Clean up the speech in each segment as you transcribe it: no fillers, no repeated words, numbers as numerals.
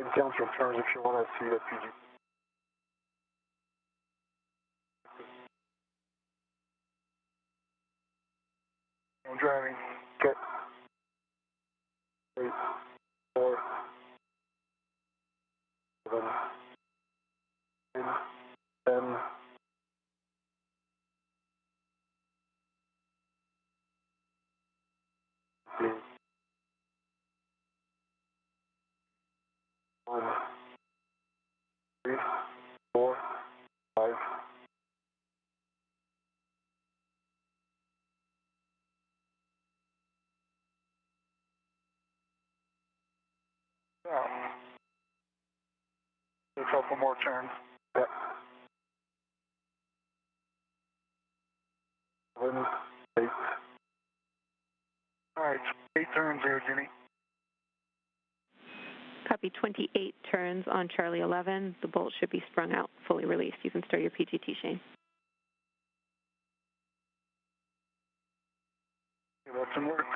can count your turns if you want to see the PG. I'm driving. Okay. 8, 4, 7, 9, 10, 15, 1, 3, 4, 5, 6. A couple more turns. Yeah. 7, 8. All right, 8 turns here, Jenny. Copy 28 turns on Charlie 11. The bolt should be sprung out, fully released. You can start your PGT, Shane. Okay, that can work.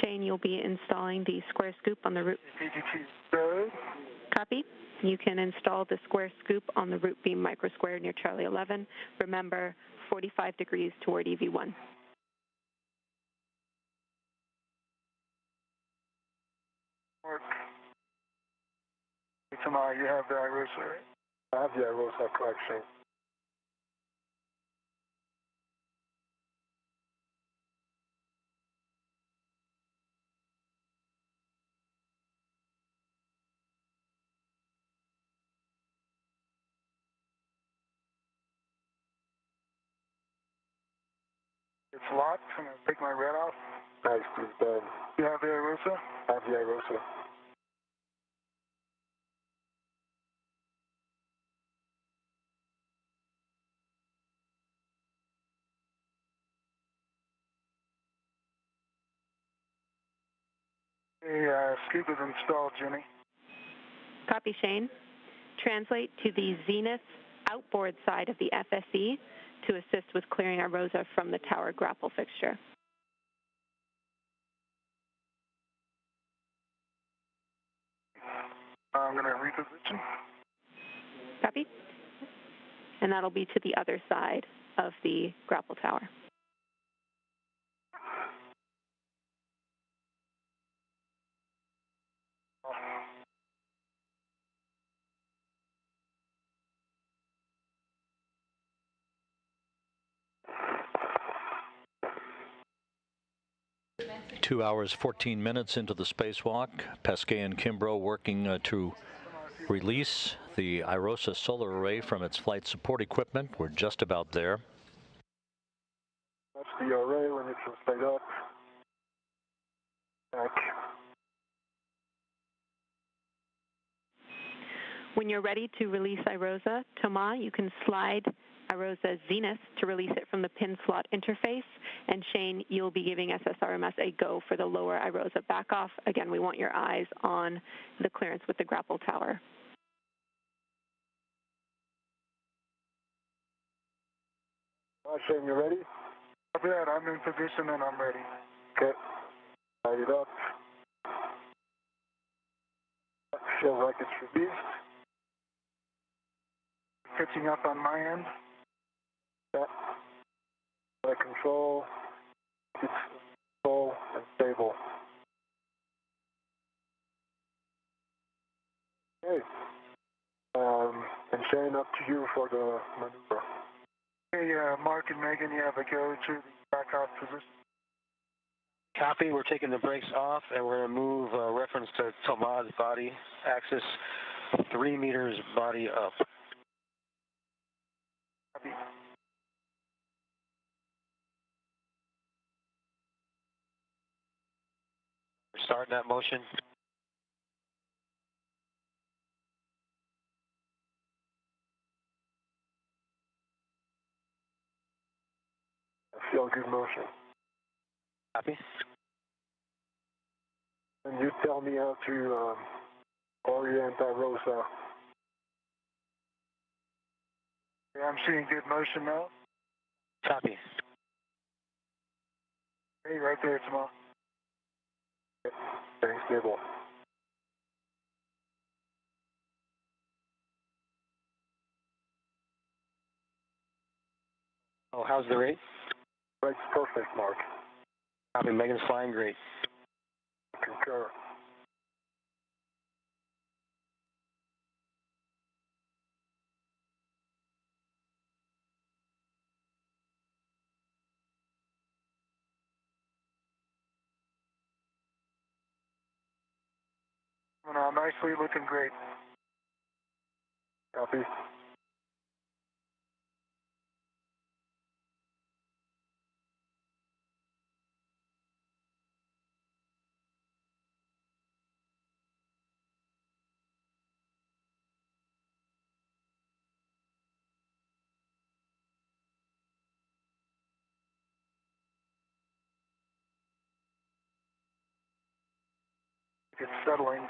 Shane, you'll be installing the square scoop on the root. PGT good. Copy. You can install the square scoop on the root beam microsquare near Charlie 11. Remember, 45 degrees toward EV1. Work. Tomorrow you have the IROSA, right? I have the IROSA collection. It's locked. I'm going to take my red off. Nice, please, Ben. You have the IROSA? I have the IROSA. The scoop is installed, Jenny. Copy, Shane. Translate to the zenith outboard side of the FSE to assist with clearing our ROSA from the tower grapple fixture. I'm going to reposition. Copy. And that'll be to the other side of the grapple tower. Two hours, 14 minutes into the spacewalk. Pesquet and Kimbrough working to release the IROSA solar array from its flight support equipment. We're just about there. That's the array when it can stay up. Back. When you're ready to release IROSA, Thomas, you can slide IROSA zenith to release it from the pin slot interface. And Shane, you'll be giving SSRMS a go for the lower IROSA back off. Again, we want your eyes on the clearance with the grapple tower. All right, Shane, you ready? Copy that. I'm in position and I'm ready. Okay. Light it up. Feels like it's released. Catching up on my end. Yeah. Let control. It's control and stable. Okay. And Shane, up to you for the maneuver. Hey, Mark and Megan, you have a go to the back off position. Copy. We're taking the brakes off, and we're going to move reference to Thomas' body axis 3 meters body up. Copy. We're starting that motion. feel good motion. Copy. And you tell me how to orient IROSA. Yeah, I'm seeing good motion now. Copy. Hey, right there, Thomas. Thanks, stable. Oh, how's the rate? Rate's perfect, Mark. Copy. Megan's flying great. Concur. No, nicely, looking great. Copy. It's settling.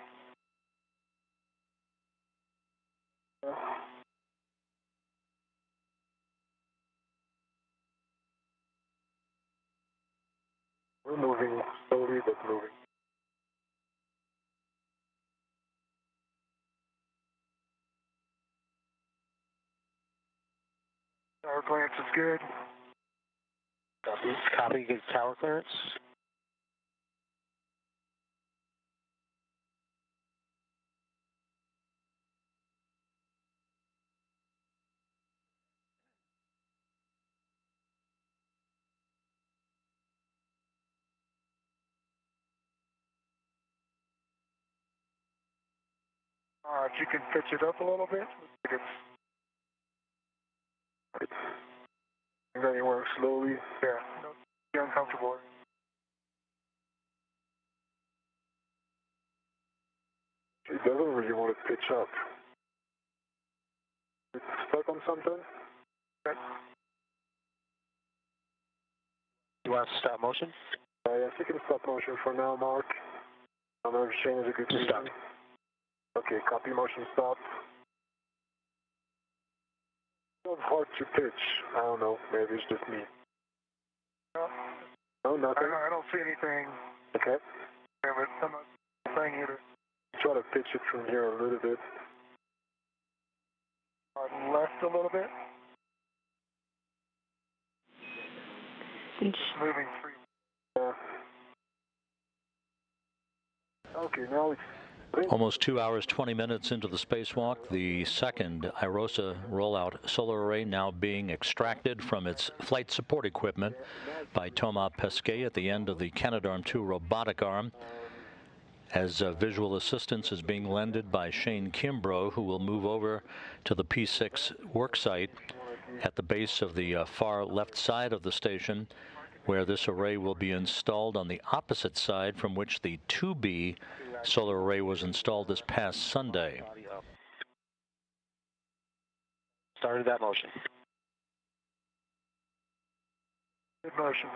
We're moving slowly, but moving. Our clearance is good. Copy. Copy. Good tower clearance. If you can pitch it up a little bit, it's then you work slowly. Yeah, no, be uncomfortable. It doesn't really want to pitch up. It's stuck on something? Okay. You want to stop motion? Yes, you can stop motion for now, Mark. I don't know if Shane is a good Stop. reason. Okay, copy motion stop. It's hard to pitch. I don't know. Maybe it's just me. No, nothing. I don't see anything. Okay. Yeah, but I'm not saying either. Try to pitch it from here a little bit. Left a little bit. Moving free. Yeah. Okay, now it's Almost 2 hours, 20 minutes into the spacewalk, the second IROSA rollout solar array now being extracted from its flight support equipment by Thomas Pesquet at the end of the Canadarm2 robotic arm. As visual assistance is being lended by Shane Kimbrough, who will move over to the P6 worksite at the base of the far left side of the station, where this array will be installed on the opposite side from which the 2B solar array was installed this past Sunday. Started that motion. good motion.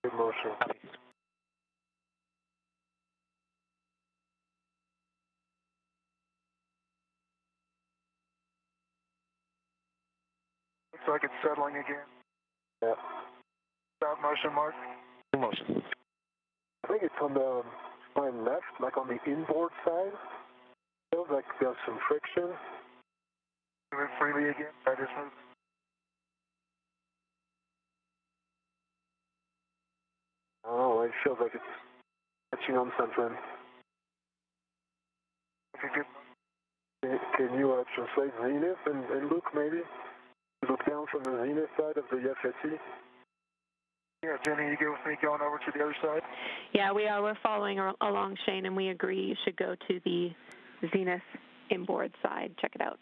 Good motion. Looks like it's settling again. Yeah. Stop motion, Mark. Motion. I think it's on the my left, like on the inboard side. Feels like there's some friction. Move it freely again. I just moved. I don't know, it feels like it's touching on something. Okay, good. Can you translate zenith and look maybe? Look down from the zenith side of the FSE. Yeah, Jenny, you go with me going over to the other side? Yeah, we are. We're following along, Shane, and we agree you should go to the zenith inboard side. Check it out.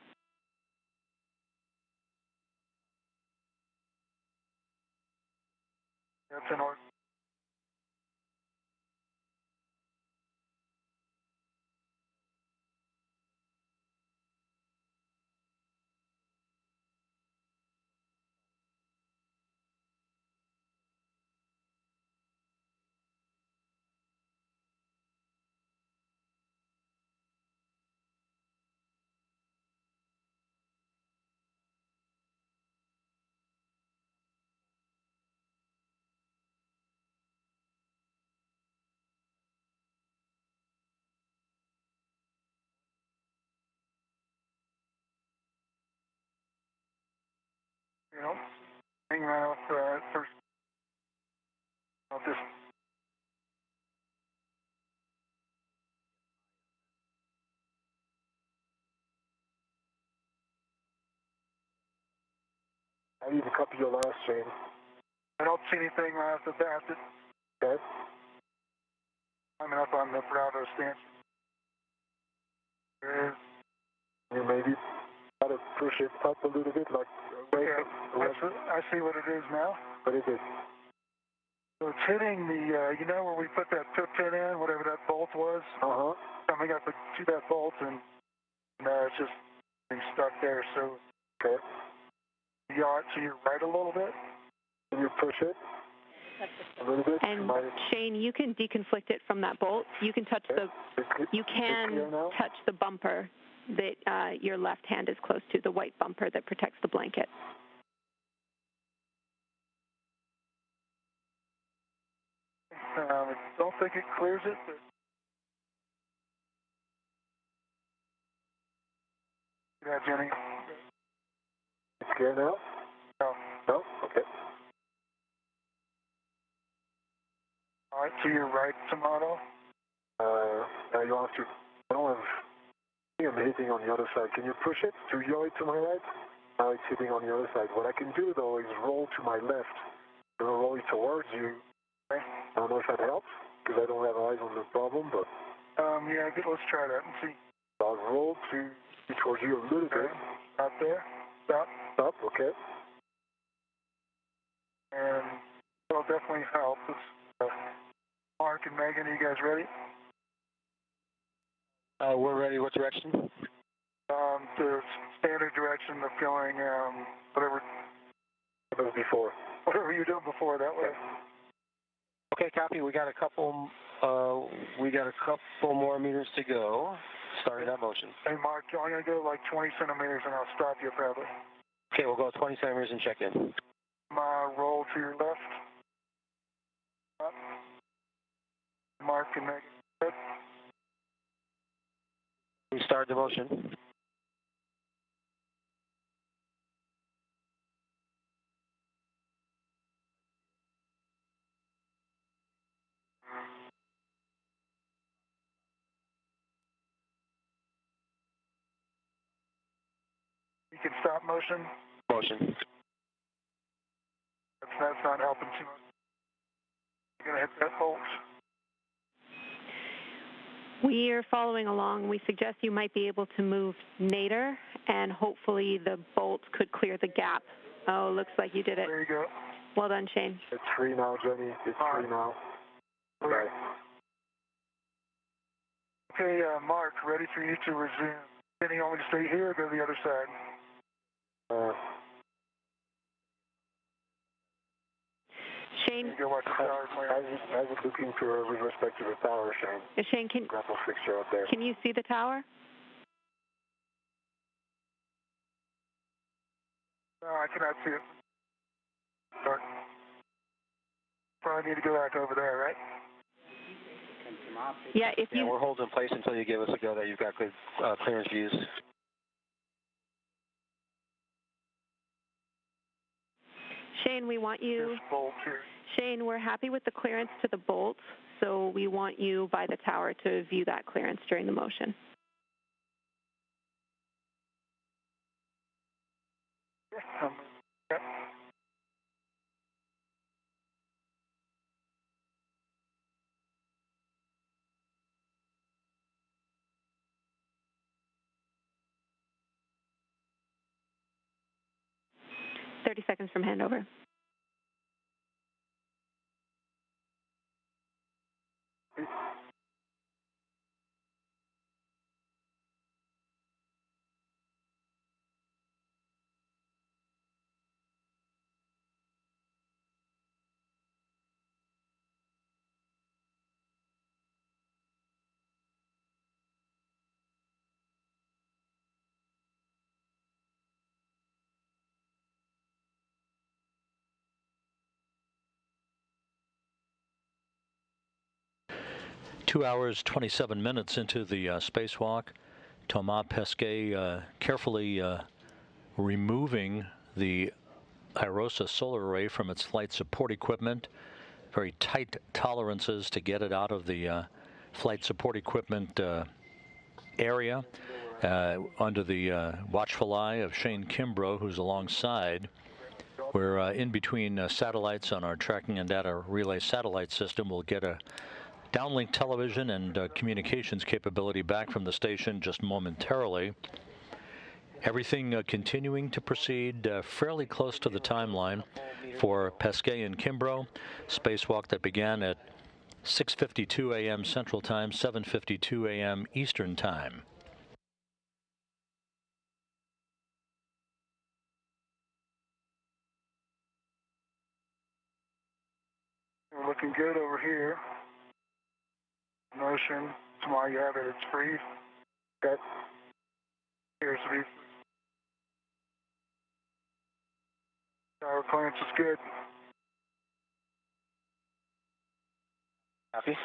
That's in order. You know, hang around first. I'll just. I need to copy your last, Shane. I don't see anything right off the bat. Okay. I'm up on the Bravo stance. There is. You maybe try to push it up a little bit, like away. Okay. I see what it is now. What is it? So it's hitting the, you know where we put that tip pin in, whatever that bolt was? Uh-huh. Coming up to that bolt, and it's just being stuck there, so. Okay. Yaw it to your right a little bit. Can you push it a little bit? And Shane, you can deconflict it from that bolt. You can touch you can touch the bumper that your left hand is close to, the white bumper that protects the blanket. I don't think it clears it, but yeah, Jenny. You scared now? No. No? Okay. All right, to your right, Tomato. Now you have to, I don't have, I'm hitting on the other side. Can you push it to your right, to my right? Now it's hitting on the other side. What I can do, though, is roll to my left. I'm going to roll it towards you. Okay. I don't know if that helps, because I don't have eyes on the problem, but... yeah, let's try that and see. I'll roll towards you a little bit. Stop there. Stop. Stop, okay. And that'll definitely help. Mark and Megan, are you guys ready? We're ready. What direction? The standard direction of going, whatever it was before. Whatever you were doing before, that way. Okay, copy. We got a couple more meters to go. Starting that motion. Hey, Mark, I'm going to go like 20 centimeters and I'll stop you probably. Okay, we'll go 20 centimeters and check in. Roll to your left. Up. Mark and Megan. We start the motion. You can stop motion. Motion. That's not helping too much. You're going to hit that bolt. We are following along. We suggest you might be able to move nadir, and hopefully the bolt could clear the gap. Oh, looks like you did it. There you go. Well done, Shane. It's free now, Jenny. It's free now. Okay. Okay, Mark, ready for you to resume. Jenny, you want me to stay here or go to the other side? Shane, go watch the tower. I was looking for with respect to the tower, Shane. Shane, grapple fixture out there. Can you see the tower? No, I cannot see it. Dark. Probably need to go back over there, right? Yeah, if you... Yeah, we're holding in place until you give us a go that you've got good clearance views. Shane, we want you... This bolt here. Shane, we're happy with the clearance to the bolt, so we want you by the tower to view that clearance during the motion. Yep. Thirty seconds from handover. Two hours, 27 minutes into the spacewalk. Thomas Pesquet carefully removing the IROSA solar array from its flight support equipment. Very tight tolerances to get it out of the flight support equipment area under the watchful eye of Shane Kimbrough, who's alongside. We're in between satellites on our tracking and data relay satellite system. We'll get a downlink television and communications capability back from the station just momentarily. Everything continuing to proceed fairly close to the timeline for Pesquet and Kimbrough, spacewalk that began at 6:52 a.m. Central Time, 7:52 a.m. Eastern Time. We're looking good over here. Motion, tomorrow you have it, it's free. That appears to be. Our clearance is good. Copy.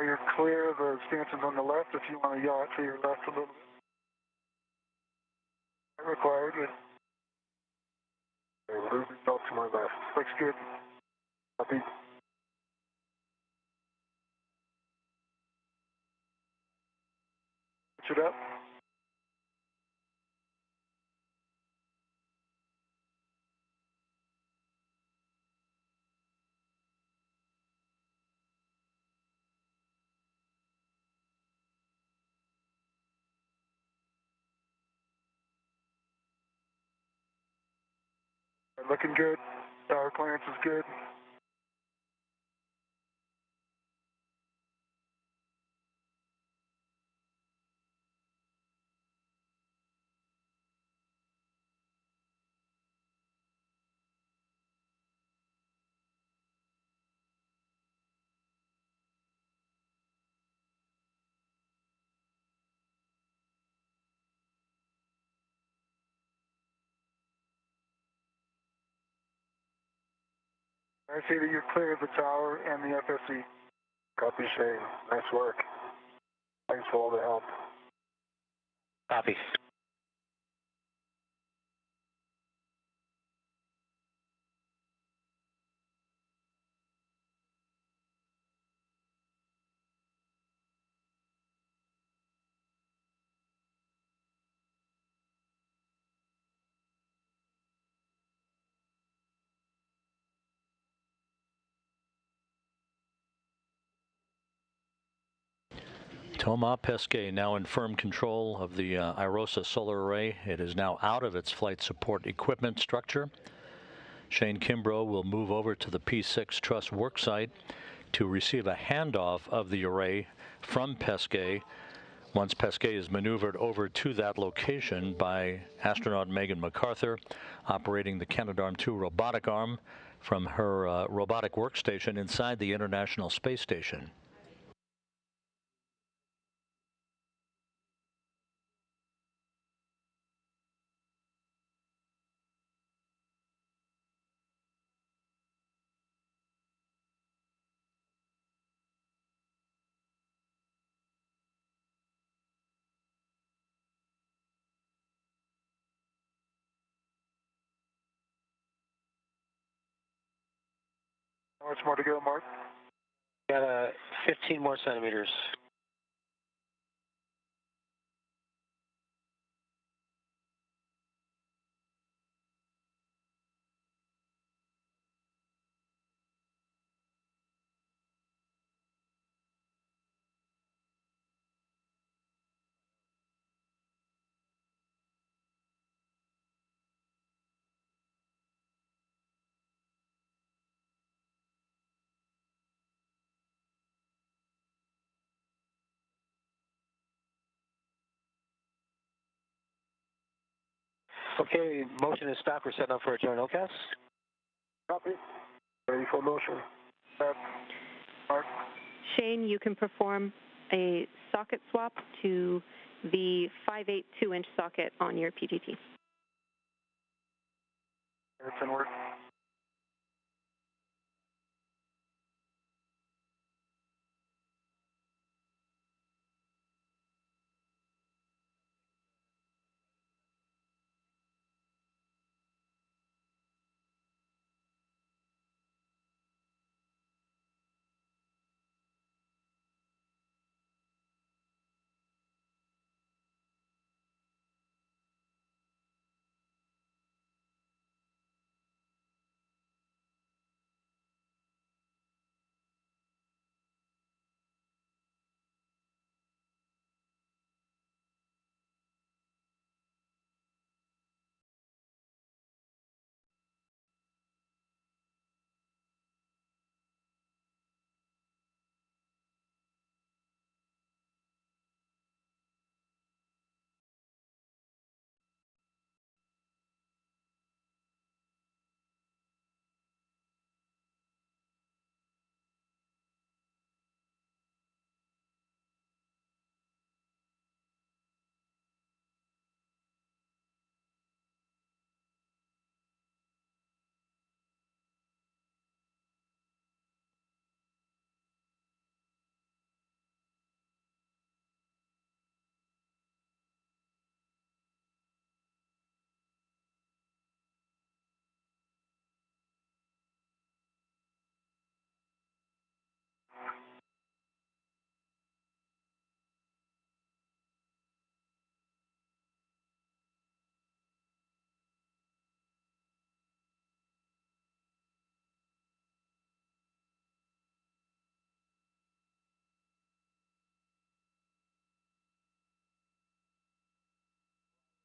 You're clear of the stanchions on the left if you want to yaw it to your left a little bit. Not required, but move it out to my left. Looks good. Copy. Switch it up. Looking good. Our clearance is good. I see that you're clear of the tower and the FSC. Copy, Shane. Nice work. Thanks for all the help. Copy. Thomas Pesquet now in firm control of the IROSA solar array. It is now out of its flight support equipment structure. Shane Kimbrough will move over to the P6 truss worksite to receive a handoff of the array from Pesquet once Pesquet is maneuvered over to that location by astronaut Megan MacArthur, operating the Canadarm2 robotic arm from her robotic workstation inside the International Space Station. How much more to go, Mark? Got 15 more centimeters. Okay, motion is stopped. We're setting up for a joint LCAS. Copy. Ready for motion. Mark. Shane, you can perform a socket swap to the 5/8 2-inch socket on your PGT. It's in work.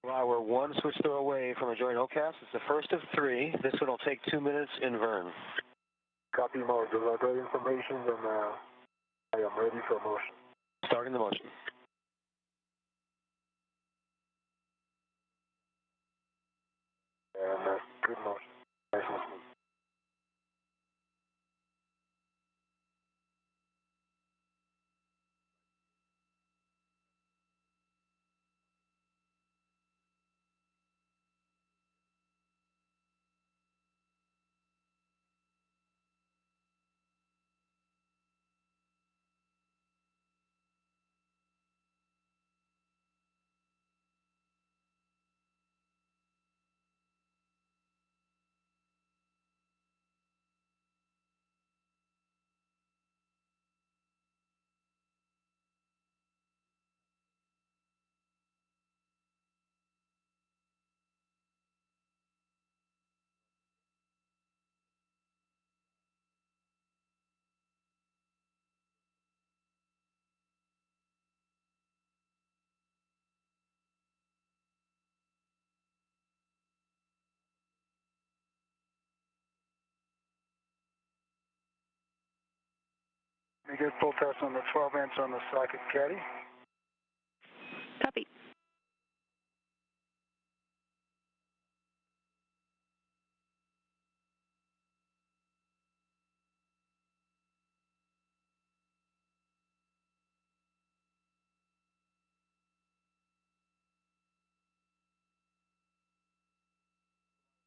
We're one switch throw away from a joint OCAS. It's the first of 3. This one will take 2 minutes in Vern. Copy mode. Those are good information, and I am ready for motion. Starting the motion. And good motion. Nice and smooth. We get full test on the 12-inch on the socket caddy. Copy.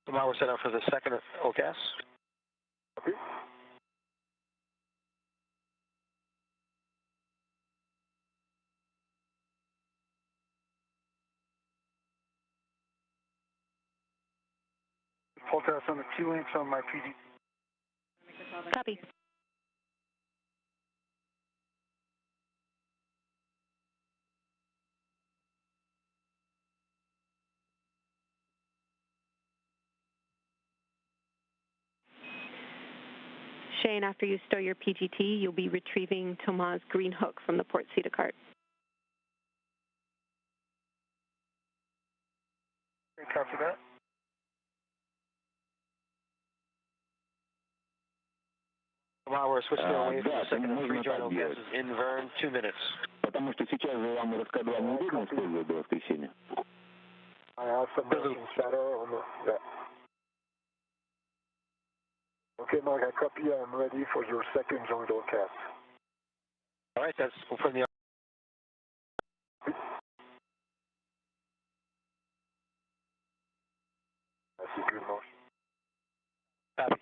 So now we're set up for the second OCAS. Copy. Full test on the 2-inch on my PD. Copy. Shane, after you stow your PGT, you'll be retrieving Thomas' green hook from the port CETA cart. Copy that. Now we're switching away from the second of 3 joint OCAS in Vern, 2 minutes. Потому что сейчас же вам раскадровать неудобно использовать до воскресенья. I have some motion shadow on the, yeah. Okay, Mark, I copy. I'm ready for your second joint OCAS. All right, that's from the keep you in motion. Copy.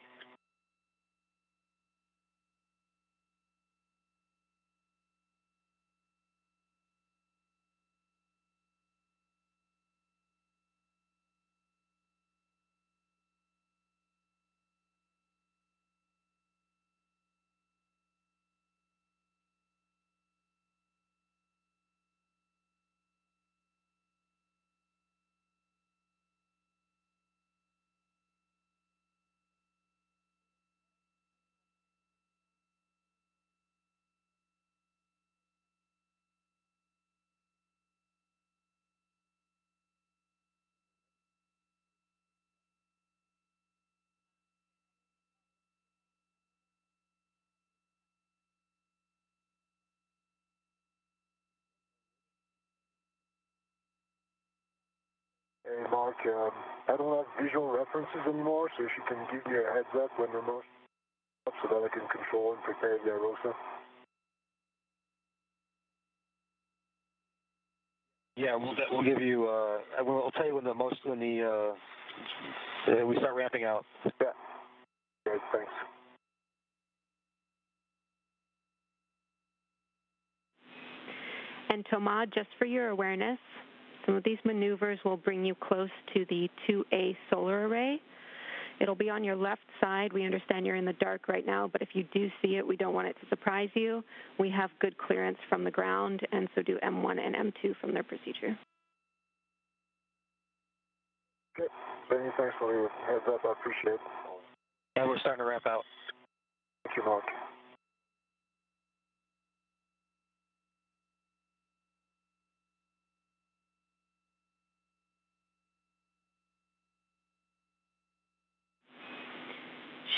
Hey Mark, I don't have visual references anymore, so if you can give me a heads up when the motion up so that I can control and prepare the AROSA. Yeah, we'll give you. We'll tell you when we start ramping out. Yeah. Great, thanks. And Thomas, just for your awareness, some of these maneuvers will bring you close to the 2A solar array. It'll be on your left side. We understand you're in the dark right now, but if you do see it, we don't want it to surprise you. We have good clearance from the ground, and so do M1 and M2 from their procedure. Okay. Many thanks for your heads up. I appreciate it. And we're starting to ramp out. Thank you, Mark.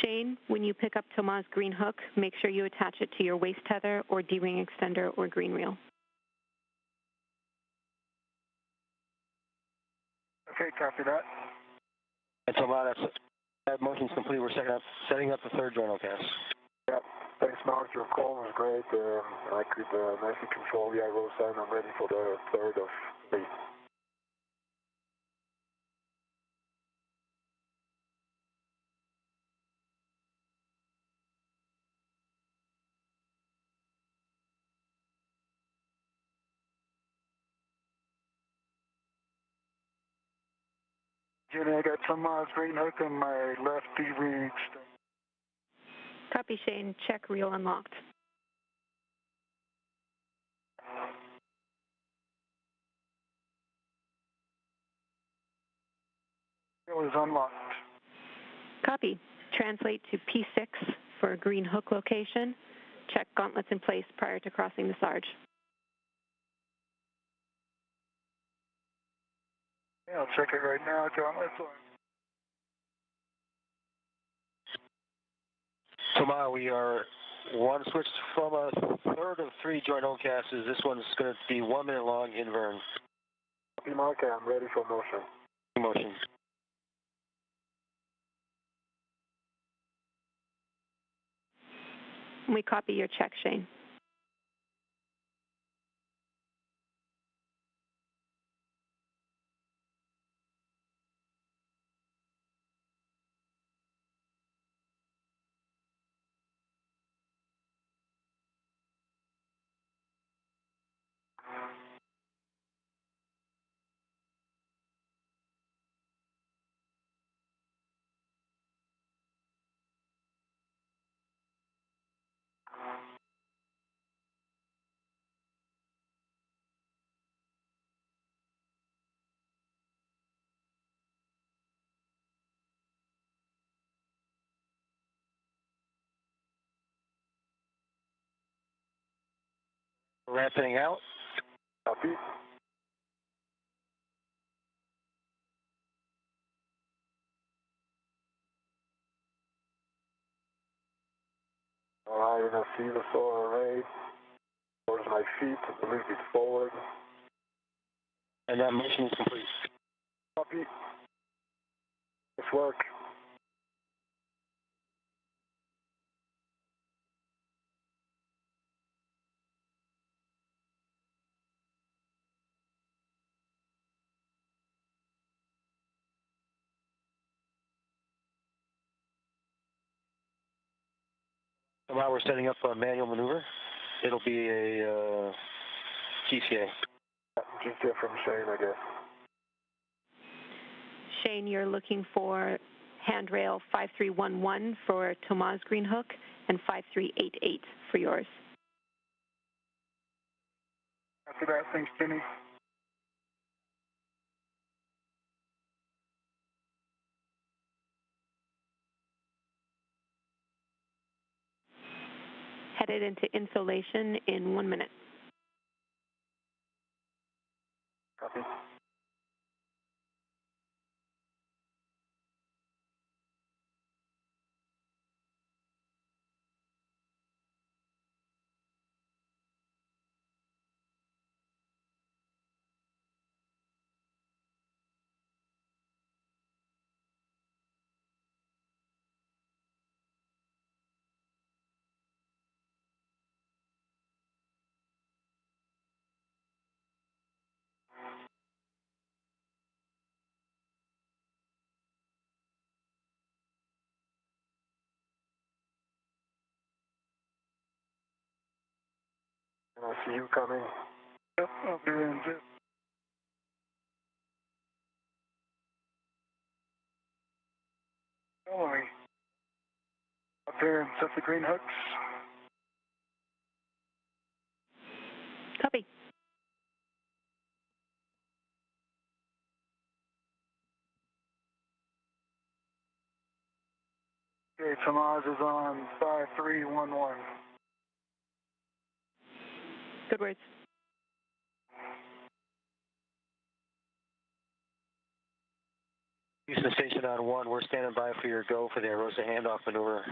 Shane, when you pick up Thomas' green hook, make sure you attach it to your waist tether or D-ring extender or green reel. Okay, copy that. And Thomas, that motion's complete. We're setting up the third joint cast. Yeah, thanks, Mark. Your call was great. I could nicely control the AROSA, and I'm ready for the third of 8. Jenny, I got Thomas' green hook on my left D-ring extender. Copy, Shane. Check reel unlocked. It was unlocked. Copy. Translate to P6 for a green hook location. Check gauntlets in place prior to crossing the Sarge. Yeah, I'll check it right now, gauntlets. Thomas, we are one switch from a third of 3 joint casts. This one's going to be 1 minute long in Vern. Copy, Mark. I'm ready for motion. Motion. We copy your check, Shane. Ramping out. Copy. All right, and I see the solar array. Towards my feet, a little bit forward. And that motion is complete. Copy. Nice work. While we're setting up a manual maneuver, it'll be a GCA. GCA from Shane, I guess. Shane, you're looking for handrail 5311 for Thomas' green hook and 5388 for yours. After that, thanks, Jenny. Headed into insolation in 1 minute. Copy. I see you coming. Yep, I'll be in too. Follow me. Up there and set the green hooks. Copy. Okay, Thomas is on 5311. Good words. Houston Station on 1, we're standing by for your go for the Arosa handoff maneuver.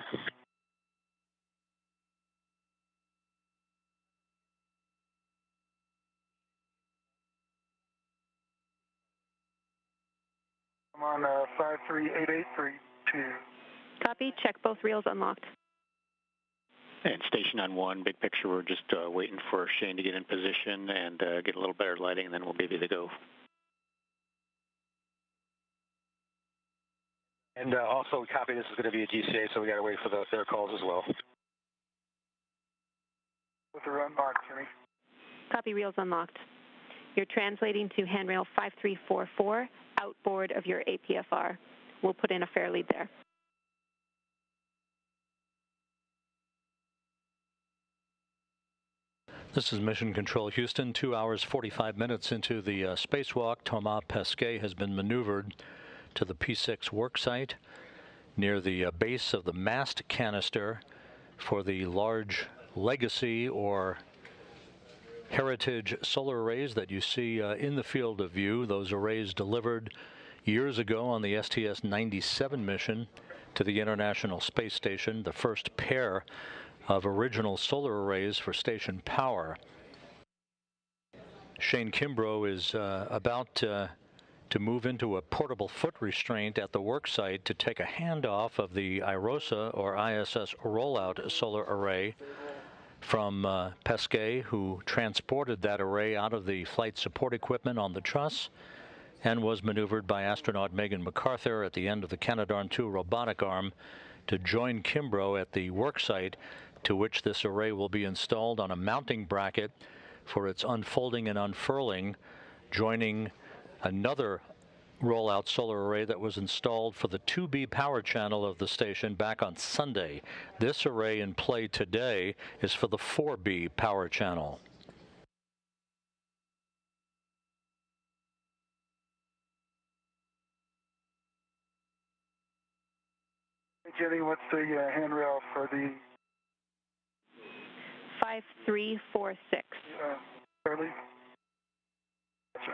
I'm on 538832. Copy. Check both reels unlocked. And station on 1, big picture, we're just waiting for Shane to get in position and get a little better lighting, and then we'll give you the go. And also, copy, this is going to be a GCA, so we got to wait for their calls as well. With the run mark, Jimmy. Copy, reels unlocked. You're translating to handrail 5344, outboard of your APFR. We'll put in a fair lead there. This is Mission Control Houston, 2 hours 45 minutes into the spacewalk. Thomas Pesquet has been maneuvered to the P6 worksite near the base of the mast canister for the large legacy or heritage solar arrays that you see in the field of view. Those arrays delivered years ago on the STS-97 mission to the International Space Station, the first pair of original solar arrays for station power. Shane Kimbrough is about to move into a portable foot restraint at the worksite to take a handoff of the IROSA or ISS rollout solar array from Pesquet, who transported that array out of the flight support equipment on the truss and was maneuvered by astronaut Megan McArthur at the end of the Canadarm2 robotic arm to join Kimbrough at the worksite, to which this array will be installed on a mounting bracket for its unfolding and unfurling, joining another rollout solar array that was installed for the 2B power channel of the station back on Sunday. This array in play today is for the 4B power channel. Hey, Jenny, what's the handrail for the 5346. Charlie? Gotcha.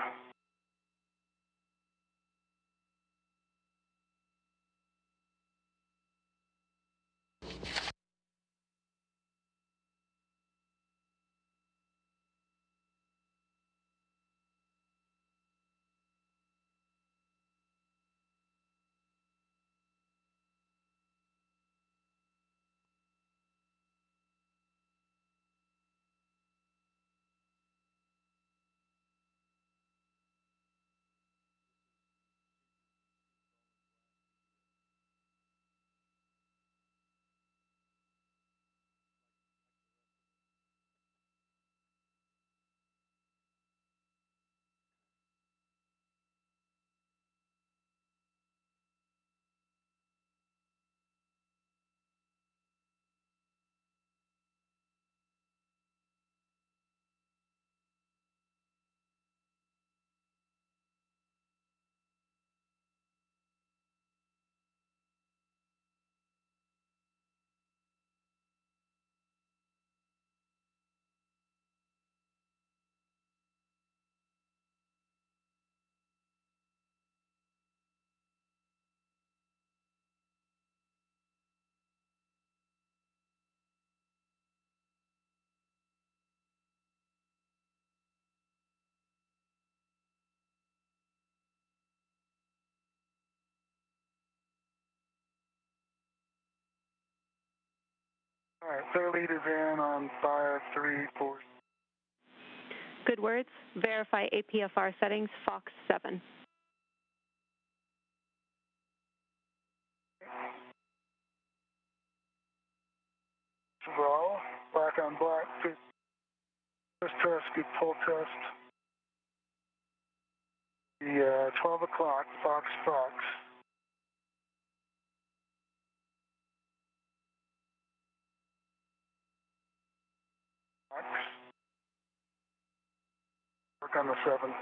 All right, their lead is in on 5, 3, 4. Good words. Verify APFR settings, Fox 7. Raw, black on black. First test, good pull test. The 12 o'clock, Fox. Work on the 7.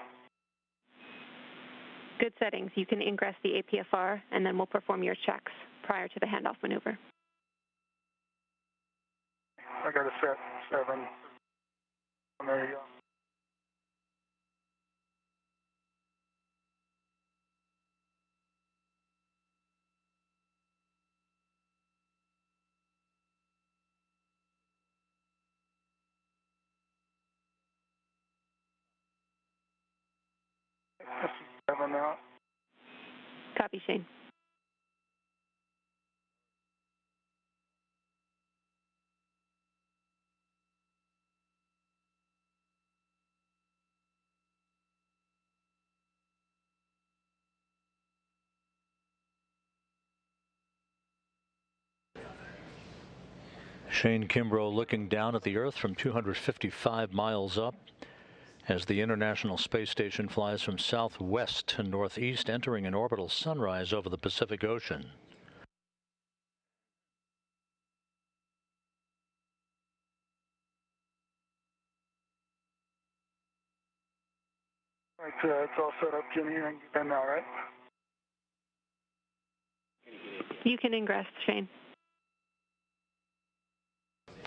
Good settings. You can ingress the APFR, and then we'll perform your checks prior to the handoff maneuver. I got a set 7. There you go. This is 7 now. Copy, Shane. Shane Kimbrough looking down at the Earth from 255 miles up as the International Space Station flies from southwest to northeast, entering an orbital sunrise over the Pacific Ocean. All right, it's all set up, Jimmy. You can now, right? You can ingress, Shane.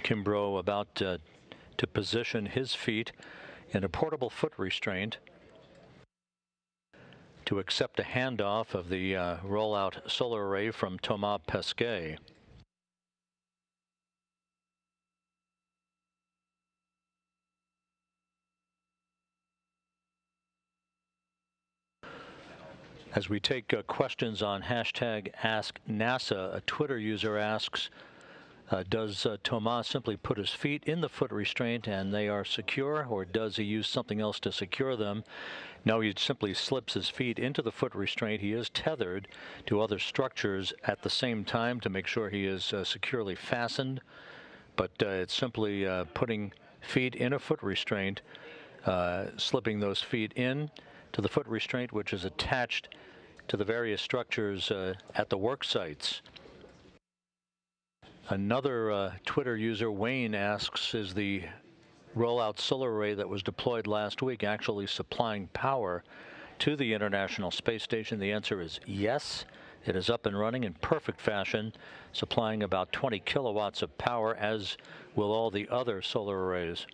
Kimbrough about to position his feet in a portable foot restraint to accept a handoff of the rollout solar array from Thomas Pesquet. As we take questions on hashtag #AskNASA, a Twitter user asks, does Thomas simply put his feet in the foot restraint and they are secure, or does he use something else to secure them? No, he simply slips his feet into the foot restraint. He is tethered to other structures at the same time to make sure he is securely fastened, but it's simply putting feet in a foot restraint, slipping those feet in to the foot restraint, which is attached to the various structures at the work sites. Another Twitter user, Wayne, asks, is the rollout solar array that was deployed last week actually supplying power to the International Space Station? The answer is yes. It is up and running in perfect fashion, supplying about 20 kilowatts of power, as will all the other solar arrays.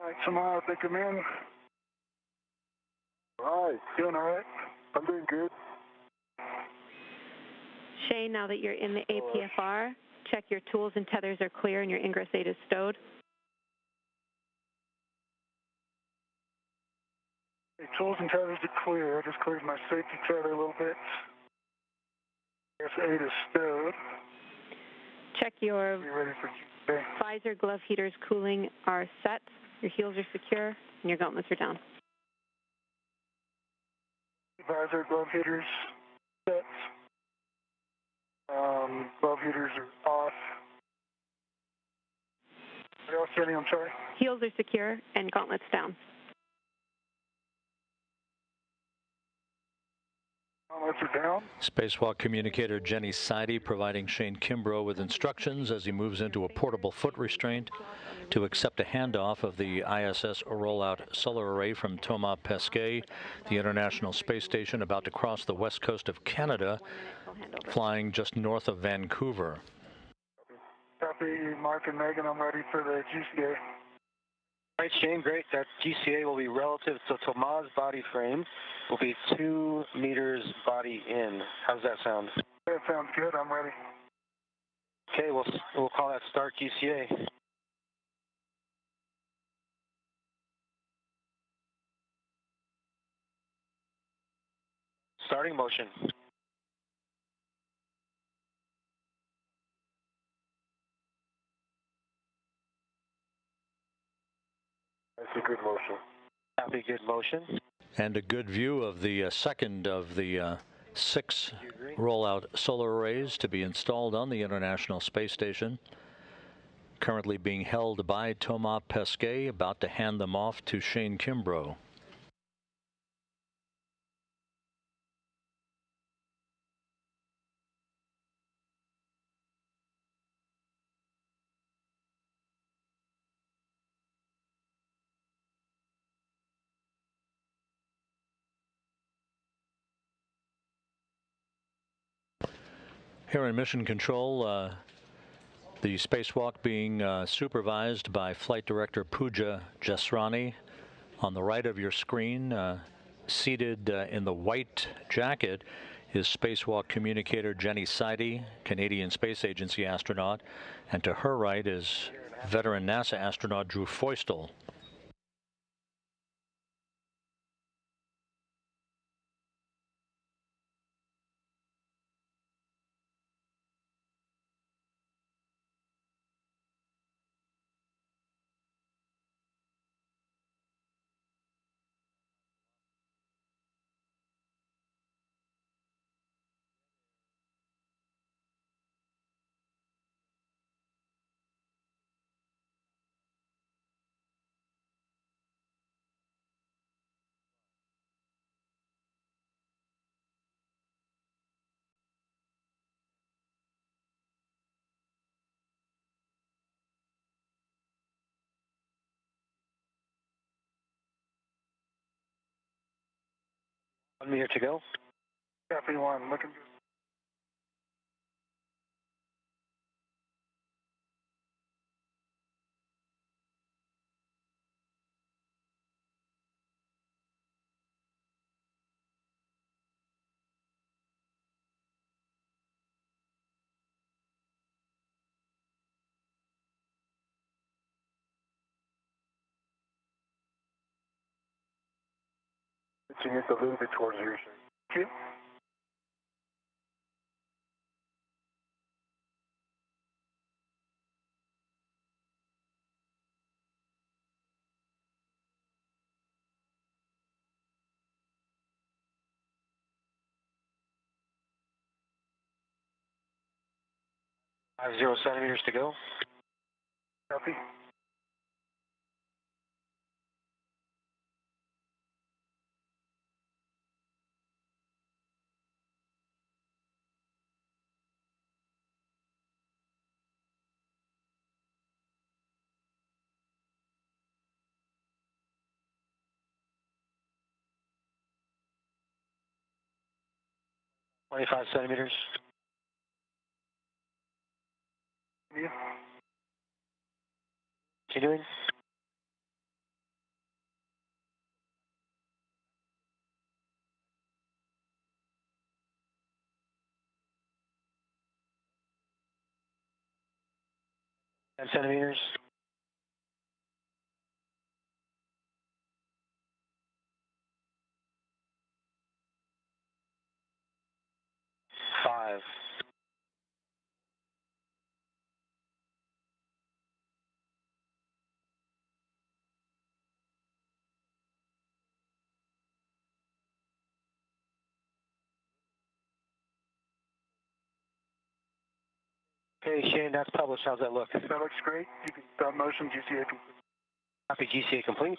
All right, tomorrow, take him in. All right, doing all right. I'm doing good. Shane, now that you're in the APFR, check your tools and tethers are clear and your ingress aid is stowed. The tools and tethers are clear. I just cleared my safety tether a little bit. Ingress aid is stowed. Check your Be ready for Tuesday. visor, glove heaters, cooling are set. Your heels are secure and your gauntlets are down. Visor, glove heaters set. Glove heaters are off. What else, Jenny? I'm sorry. Heels are secure and gauntlets down. Down. Spacewalk communicator Jenny Seide providing Shane Kimbrough with instructions as he moves into a portable foot restraint to accept a handoff of the ISS rollout solar array from Thomas Pesquet, the International Space Station about to cross the west coast of Canada, flying just north of Vancouver. Copy, Mark and Megan, I'm ready for the GCA. All right, Shane, great. That GCA will be relative to Thomas' body frame, will be 2 meters body in. How does that sound? That sounds good, I'm ready. Okay, we'll call that start GCA. Starting motion. I see good motion. Copy, good motion. And a good view of the second of the 6 rollout solar arrays to be installed on the International Space Station. Currently being held by Thomas Pesquet, about to hand them off to Shane Kimbrough. Here in Mission Control, the spacewalk being supervised by Flight Director Pooja Jasrani. On the right of your screen, seated in the white jacket, is spacewalk communicator Jenny Seide, Canadian Space Agency astronaut, and to her right is veteran NASA astronaut Drew Feustel. One meter to go. Copy, 1, looking good. Pitching it a little bit towards you, Shane. Thank you. Five 0 centimeters to go. Copy. $25 centimeters. Yeah. Continuing. $10 centimeters. Five. Okay, Shane, that's published. How's that look? That looks great. You can stop motion, GCA complete. Copy, GCA complete.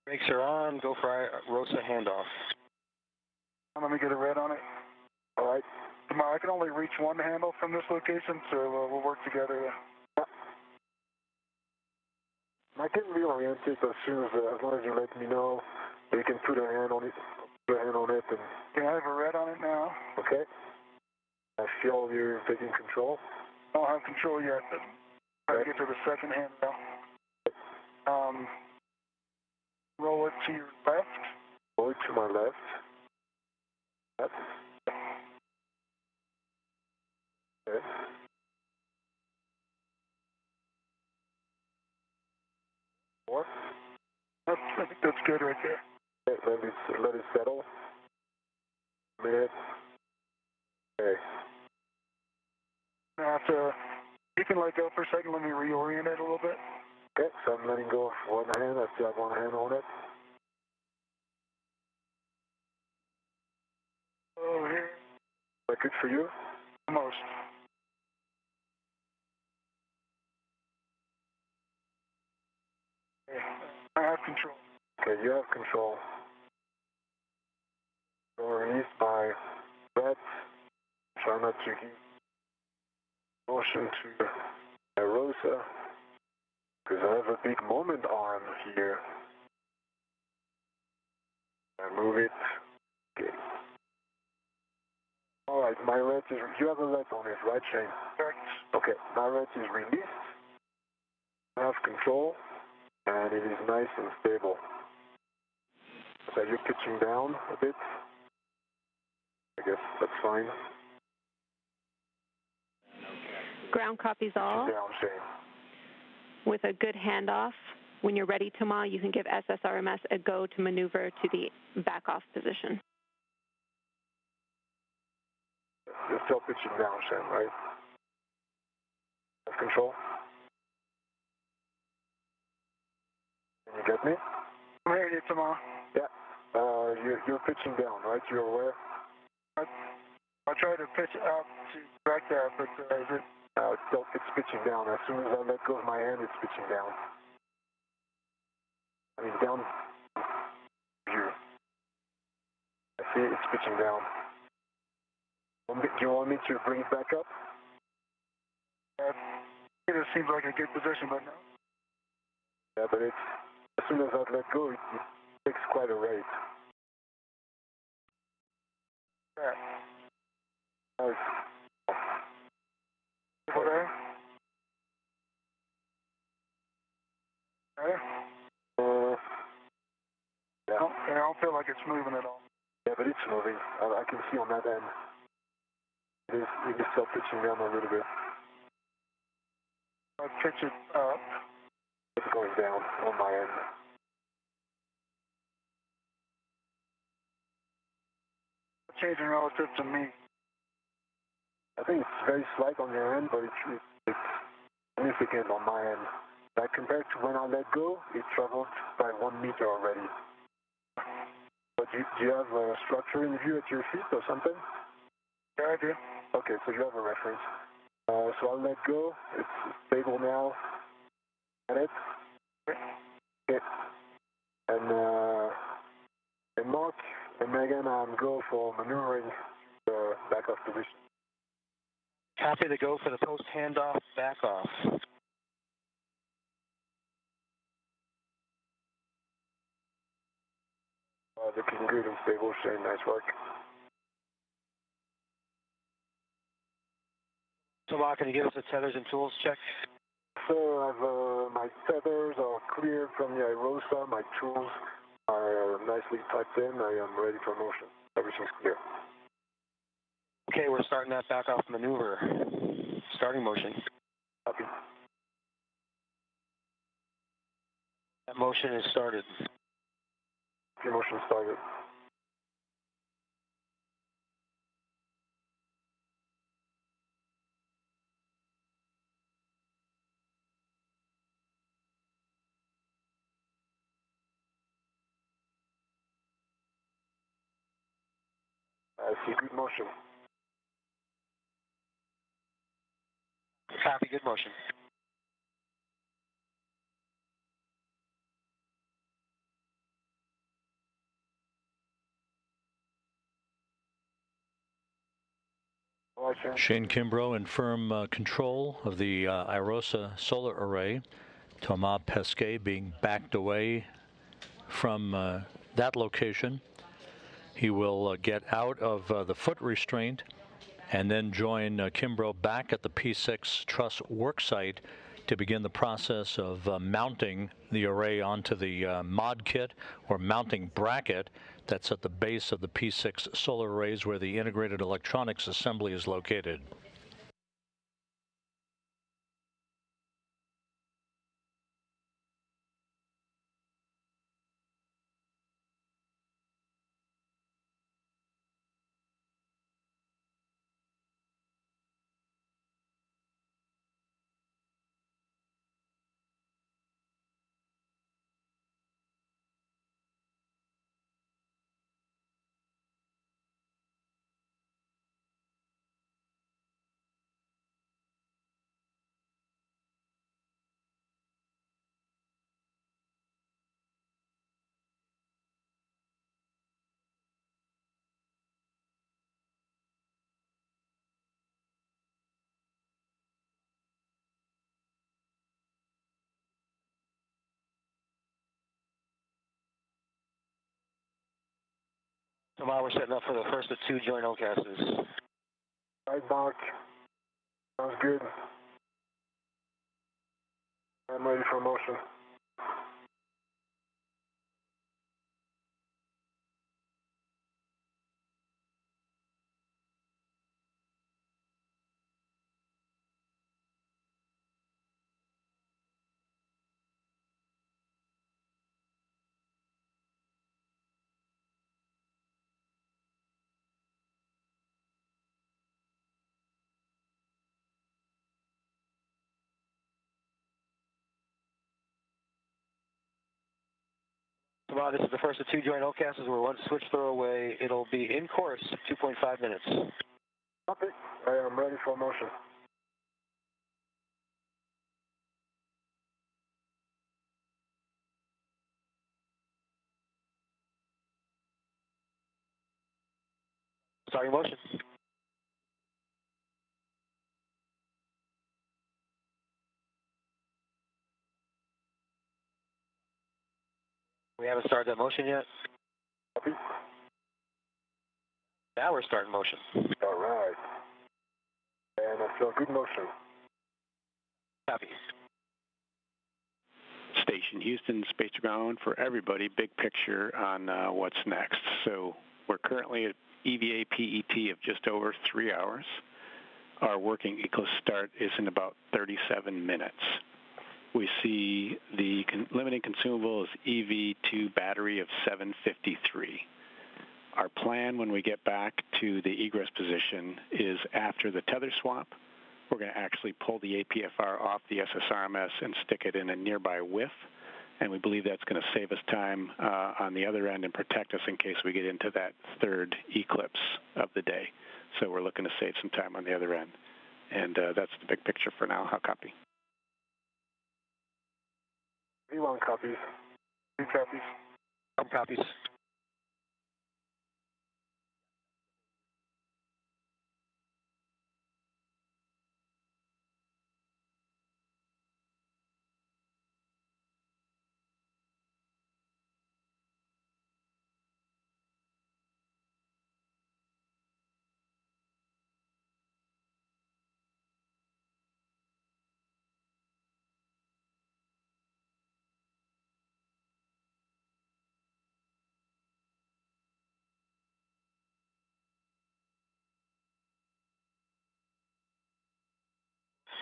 Brakes are on. Go for ROSA handoff. Let me get a red on it. All right. Tomorrow, I can only reach one handle from this location, so we'll work together. I can reorient it as soon as long as you let me know. You can put a hand on it. Put a hand on it, and I have a red on it now. Okay. I feel you're taking control. I don't have control yet, but try to get to the second hand now. Roll it to your left. Roll it to my left. That's okay. More? I think that's good right there. Okay, let it settle. A minute. Okay. Now, you can let go for a second. Let me reorient it a little bit. Okay, so I'm letting go of one hand. I still have one hand on it. Over here. Is that good for you? Almost. Okay. I have control. Okay, you have control. So release my breath. Try not to give motion to my ROSA, because I have a big moment arm here. I move it. Okay. All right, my red is, you have a red on it, right, Shane? Correct. Okay, my red is released. I have control, and it is nice and stable. So you're pitching down a bit. I guess that's fine. Ground copies all. Pitching down, Shane. With a good handoff, when you're ready, Thomas, you can give SSRMS a go to maneuver to the back-off position. You're still pitching down, Shane, right? Have control? Can you get me? I'm hearing you, Thomas. Yeah. You're pitching down, right? You're aware? I try to pitch out to correct that, but it's pitching down. As soon as I let go of my hand, it's pitching down. I mean, down view. I see it's pitching down. Do you want me to bring it back up? It seems like a good position, but no. Yeah, but it's, as soon as I let go, it takes quite a rate. Yeah. Okay. Okay. Yeah. I don't feel like it's moving at all. Yeah, but it's moving. I can see on that end. It is still pitching down a little bit. I'll pitch it up. It's going down on my end. Changing relative to me. I think it's very slight on your end, but it's significant on my end. Like compared to when I let go, it traveled by 1 meter already. But do you have a structure in view at your feet or something? Yeah, I do. Okay, so you have a reference. So I'll let go. It's stable now. Got it? Okay. And Mark and Megan, go for maneuvering the back-off position. Copy the go for the post handoff back off. Looking good and stable, Shane. Nice work. Thomas, can you give us a tethers and tools check? So my tethers are cleared from the IROSA. My tools are nicely typed in. I am ready for motion. Everything's clear. Okay, we're starting that back off maneuver. Starting motion. Copy. That motion is started. Your motion started. I see good motion. Copy, good motion. Shane Kimbrough in firm control of the IROSA solar array. Thomas Pesquet being backed away from that location. He will get out of the foot restraint and then join Kimbrough back at the P6 truss worksite to begin the process of mounting the array onto the mod kit or mounting bracket that's at the base of the P6 solar arrays where the integrated electronics assembly is located. Tomorrow we're setting up for the first of 2 joint OCASs. All right, Mark. Sounds good. I'm ready for motion. Tomorrow this is the first of 2 joint OCASs. We're 1 switch throw away. It'll be in course, 2.5 minutes. Copy. I am ready for motion. Starting motion. We haven't started that motion yet. Copy. Now we're starting motion. All right. And I feel good motion. Copy. Station Houston, space to ground for everybody. Big picture on what's next. So we're currently at EVA PET of just over 3 hours. Our working ECLIS start is in about 37 minutes. We see the limiting consumable is EV2 battery of 753. Our plan when we get back to the egress position is after the tether swap, we're going to actually pull the APFR off the SSRMS and stick it in a nearby whiff, and we believe that's going to save us time on the other end and protect us in case we get into that third eclipse of the day. So we're looking to save some time on the other end. And that's the big picture for now. How copy? V1 copies. 2 copies. Some copies.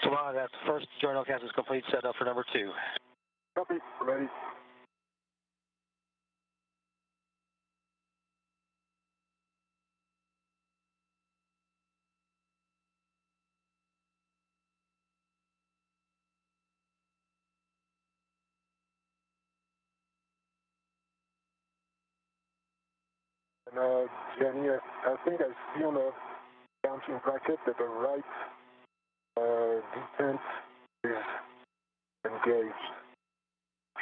Tomorrow, that first joint OCAS is complete. Set up for number 2. Copy. Ready. And Jenny, I think I see on the mounting bracket that the right detent is engaged.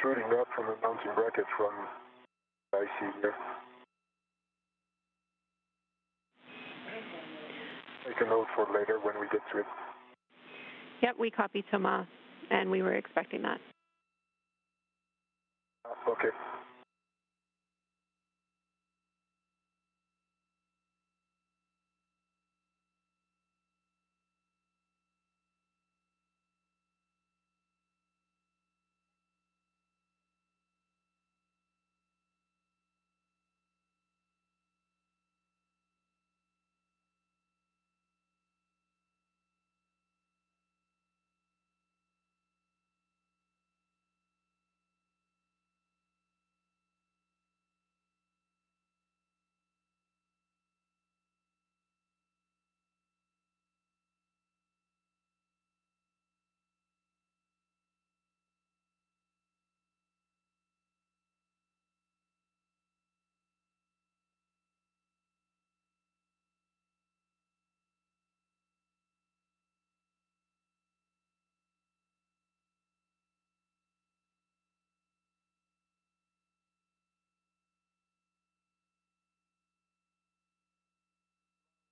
Shooting up from the mounting bracket from I see here. Make a note for later when we get to it. Yep, we copy Thomas, and we were expecting that. Okay.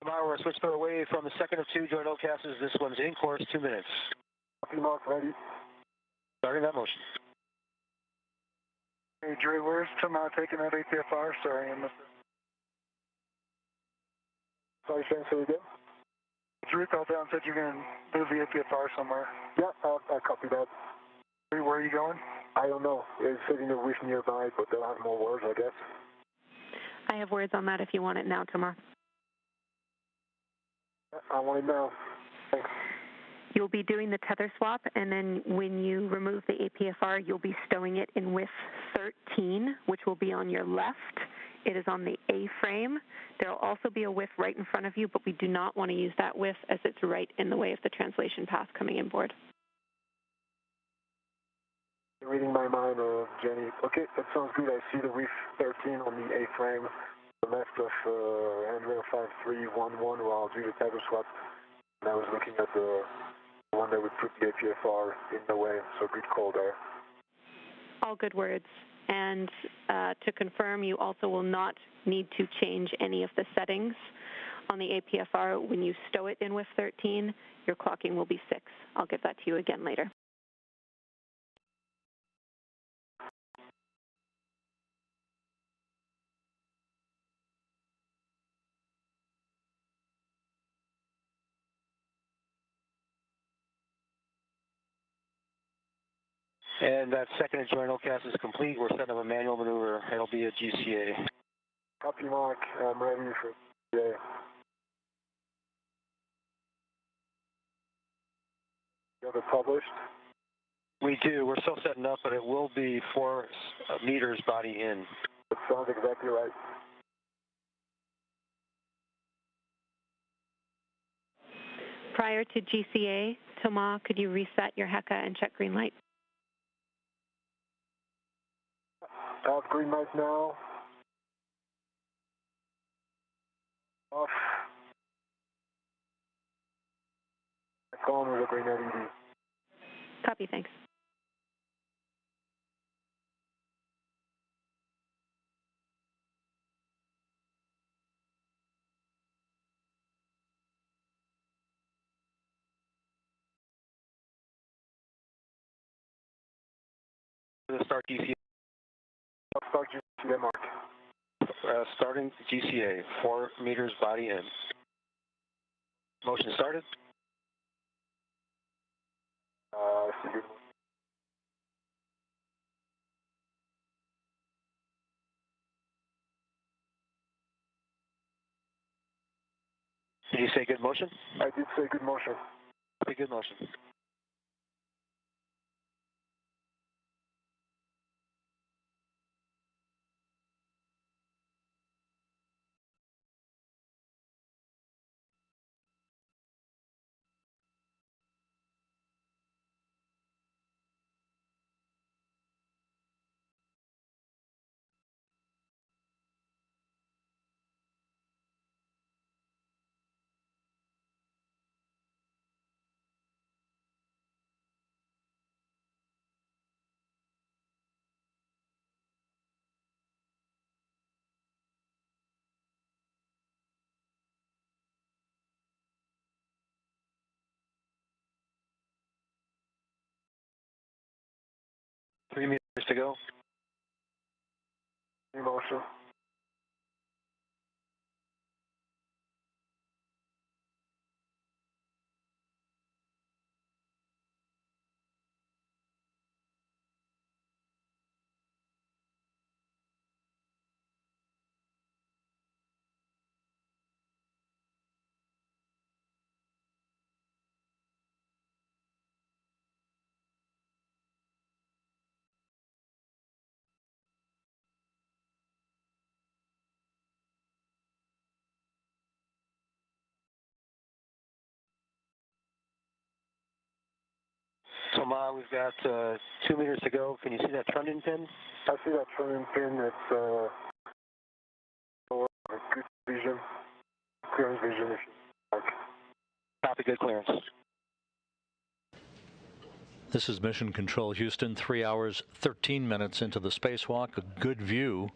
Tomorrow we're switching away from the second of two joint OCASs. This one's in course, 2 minutes. Copy, Mark, ready. Starting that motion. Hey, Dre, where's Thomas taking that APFR? Sorry, I missed it. Sorry, Shane, say it again? Drew called down and said you're going to move the APFR somewhere. Yeah, I copy that. Where are you going? I don't know. It's sitting a reef nearby, but they'll have more words, I guess. I have words on that if you want it now, Thomas. I want it now. Thanks. You'll be doing the tether swap, and then when you remove the APFR, you'll be stowing it in WIF 13, which will be on your left. It is on the A-frame. There will also be a WIF right in front of you, but we do not want to use that WIF as it's right in the way of the translation path coming inboard. You're reading my mind, Jenny. Okay, that sounds good. I see the WIF 13 on the A-frame, the left of handrail 5311, where I'll do the tether swap. And I was looking at the one that would put the APFR in the way, so good call there. All good words. And to confirm, you also will not need to change any of the settings on the APFR. When you stow it in WIF 13, your clocking will be 6. I'll give that to you again later. And that second joint OCAS is complete. We're setting up a manual maneuver. It'll be a GCA. Copy, Mark. I'm ready for GCA. You have it published? We do. We're still setting up, but it will be 4 meters body in. That sounds exactly right. Prior to GCA, Thomas, could you reset your HECA and check green light? I have green light now. Off. It's on with a green LED. Copy, thanks. Start GCA. I'll start GCA, Mark. Starting GCA, 4 meters body in. Motion started. See you. Did you say good motion? I did say good motion. Okay, good motion. to go. In motion. Thomas, we've got 2 meters to go. Can you see that trending pin? I see that trending pin. It's good vision, clearance vision if you like. Copy, good clearance. This is Mission Control Houston, 3 hours, 13 minutes into the spacewalk. A good view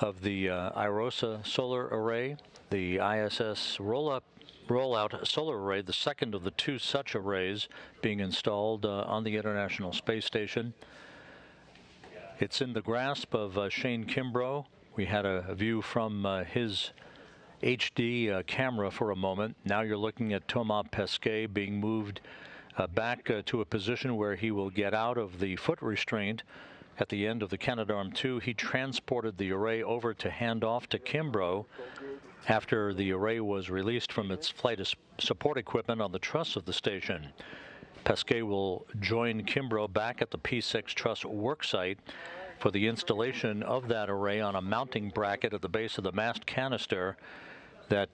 of the IROSA solar array, the ISS rollout solar array, the second of the two such arrays being installed on the International Space Station. It's in the grasp of Shane Kimbrough. We had a view from his HD camera for a moment. Now you're looking at Thomas Pesquet being moved back to a position where he will get out of the foot restraint at the end of the Canadarm2. He transported the array over to hand off to Kimbrough after the array was released from its flight support equipment on the truss of the station. Pesquet will join Kimbrough back at the P6 truss worksite for the installation of that array on a mounting bracket at the base of the mast canister that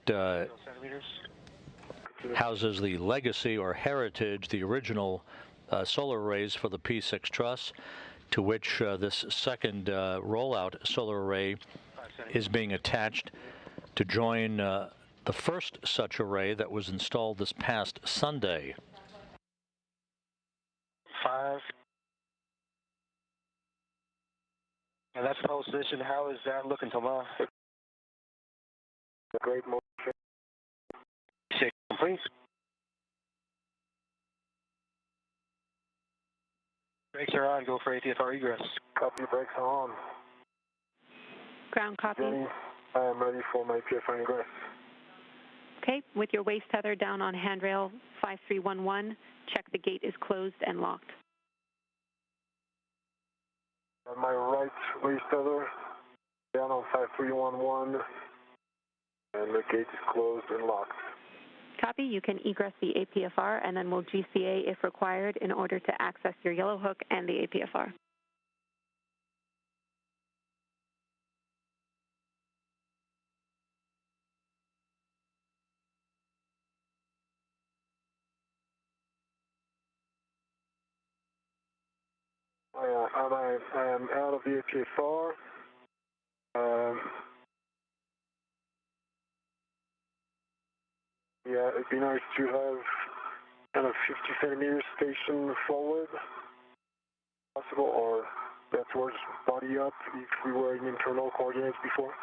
houses the legacy or heritage, the original solar arrays for the P6 truss, to which this second rollout solar array is being attached to join the first such array that was installed this past Sunday. 5. And that's position. How is that looking, Thomas? Great motion. 6, please. Brakes are on. Go for ATFR egress. Copy, brakes are on. Ground copy. Jenny, I am ready for my PFR ingress. Okay, with your waist tether down on handrail 5311, check the gate is closed and locked. On my right waist tether down on 5311, and the gate is closed and locked. Copy, you can egress the APFR and then we'll GCA if required in order to access your yellow hook and the APFR. I am out of the APFR. Yeah, it'd be nice to have kind of 50 centimeters station forward, possible, or towards body up if we were in internal coordinates before.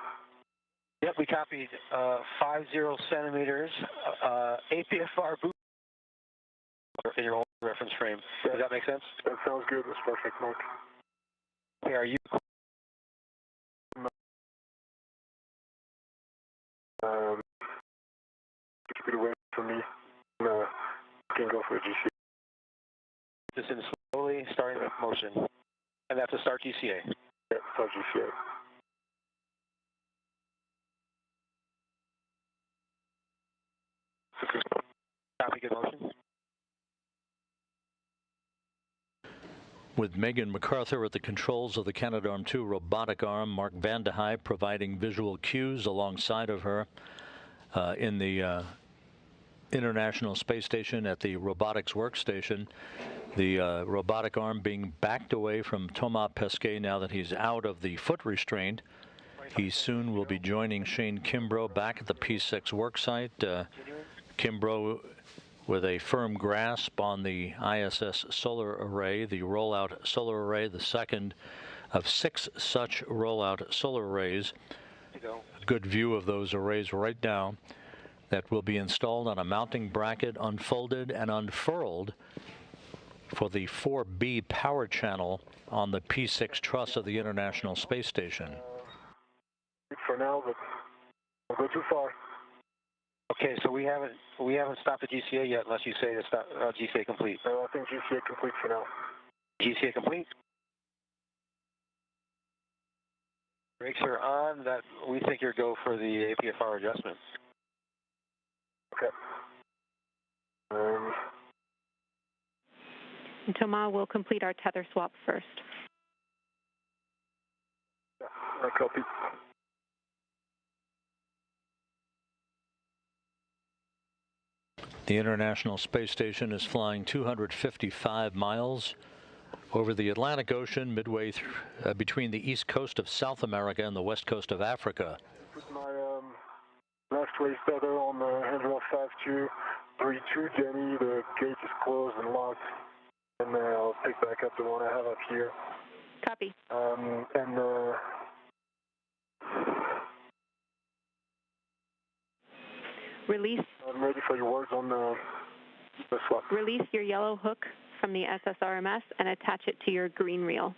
Yep, we copied 50 centimeters. APFR boot in your own reference frame. Does that make sense? That sounds good. That's perfect, Mark. Okay, are you? Keep it away from me. Can go for a GCA. Just in slowly, starting with motion. And that's a start GCA. Yeah, start GCA. Copy, good motion. With Megan MacArthur at the controls of the Canadarm2 robotic arm, Mark Vandehei providing visual cues alongside of her in the International Space Station at the robotics workstation. The robotic arm being backed away from Thomas Pesquet now that he's out of the foot restraint. He soon will be joining Shane Kimbrough back at the P6 worksite. Kimbrough with a firm grasp on the ISS solar array, the rollout solar array, the second of 6 such rollout solar arrays. A good view of those arrays right now that will be installed on a mounting bracket, unfolded and unfurled for the 4B power channel on the P6 truss of the International Space Station. For now, but don't go too far. Okay, so we haven't stopped the GCA yet, unless you say to stop GCA complete. I think GCA complete for now. GCA complete. Brakes are on. That we think you're go for the APFR adjustment. Okay. And Thomas will complete our tether swap first. Yeah, I copy. The International Space Station is flying 255 miles over the Atlantic Ocean, midway between the east coast of South America and the west coast of Africa. Put my last race tether on handrail 5232, Jenny. The gate is closed and locked, and I'll pick back up the one I have up here. Copy. Release. I'm ready for your words on the swap. Release your yellow hook from the SSRMS and attach it to your green reel.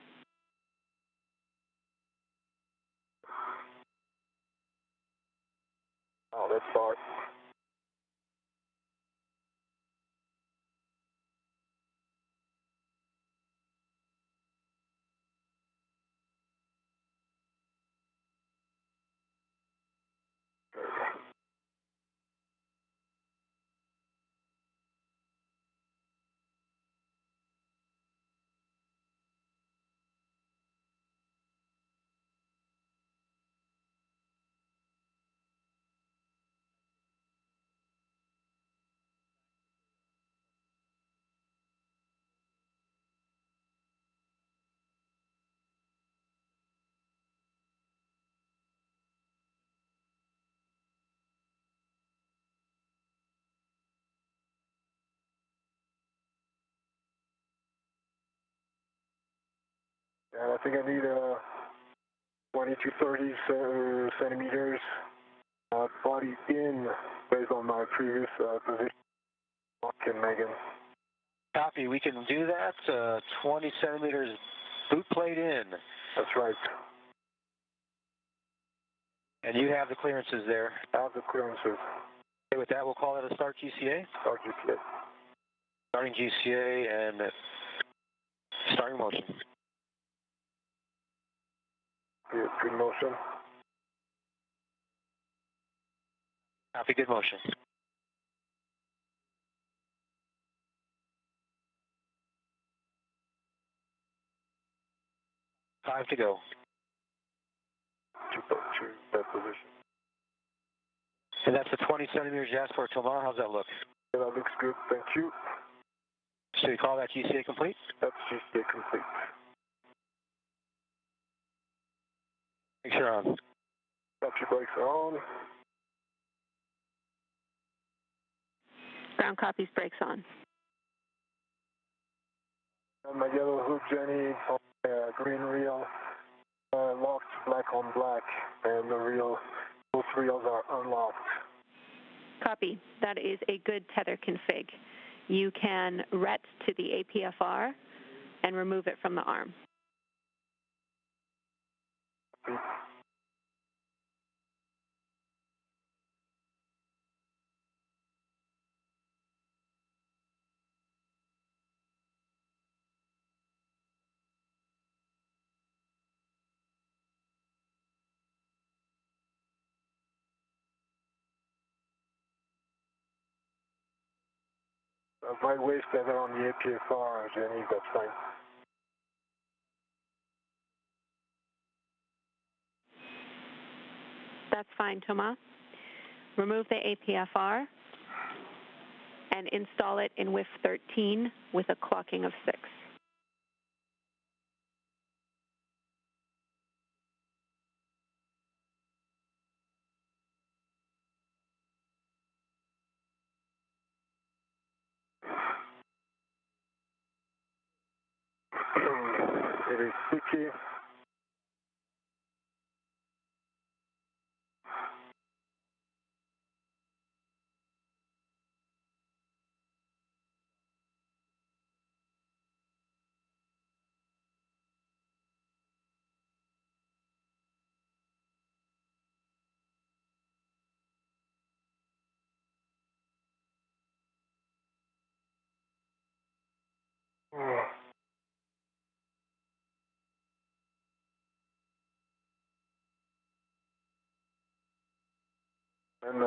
Oh, that's far. And I think I need 20 to 30 centimeters body in based on my previous position. Okay, Megan. Copy. We can do that. 20 centimeters boot plate in. That's right. And you have the clearances there. I have the clearances. Okay, with that, we'll call it a start GCA. Start GCA. Starting GCA and starting motion. Good motion. Copy, good motion. Five to go. To that position. And that's the 20 centimeters you asked for, Thomas. How's that look? Yeah, that looks good. Thank you. So you call that GCA complete? That's GCA complete. Make sure on. Copy, brakes are on. Ground copies, brakes on. And my yellow hook, Jenny, on green reel, locked black on black, and the reel, both reels are unlocked. Copy. That is a good tether config. You can ret to the APFR and remove it from the arm. My waist tether on the APFR, Jenny, that's fine. That's fine, Thomas. Remove the APFR and install it in WIF 13 with a clocking of 6. It is sticky. And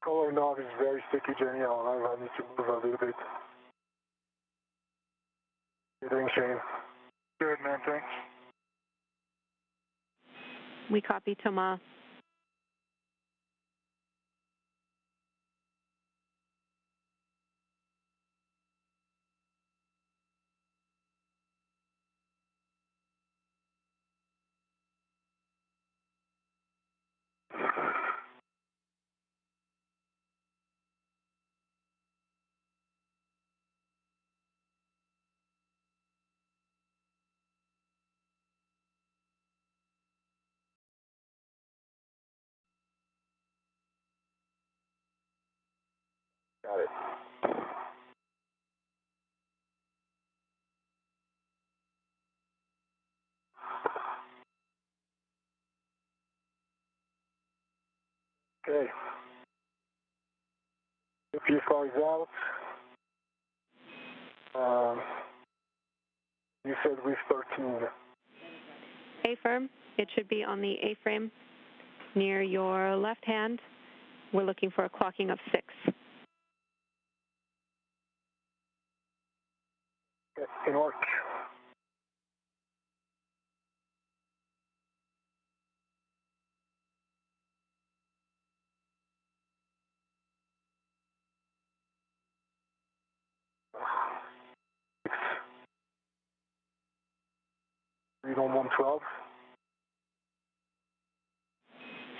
color knob is very sticky, Jenny. I need to move a little bit. How you doing, Shane? Good, man. Thanks. We copy, Thomas. Got it. Okay. The PFR is out. You said with 13. A-firm. It should be on the A-frame near your left hand. We're looking for a clocking of 6. In work. Read on 112.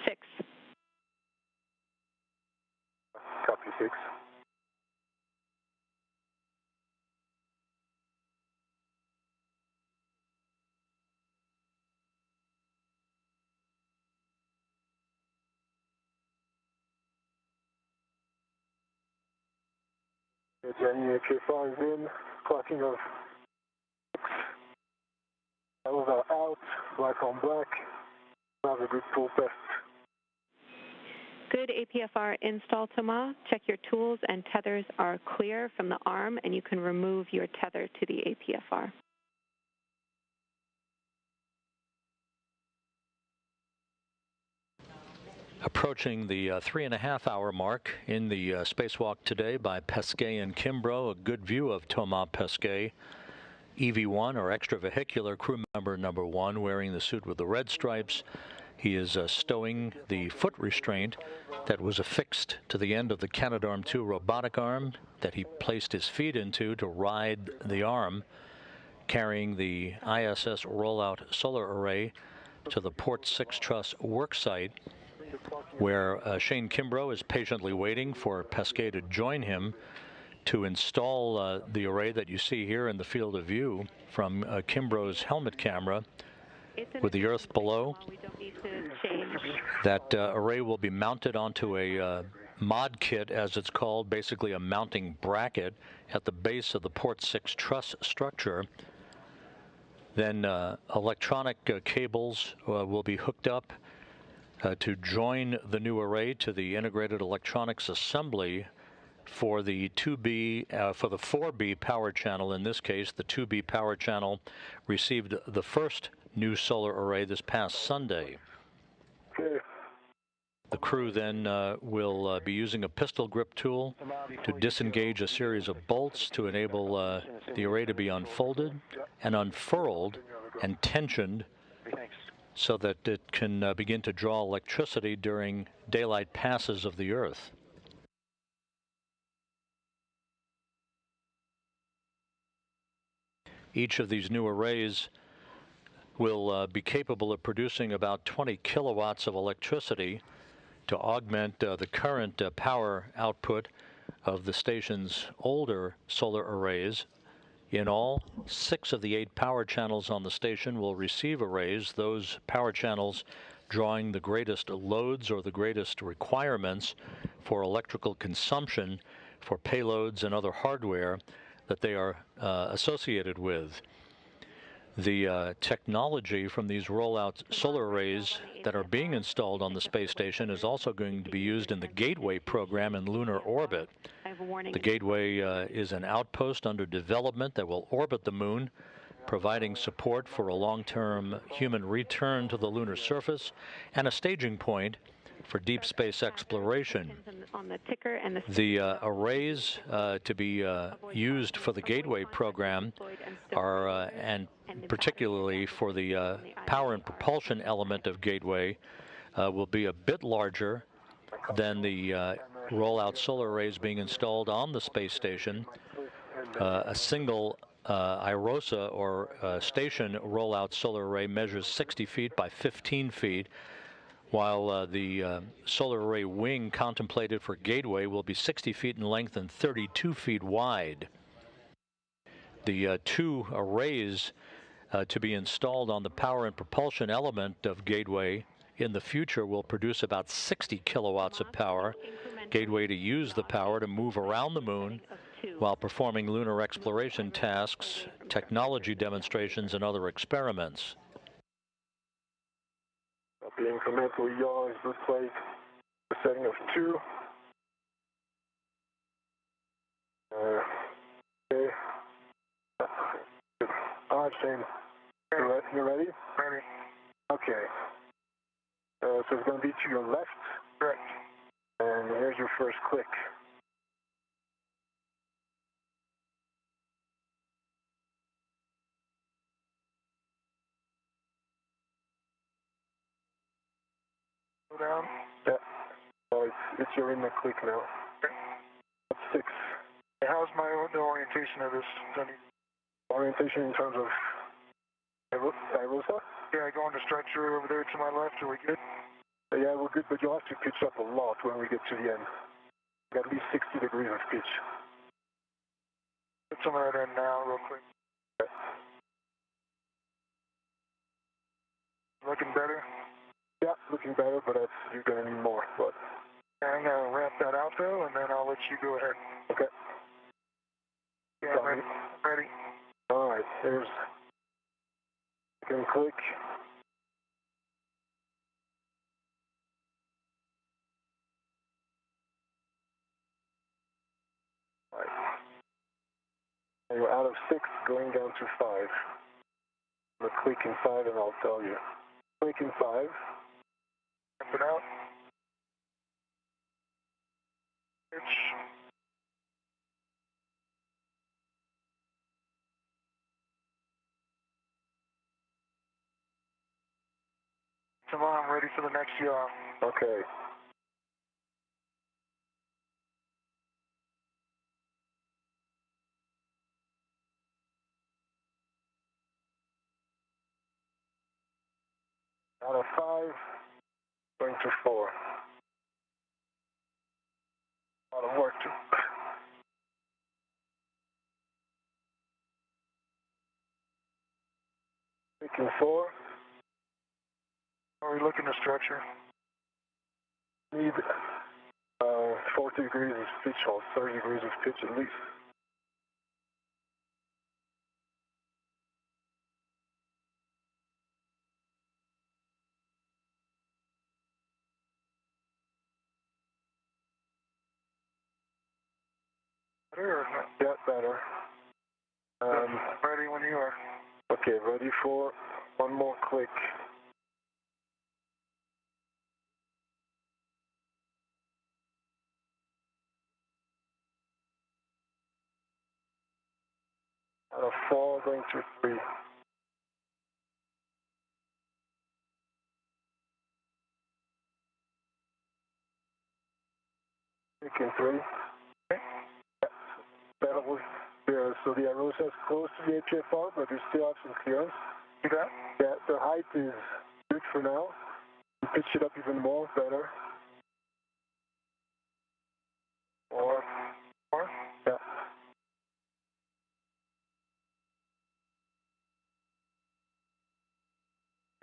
6. Copy 6. Jenny, PFR is in. Clocking of 6. Those are out. Black on black. Have a good tool test. Good APFR install, Thomas. Check your tools and tethers are clear from the arm, and you can remove your tether to the APFR. Approaching the 3.5-hour mark in the spacewalk today by Pesquet and Kimbrough. A good view of Thomas Pesquet, EV1 or extravehicular crew member number 1, wearing the suit with the red stripes. He is stowing the foot restraint that was affixed to the end of the Canadarm2 robotic arm that he placed his feet into to ride the arm, carrying the ISS rollout solar array to the Port 6 Truss work site, where Shane Kimbrough is patiently waiting for Pesquet to join him to install the array that you see here in the field of view from Kimbrough's helmet camera with the Earth below. That array will be mounted onto a mod kit, as it's called, basically a mounting bracket at the base of the Port 6 truss structure. Then electronic cables will be hooked up to join the new array to the integrated electronics assembly for the 4B power channel. In this case, the 2B power channel received the first new solar array this past Sunday. The crew then will be using a pistol grip tool to disengage a series of bolts to enable the array to be unfolded and unfurled and tensioned so that it can begin to draw electricity during daylight passes of the Earth. Each of these new arrays will be capable of producing about 20 kilowatts of electricity to augment the current power output of the station's older solar arrays. In all, 6 of the 8 power channels on the station will receive arrays, those power channels drawing the greatest loads or the greatest requirements for electrical consumption for payloads and other hardware that they are associated with. The technology from these rollout solar arrays that are being installed on the space station is also going to be used in the Gateway program in lunar orbit. The Gateway is an outpost under development that will orbit the moon providing support for a long-term human return to the lunar surface and a staging point for deep space exploration. The arrays to be used for the Gateway program are, and particularly for the power and propulsion element of Gateway, will be a bit larger than the rollout solar arrays being installed on the space station. A single IROSA or station rollout solar array measures 60 feet by 15 feet, while the solar array wing contemplated for Gateway will be 60 feet in length and 32 feet wide. The two arrays to be installed on the power and propulsion element of Gateway in the future will produce about 60 kilowatts of power. Gateway to use the power to move around the moon while performing lunar exploration tasks, technology demonstrations, and other experiments. The incremental yaw is this plate, the setting of 2. Okay. All right, Shane. You ready? Ready. Okay. So it's going to be to your left. Correct. And here's your first click. Go down. Yeah. So it's your in the click now. Okay. That's 6. Hey, how's the orientation of this? Orientation in terms of IROSA? Yeah, going to stretcher over there to my left. Are we good? Yeah, we're good, but you'll have to pitch up a lot when we get to the end. At least 60 degrees of pitch. Put some of that in now, real quick. Okay. Looking better? Yeah, looking better, but you're going to need more. But I'm going to wrap that out, though, and then I'll let you go ahead. Okay. Yeah, I'm ready. Ready. All right, here's second click. All right. And you're out of 6, going down to 5. I'm going to click in 5 and I'll tell you. Click in 5. Ramp it out. Pitch. Come on, I'm ready for the next yaw. Okay. Out of 5, going to 4. A lot of work too. Click in 4. Are we looking to stretcher? Need 40 degrees of pitch, or 30 degrees of pitch at least. Better or not? Yeah, better. Ready when you are. Okay, ready for one more click. Out of 4, going to 3. Click in 3. Okay. Better with clearance. So the IROSA is close to the APFR, but you still have some clearance. See that? Yeah, the height is good for now. You pitch it up even more, better. Or, yeah.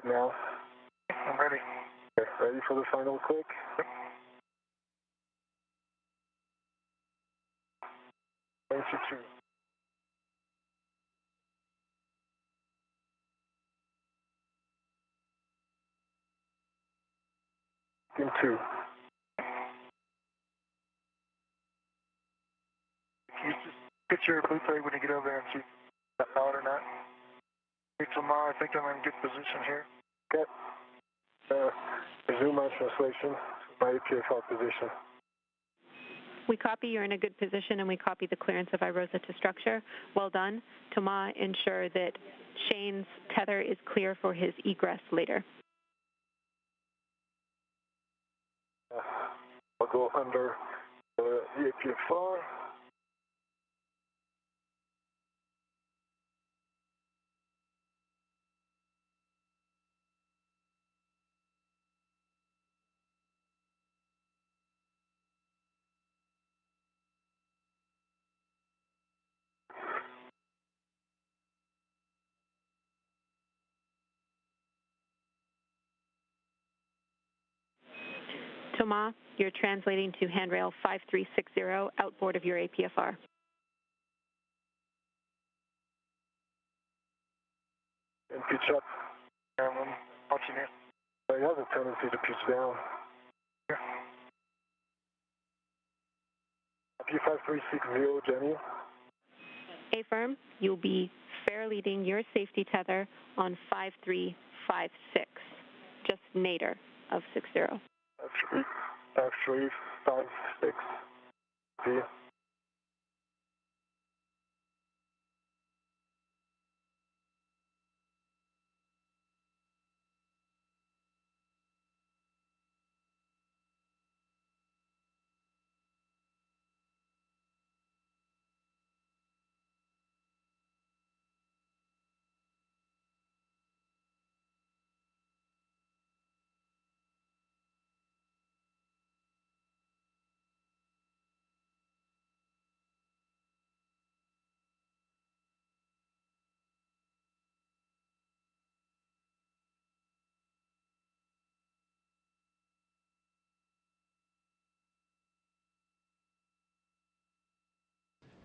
Now. I'm ready. Okay, ready for the final click? Yep. Going to 2. In 2. You just get your blue plate when you get over there and see if it's out or not. Hey, Thomas, I think I'm in good position here. Okay. Resume my translation to my APFR position. We copy you're in a good position, and we copy the clearance of IROSA to structure. Well done. Thomas, ensure that Shane's tether is clear for his egress later. I'll go under the APFR. Thomas, you're translating to handrail 5360, outboard of your APFR. And pitch up. I'm watching it. He has a tendency to pitch down. Yeah. P5360, Jenny. A-firm, you'll be fair leading your safety tether on 5356, just nadir of 60. Actually, 56. See?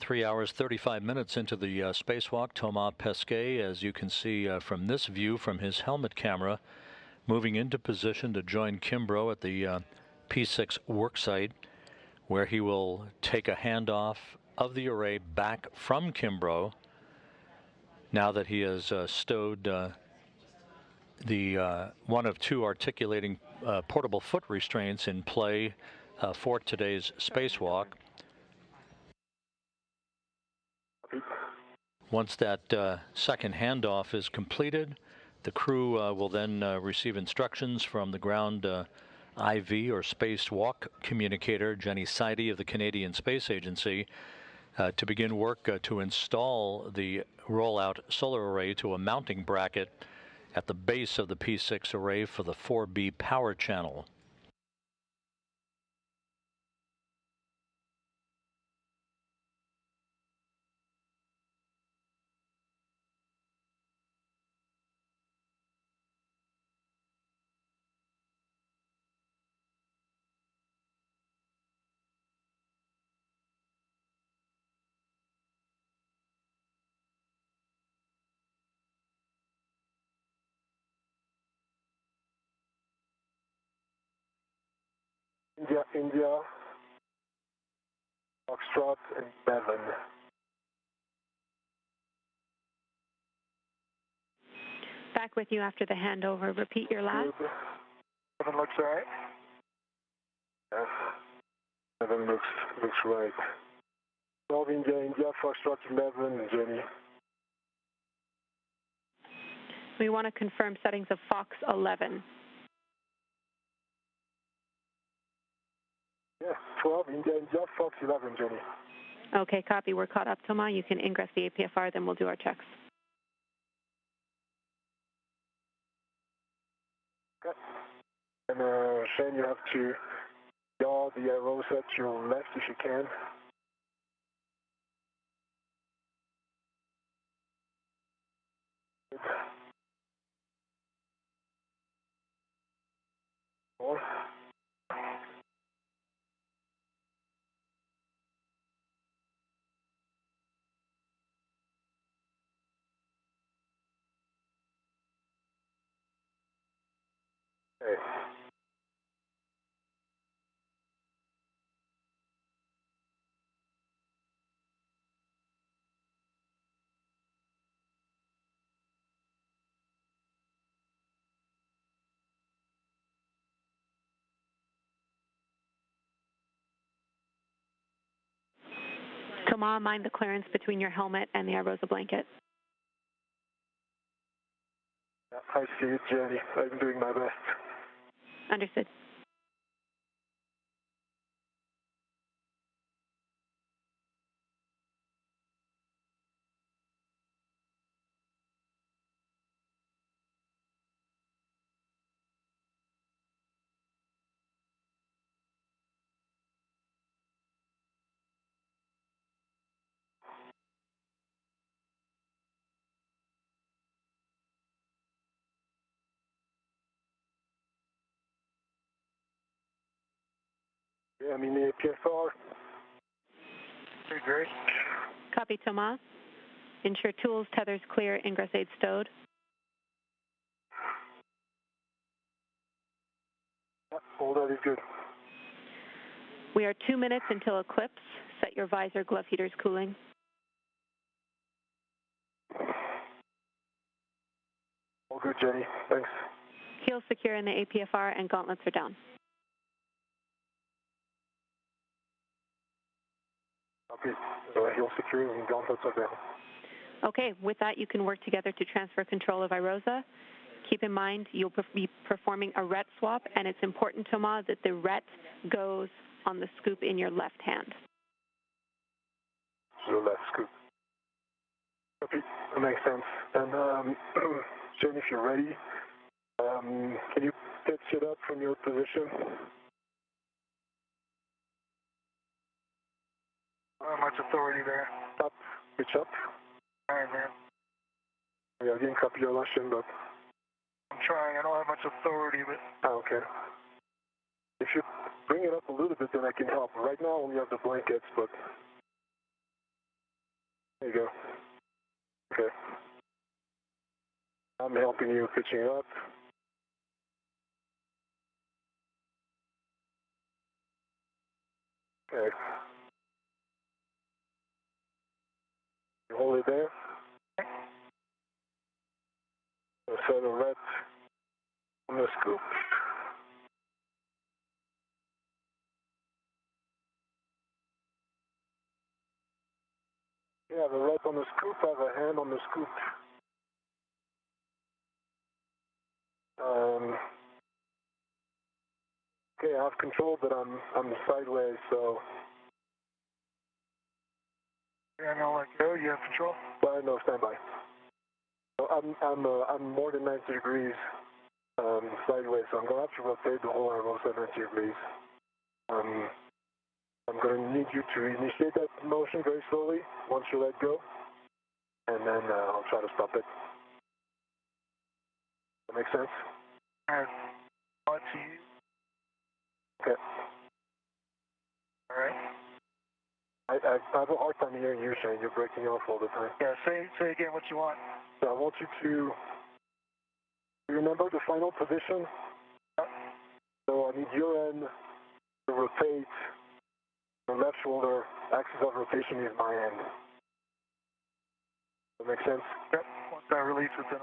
Three hours, 35 minutes into the spacewalk, Thomas Pesquet, as you can see from this view from his helmet camera, moving into position to join Kimbrough at the P6 worksite, where he will take a handoff of the array back from Kimbrough now that he has stowed the one of two articulating portable foot restraints in play for today's spacewalk. Once that second handoff is completed, the crew will then receive instructions from the ground IV or spacewalk communicator, Jenny Sidey of the Canadian Space Agency, to begin work to install the rollout solar array to a mounting bracket at the base of the P6 array for the 4B power channel. India, Foxtrot, and Bevan. Back with you after the handover. Repeat your last. Bevan looks all right. Yes. Bevan looks right. 12 India, Foxtrot 11, Jenny. We want to confirm settings of Fox 11. Yeah, 12 India, Fox 11, Jenny. Okay, copy. We're caught up, Thomas. You can ingress the APFR, then we'll do our checks. Okay. And Shane, you have to yaw the IROSA to your left if you can. Good. More. Okay. Thomas, mind the clearance between your helmet and the iROSA blanket. I see it, Jenny. I'm doing my best. Understood. Yeah, I'm in the APFR. Okay, great. Copy, Thomas. Ensure tools, tethers clear, ingress aid stowed. Yeah, all that is good. We are 2 minutes until eclipse. Set your visor, glove heaters cooling. All good, Jenny. Thanks. Heels secure in the APFR and gauntlets are down. Okay. Heel secure and gauntlets are down. Okay, with that, you can work together to transfer control of iROSA. Keep in mind, you'll be performing a RET swap, and it's important, Thomas, that the RET goes on the scoop in your left hand. So left scoop. Okay, that makes sense. And Shane, if you're ready, can you get set up from your position? Not much authority there. Up, pitch up. All right, man. Yeah, I didn't copy your lesson, but... I'm trying. I don't have much authority, but... Ah, okay. If you bring it up a little bit, then I can help. Right now, I only have the blankets, but... There you go. Okay. I'm helping you pitching it up. Okay. You hold it there. Set a red on the scoop. Yeah, the red on the scoop. I have a hand on the scoop. Okay, I have control, but I'm sideways, so... Yeah, I know, let go. You have control? Well, no, stand by. So I'm more than 90 degrees sideways, so I'm going to have to rotate the whole iROSA 90 degrees. I'm going to need you to initiate that motion very slowly once you let go, and then I'll try to stop it. That make sense? All right. On to you. Okay. All right. I have a hard time hearing you, Shane. You're breaking off all the time. Yeah, say again what you want. So I want you to remember the final position. Yep. So I need your end to rotate. The left shoulder axis of rotation is my end. That make sense? Yep. Once I release it, then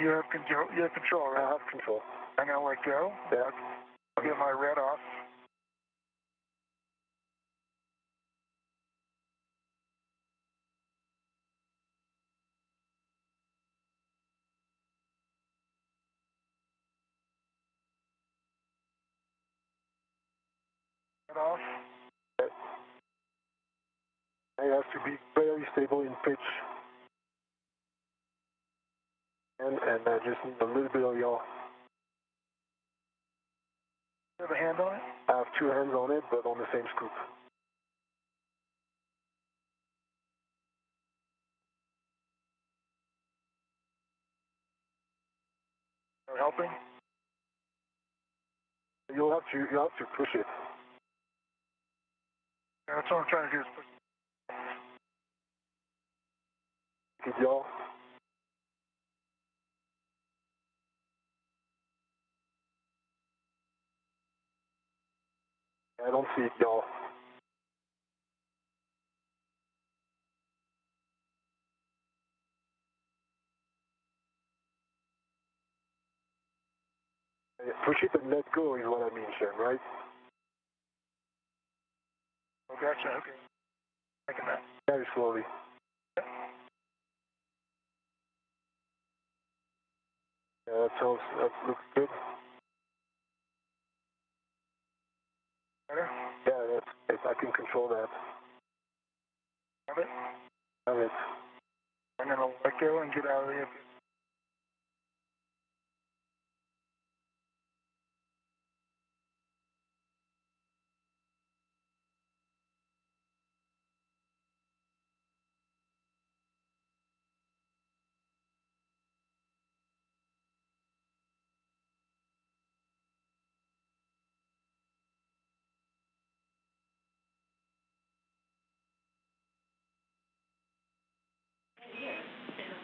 you have control. You have control, right? I have control. I'm gonna let go. Yeah. I'll get my red off. Red off. Okay. I have to be very stable in pitch. And I just need a little bit of y'all. You have a hand on it? I have two hands on it, but on the same scoop. Are helping? You'll have to push it. Yeah, that's what I'm trying to do is push. Good, y'all. I don't see it, y'all. Push it and let go is what I mean, Shane, right? gotcha, okay. Taking that. Very slowly. Yep. Yeah, that looks good. Better? Yeah, I can control that. Have it? Have it. I'm gonna let go and get out of the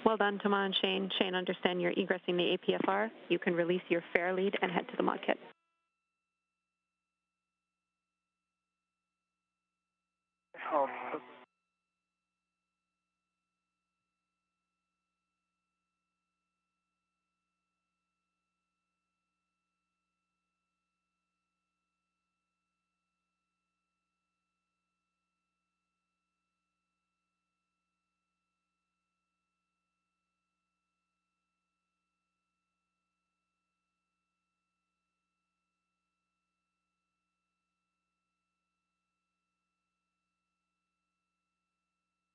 Well done, Thomas and Shane. Shane, understand you're egressing the APFR. You can release your fair lead and head to the mod kit. Oh,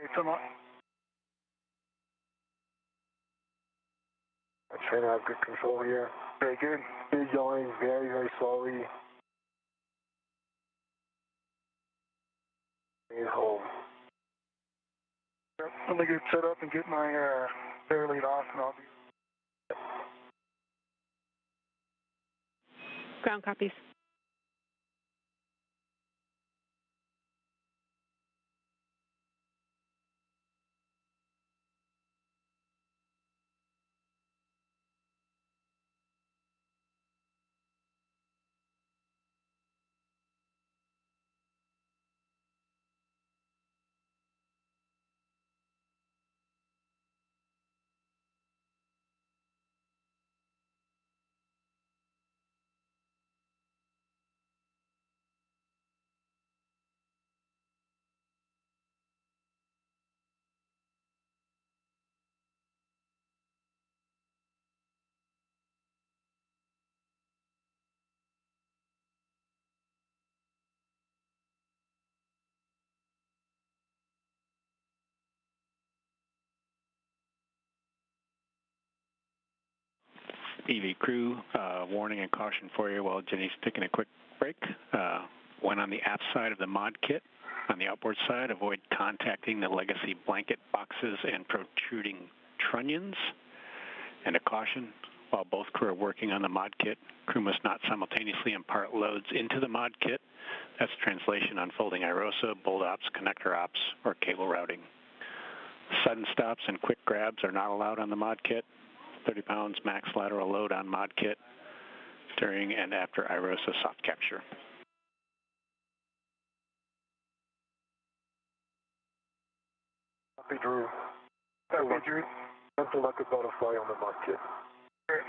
okay, come on. I'm trying to have good control here. Very good. Big going very, very slowly. Bring it home. Yep, let me get set up and get my fair lead off, and I'll be. Ground copies. EV crew, warning and caution for you while Jenny's taking a quick break. One on the aft side of the mod kit. On the outboard side, avoid contacting the legacy blanket boxes and protruding trunnions. And a caution, while both crew are working on the mod kit, crew must not simultaneously impart loads into the mod kit. That's translation unfolding IROSA, bolt ops, connector ops, or cable routing. Sudden stops and quick grabs are not allowed on the mod kit. 30 pounds max lateral load on mod kit during and after IROSA soft capture. Copy, Drew. Copy, Drew. Something like a butterfly on the mod kit. Great.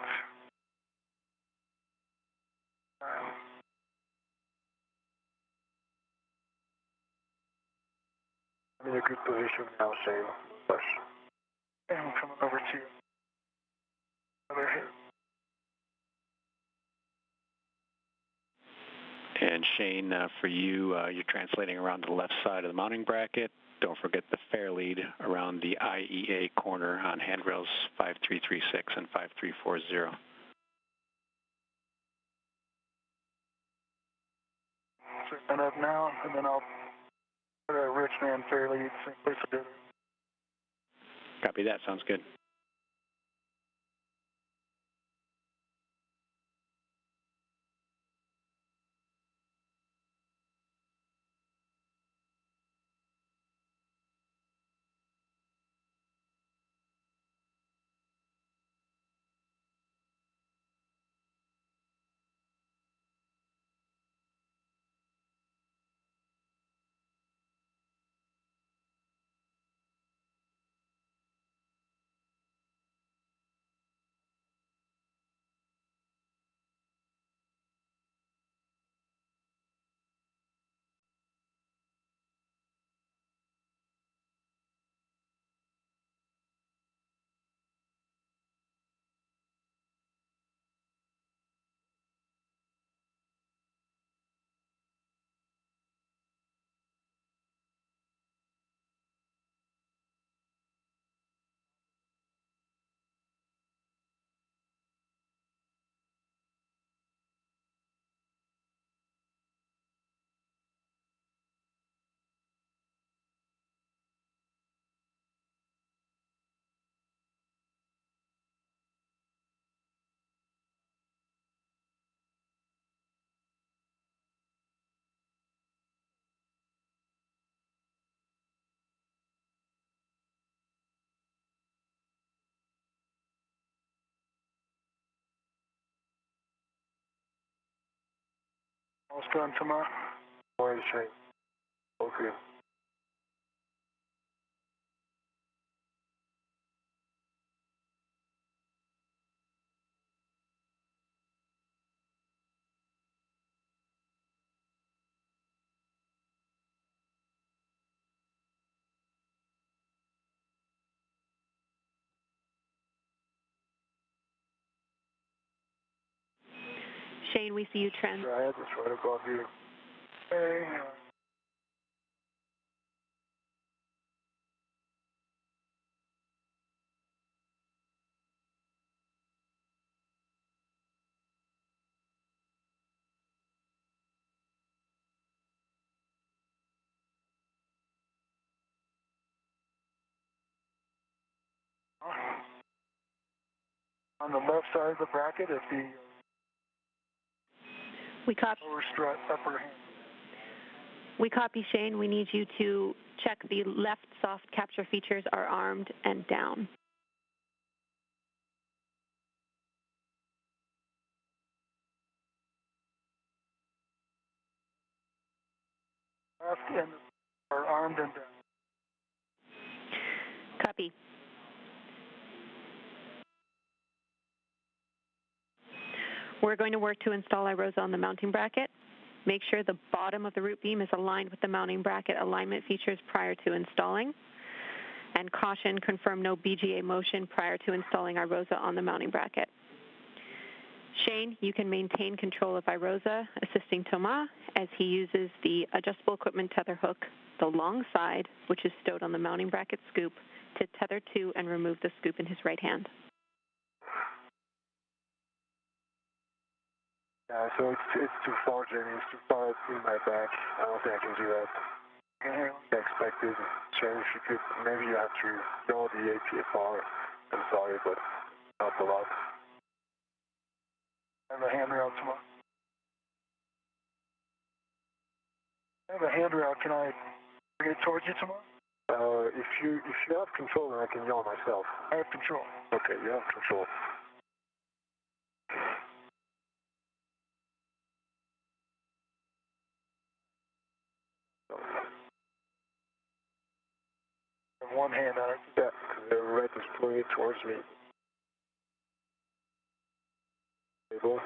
I'm in a good position now, Shane. Push. And I'm coming over to you. Over here. And Shane, for you, you're translating around to the left side of the mounting bracket. Don't forget the fair lead around the IEA corner on handrails 5336 and 5340. Set up now, and then I'll put a rich man fair lead, same place I did. Copy that. Sounds good. All's done, Thomas. All right, Shane. Okay. Shane, we see you trend. Go ahead, it's right above you. Okay. On the left side of the bracket is the We copy. lower strut upper hand. We copy, Shane. We need you to check the left soft capture features are armed and down. Left and are armed and down. Copy. We're going to work to install iROSA on the mounting bracket. Make sure the bottom of the root beam is aligned with the mounting bracket alignment features prior to installing. And caution, confirm no BGA motion prior to installing iROSA on the mounting bracket. Shane, you can maintain control of iROSA, assisting Thomas as he uses the adjustable equipment tether hook, the long side, which is stowed on the mounting bracket scoop, to tether to and remove the scoop in his right hand. Yeah, so it's too far, Jenny. It's too far in my back. I don't think I can do that. I expected. Shane, if you could, maybe you have to know the APFR. I'm sorry, but not a lot. I have a handrail, Thomas. I have a handrail. Can I bring it towards you, Thomas? If you have control, then I can yell myself. I have control. Okay, you have control. I have one hand on it. Yeah, the red is pulling it towards me. Able?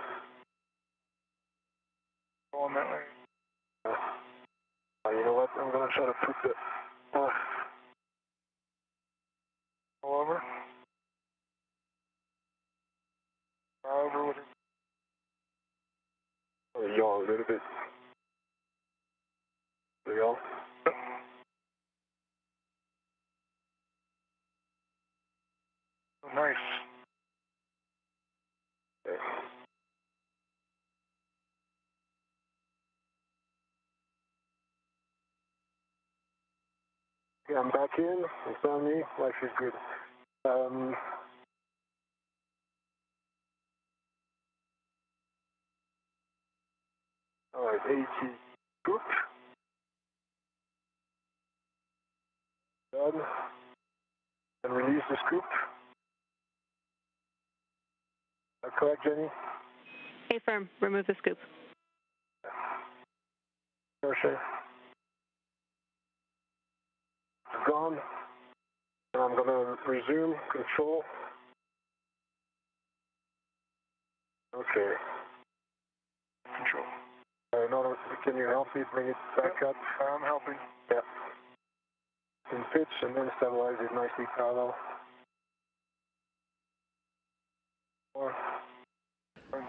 Going that way. You know what? I'm going to try to put the... Go over. Over with it. Yaw a little bit. There you go. Oh, nice. Okay. Okay, I'm back in. You found me. Life is good. All right, 80 scoop. Done. And release the scoop. Correct, Jenny? Hey, firm, remove the scoop. Okay. It's gone. And I'm going to resume control. Okay. Control. No, can you help me bring it back up? I'm helping. Yeah. In pitch and then stabilize it nicely parallel. Or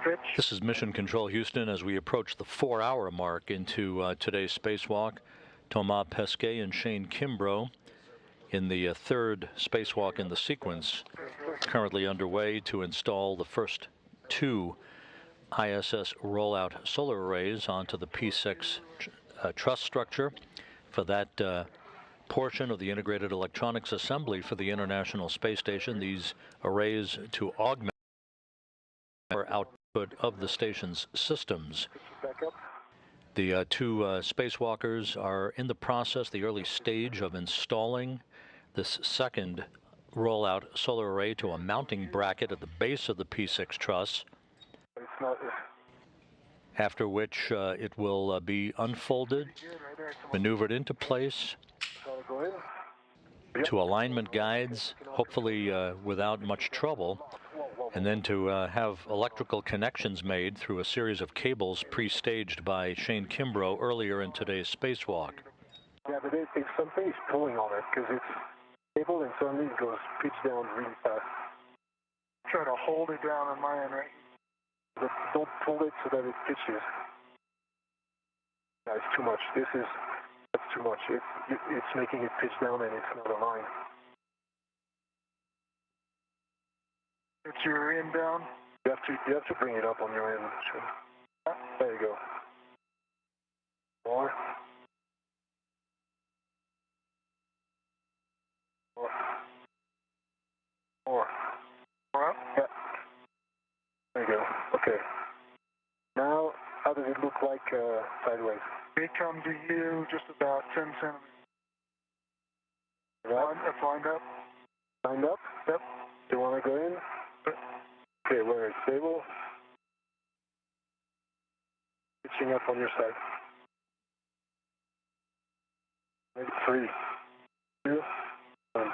pitch. This is Mission Control Houston as we approach the 4-hour mark into today's spacewalk. Thomas Pesquet and Shane Kimbrough in the third spacewalk in the sequence, currently underway to install the first 2 ISS rollout solar arrays onto the P6 truss structure. For that portion of the integrated electronics assembly for the International Space Station, these arrays to augment the output of the station's systems. The 2 spacewalkers are in the process, the early stage of installing this second rollout solar array to a mounting bracket at the base of the P6 truss. after which it will be unfolded, maneuvered into place to alignment guides, hopefully without much trouble, and then to have electrical connections made through a series of cables pre-staged by Shane Kimbrough earlier in today's spacewalk. Yeah, but something is pulling on it because it's stable and suddenly it goes pitch down really fast. Try to hold it down on my end, right? But don't pull it so that it pitches. Yeah, it's too much. That's too much. It's making it pitch down and it's not aligned. Get your end down. You have to bring it up on your end. Sure. There you go. More. More. More up? Yeah. There you go. Okay. Now, how does it look like sideways? They come to you just about 10 centimeters. Right. That's lined up? Lined up? Yep. Do you want to go in? Okay, where it's stable. Pitching up on your side. Maybe 3, 2, 1.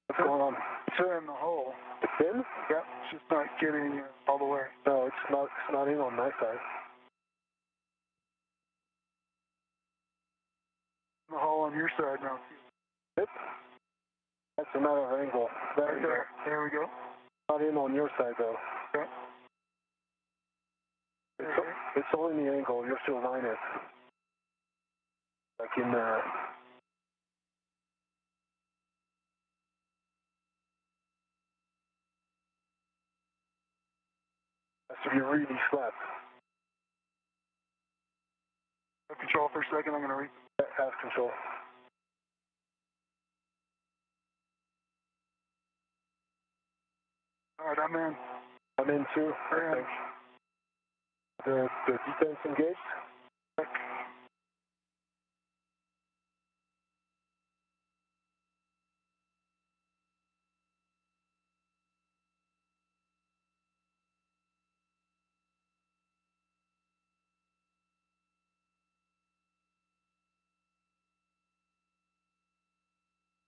What's going on? It's in the hole. It's in? Yep. It's just not getting all the way. No, it's not in on my side. The hole on your side now. It? That's a matter of angle. Right there. There we go. Not in on your side though. Okay. It's all in the angle. You have to align it. Like in has to be really flat. Have control for a second. I'm going to read. Have control. All right, I'm in. I'm in too. I think. The detents engaged.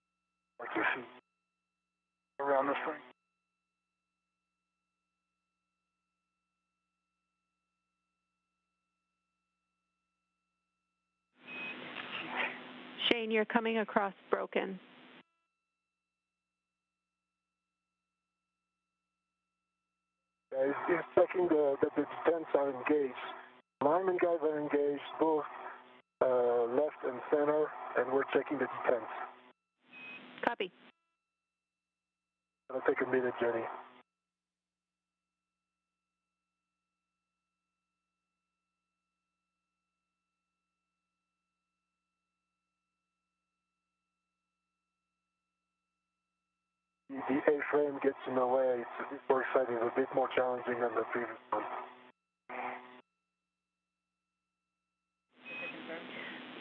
Like you see Around this thing. Shane, you're coming across broken. He's checking that the detents are engaged. Alignment guys are engaged, both left and center, and we're checking the detents. Copy. It'll take a minute, Jenny. The A-frame gets in the way. This work site is a bit more challenging than the previous one.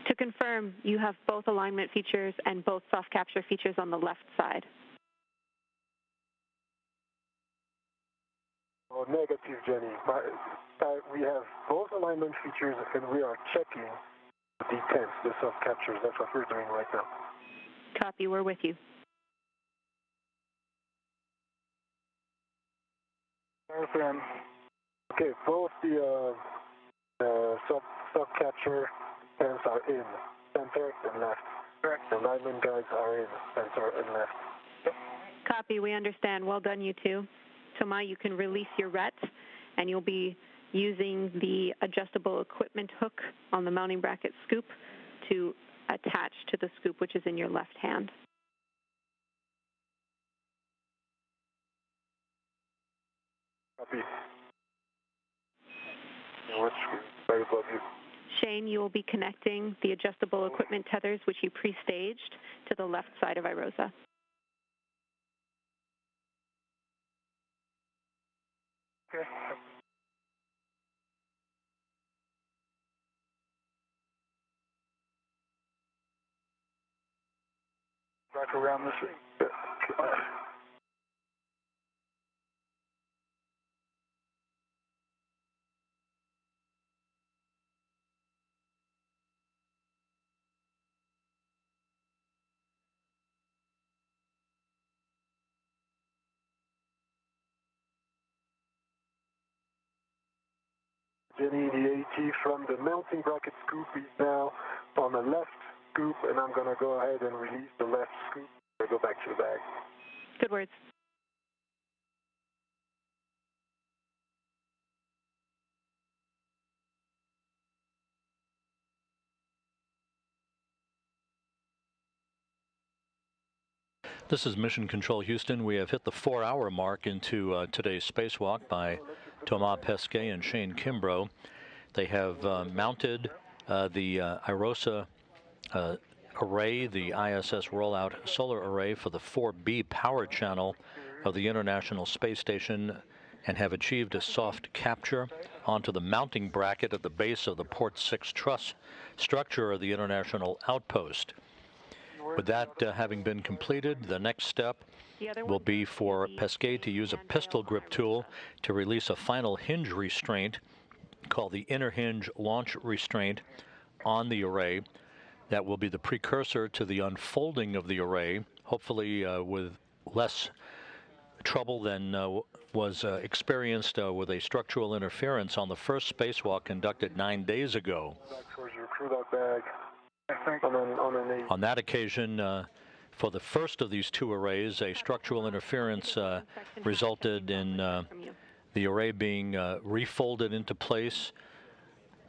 To confirm, you have both alignment features and both soft capture features on the left side. Oh, negative, Jenny. We have both alignment features and we are checking the detents, the soft captures. That's what we're doing right now. Copy, we're with you. Okay, both the soft capture detents are in, center and left. Correct. The alignment guides are in, center and left. Copy, we understand. Well done, you two. Thomas, you can release your RET, and you'll be using the adjustable equipment hook on the mounting bracket scoop to attach to the scoop, which is in your left hand. Copy. Right above you. Shane, you will be connecting the adjustable equipment tethers, which you pre-staged, to the left side of IROSA. Okay. Back around this thing. Jenny, the AT from the mounting bracket scoop is now on the left scoop, and I'm going to go ahead and release the left scoop and go back to the bag. Good words. This is Mission Control Houston. We have hit the 4-hour mark into today's spacewalk by Thomas Pesquet and Shane Kimbrough. They have mounted the IROSA array, the ISS rollout solar array for the 4B power channel of the International Space Station, and have achieved a soft capture onto the mounting bracket at the base of the Port 6 truss structure of the International Outpost. With that having been completed, the next step will be for Pesquet to use a pistol grip tool to release a final hinge restraint called the inner hinge launch restraint on the array. That will be the precursor to the unfolding of the array, hopefully with less trouble than was experienced with a structural interference on the first spacewalk conducted 9 days ago. On that occasion, for the first of these two arrays, a structural interference resulted in the array being refolded into place.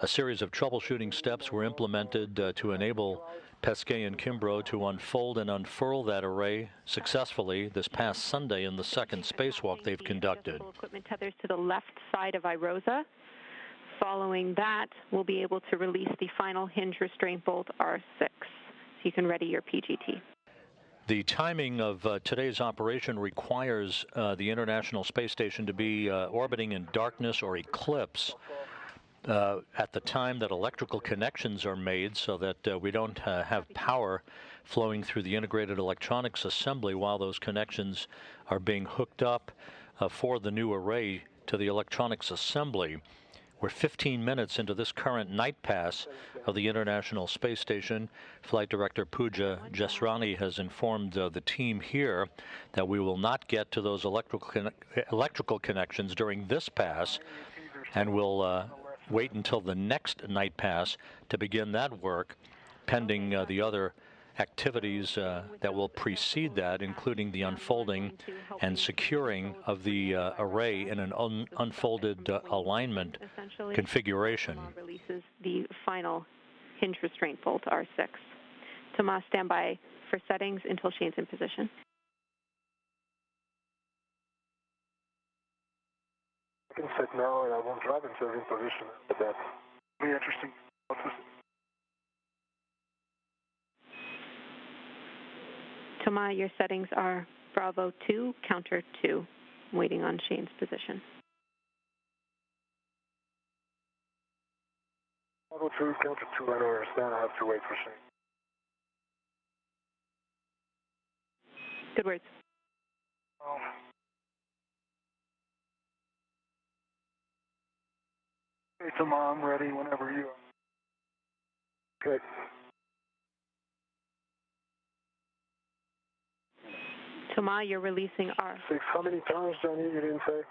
A series of troubleshooting steps were implemented to enable Pesquet and Kimbrough to unfold and unfurl that array successfully this past Sunday in the second spacewalk they've conducted. Equipment tethers to the left side of IROSA. Following that, we'll be able to release the final hinge restraint bolt R6, so you can ready your PGT. The timing of today's operation requires the International Space Station to be orbiting in darkness or eclipse at the time that electrical connections are made, so that we don't have power flowing through the integrated electronics assembly while those connections are being hooked up for the new array to the electronics assembly. We're 15 minutes into this current night pass of the International Space Station. Flight Director Pooja Jesrani has informed the team here that we will not get to those electrical connections during this pass, and we'll wait until the next night pass to begin that work, pending the other activities that will precede that, including the unfolding and securing of the array in an unfolded alignment configuration. Releases the final hinge restraint bolt R6. Thomas, stand by for settings until Shane's in position. I can set now, and I won't drive until in position. But that'll be interesting. Thomas, your settings are Bravo 2, counter 2, waiting on Shane's position. Bravo 2, counter 2, I don't understand. I have to wait for Shane. Good words. Hey, Thomas, I'm ready whenever you are. Okay. Thomas, you're releasing R6. How many turns, Johnny? You didn't say?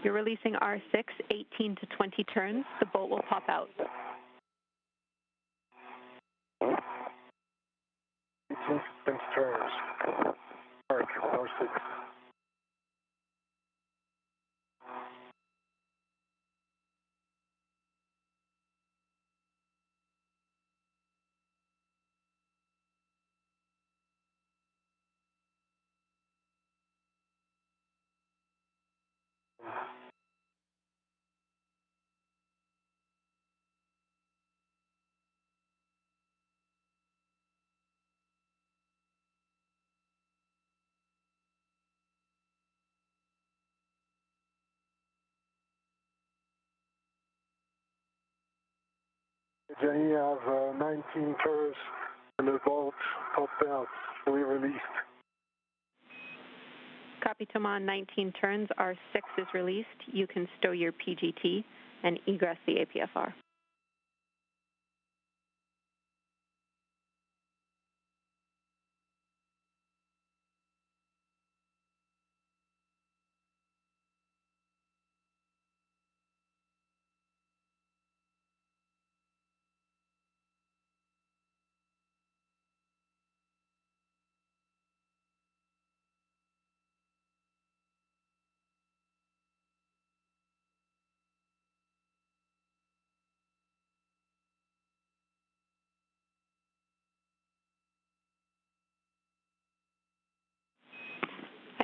You're releasing R6, 18 to 20 turns. The bolt will pop out. 18 to 20 turns. Mark, R6. Jenny, I have 19 turns and the bolt popped out, fully released. Copy, Thomas, 19 turns. R6 is released. You can stow your PGT and egress the APFR.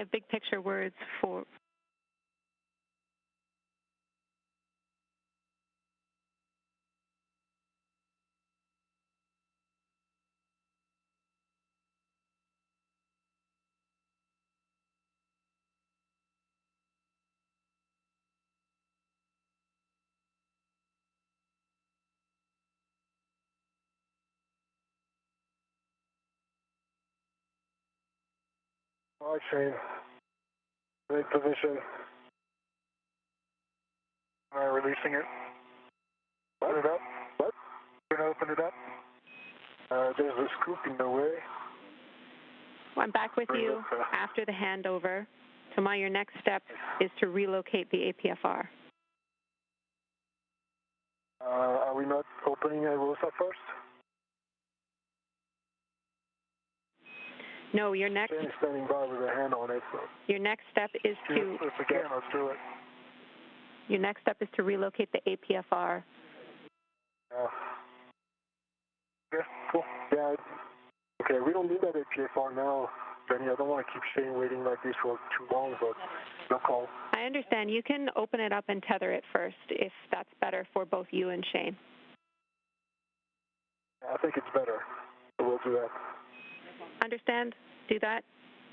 have big picture words for... All right, Shane. Great position. Am I releasing it? Open it up. What? We're going to open it up. There's a scoop in the way. Well, I'm back with you after the handover. Thomas, your next step is to relocate the APFR. Are we not opening IROSA first? No, your next... Shane's standing by with a hand on it. So. Your next step is to... If we can, let's do it. Your next step is to relocate the APFR. Yeah, cool. Yeah. Okay, we don't need that APFR now, Benny. I don't want to keep Shane waiting like this for too long, but no call. I understand. You can open it up and tether it first if that's better for both you and Shane. I think it's better. So we'll do that. Understand? Do that.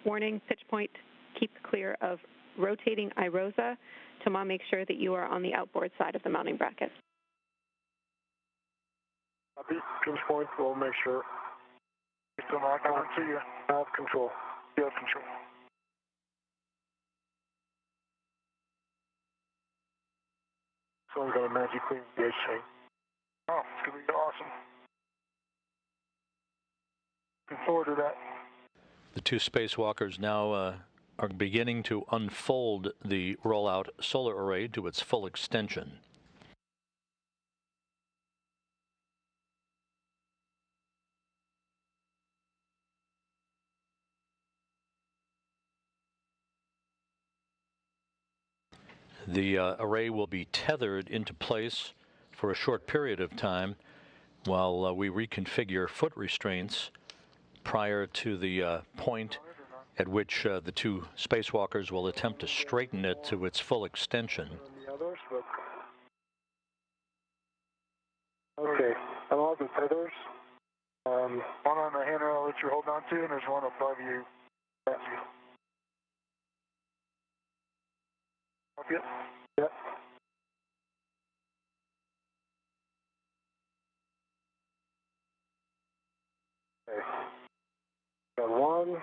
Warning, pitch point, keep clear of rotating IROSA. Thomas, make sure that you are on the outboard side of the mounting bracket. Copy. Pinch point, we'll make sure. So I can't see you. I have control. You have control. Someone's got to magically engage Shane. Oh, it's going to be awesome. Looking forward to that. The two spacewalkers now are beginning to unfold the rollout solar array to its full extension. The array will be tethered into place for a short period of time while we reconfigure foot restraints prior to the point at which the two spacewalkers will attempt to straighten it to its full extension. Okay, I love the tethers. One on the handrail that you're holding on to, and there's one above you. That's you. Up yet? Yep. Okay. Got one.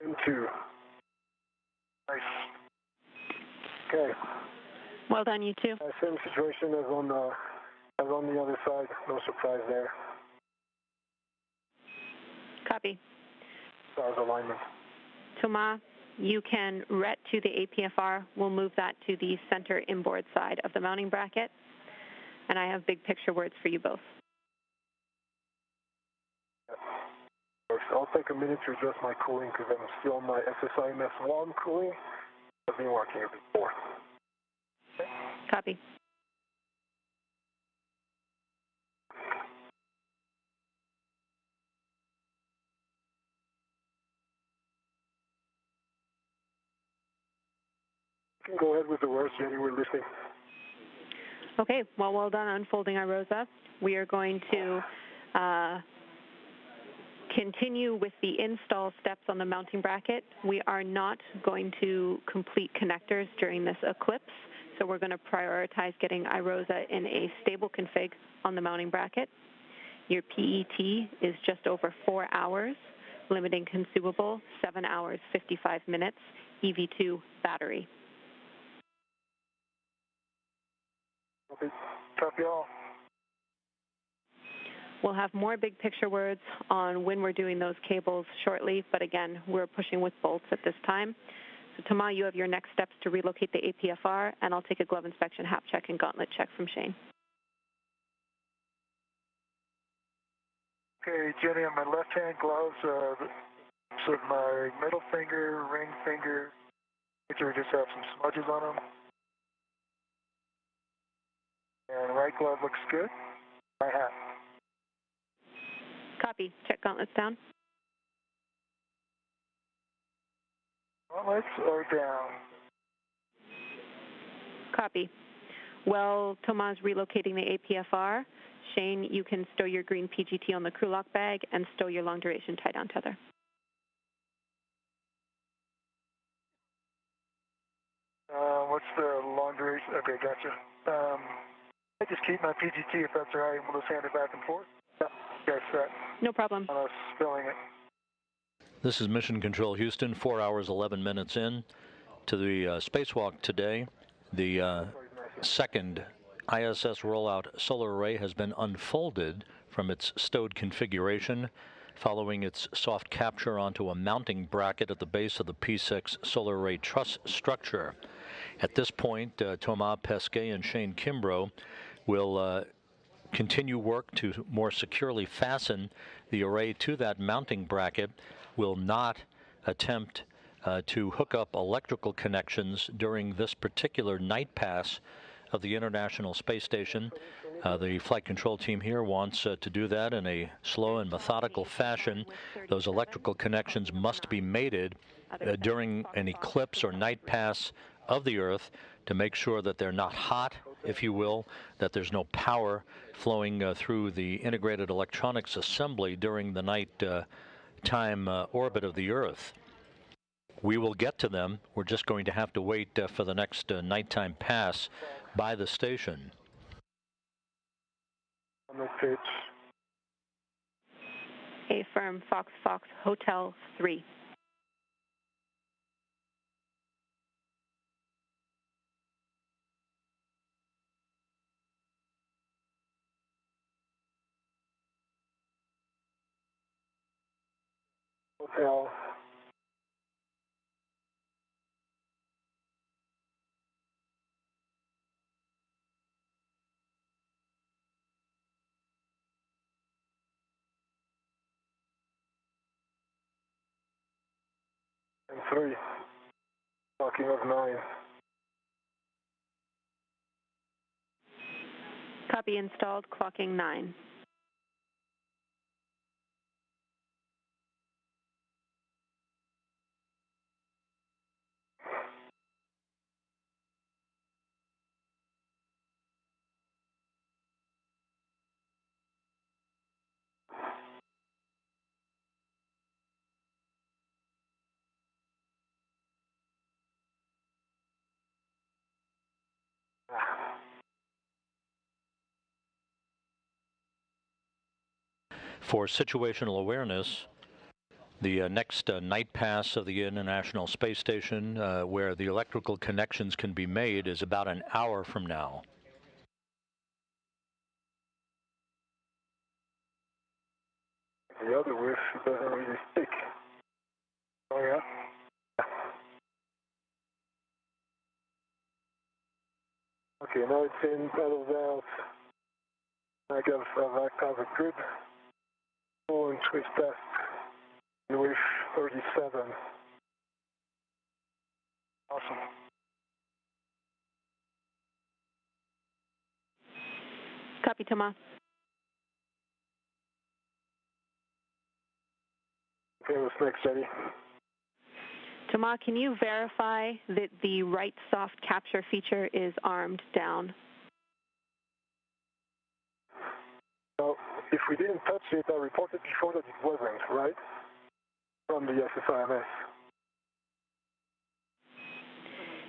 And two. Nice. Okay. Well done, you two. Same situation as on the other side. No surprise there. Copy. Stars alignment. Thomas, you can ret to the APFR. We'll move that to the center inboard side of the mounting bracket. And I have big picture words for you both. I'll take a minute to adjust my cooling because I'm still on my SSIMS warm cooling. I've been working it before. Copy. You can go ahead with the words, Jenny. We're listening. Okay, well done unfolding IROSA. We are going to continue with the install steps on the mounting bracket. We are not going to complete connectors during this eclipse, so we're going to prioritize getting IROSA in a stable config on the mounting bracket. Your PET is just over 4 hours, limiting consumable 7 hours, 55 minutes, EV2 battery. Copy all. We'll have more big picture words on when we're doing those cables shortly, but again, we're pushing with bolts at this time. So Thomas, you have your next steps to relocate the APFR, and I'll take a glove inspection, hap check, and gauntlet check from Shane. Okay, Jenny, on my left-hand gloves, so my middle finger, ring finger, picture just have some smudges on them. And right glove looks good. My hat. Copy. Check gauntlets down. Gauntlets are down. Copy. Well, Thomas relocating the APFR. Shane, you can stow your green PGT on the crew lock bag and stow your long duration tie down tether. What's the long duration? Okay, gotcha. I just keep my PGT if that's all right, and we'll just hand it back and forth. Yeah, you guys set. No problem. Spilling it. This is Mission Control Houston, 4 hours, 11 minutes in to the spacewalk today. The second ISS rollout solar array has been unfolded from its stowed configuration following its soft capture onto a mounting bracket at the base of the P6 solar array truss structure. At this point, Thomas Pesquet and Shane Kimbrough will continue work to more securely fasten the array to that mounting bracket, will not attempt to hook up electrical connections during this particular night pass of the International Space Station. The flight control team here wants to do that in a slow and methodical fashion. Those electrical connections must be mated during an eclipse or night pass of the Earth to make sure that they're not hot, if you will, that there's no power flowing through the integrated electronics assembly during the night time orbit of the Earth. We will get to them. We're just going to have to wait for the next nighttime pass by the station. On the pitch. A firm, Fox Fox, Hotel 3. Hotel. And 3. Talking of 9. Copy installed, clocking 9. For situational awareness, the next night pass of the International Space Station, where the electrical connections can be made, is about an hour from now. The other whiff doesn't really stick. Oh, yeah? Okay, now it's in, pedals out. I have a good pull and twist test. Whiff 37. Awesome. Copy, Thomas. Okay, what's next, Eddie? Thomas, can you verify that the right soft capture feature is armed down? So, if we didn't touch it, I reported before that it wasn't, right? From the SSIMS.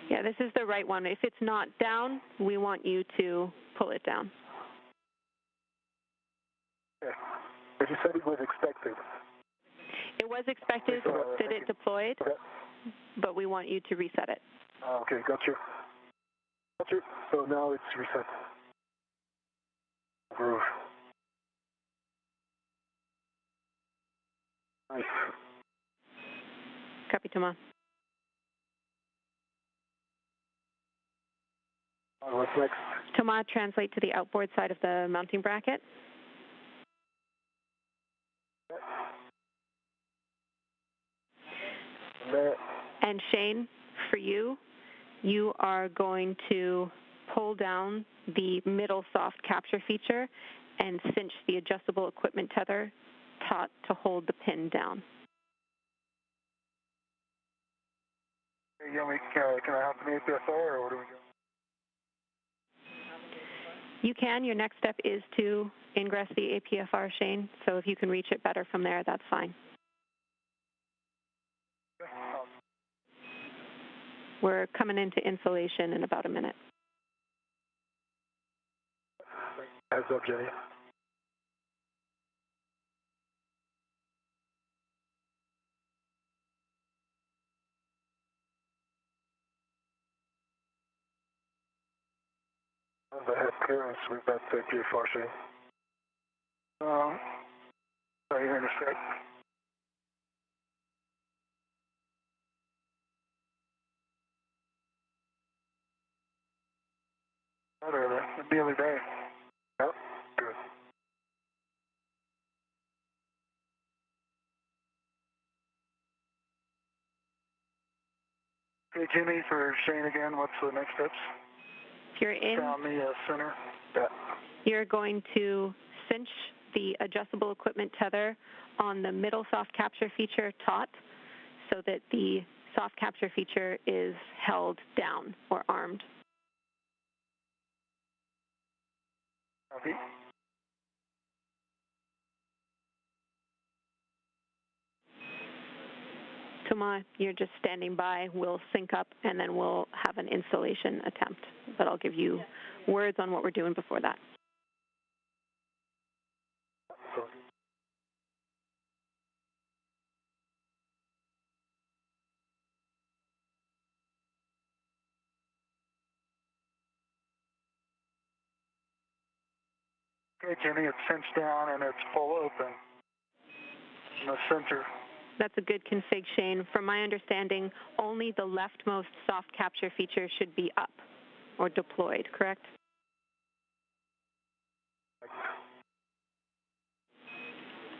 Yeah, this is the right one. If it's not down, we want you to pull it down. Okay. But you said it was expected. It was expected that it deployed, Okay. but we want you to reset it. Okay, got you. Got you. So now it's reset. Groove. Nice. Copy, Thomas. What's next? Thomas, translate to the outboard side of the mounting bracket. And Shane, for you, you are going to pull down the middle soft capture feature and cinch the adjustable equipment tether taut to hold the pin down. Can I hop in the APSR or what do we do? You can. Your next step is to ingress the APFR, Shane. So if you can reach it better from there, that's fine. We're coming into insulation in about a minute. Heads up, Jenny. The head clearance, we've got the APFR, Shane. Sorry, here in a sec. Nearly there. Yep, good. Hey, Jimmy, for Shane again, what's the next steps? If you're in, Down the center. Yeah. you're going to cinch the adjustable equipment tether on the middle soft capture feature taut so that the soft capture feature is held down or armed. Copy. Thomas, you're just standing by. We'll sync up and then we'll have an installation attempt. But I'll give you words on what we're doing before that. Okay, Jimmy, it's cinched down and it's full open in the center. That's a good config, Shane. From my understanding, only the leftmost soft capture feature should be up or deployed, correct?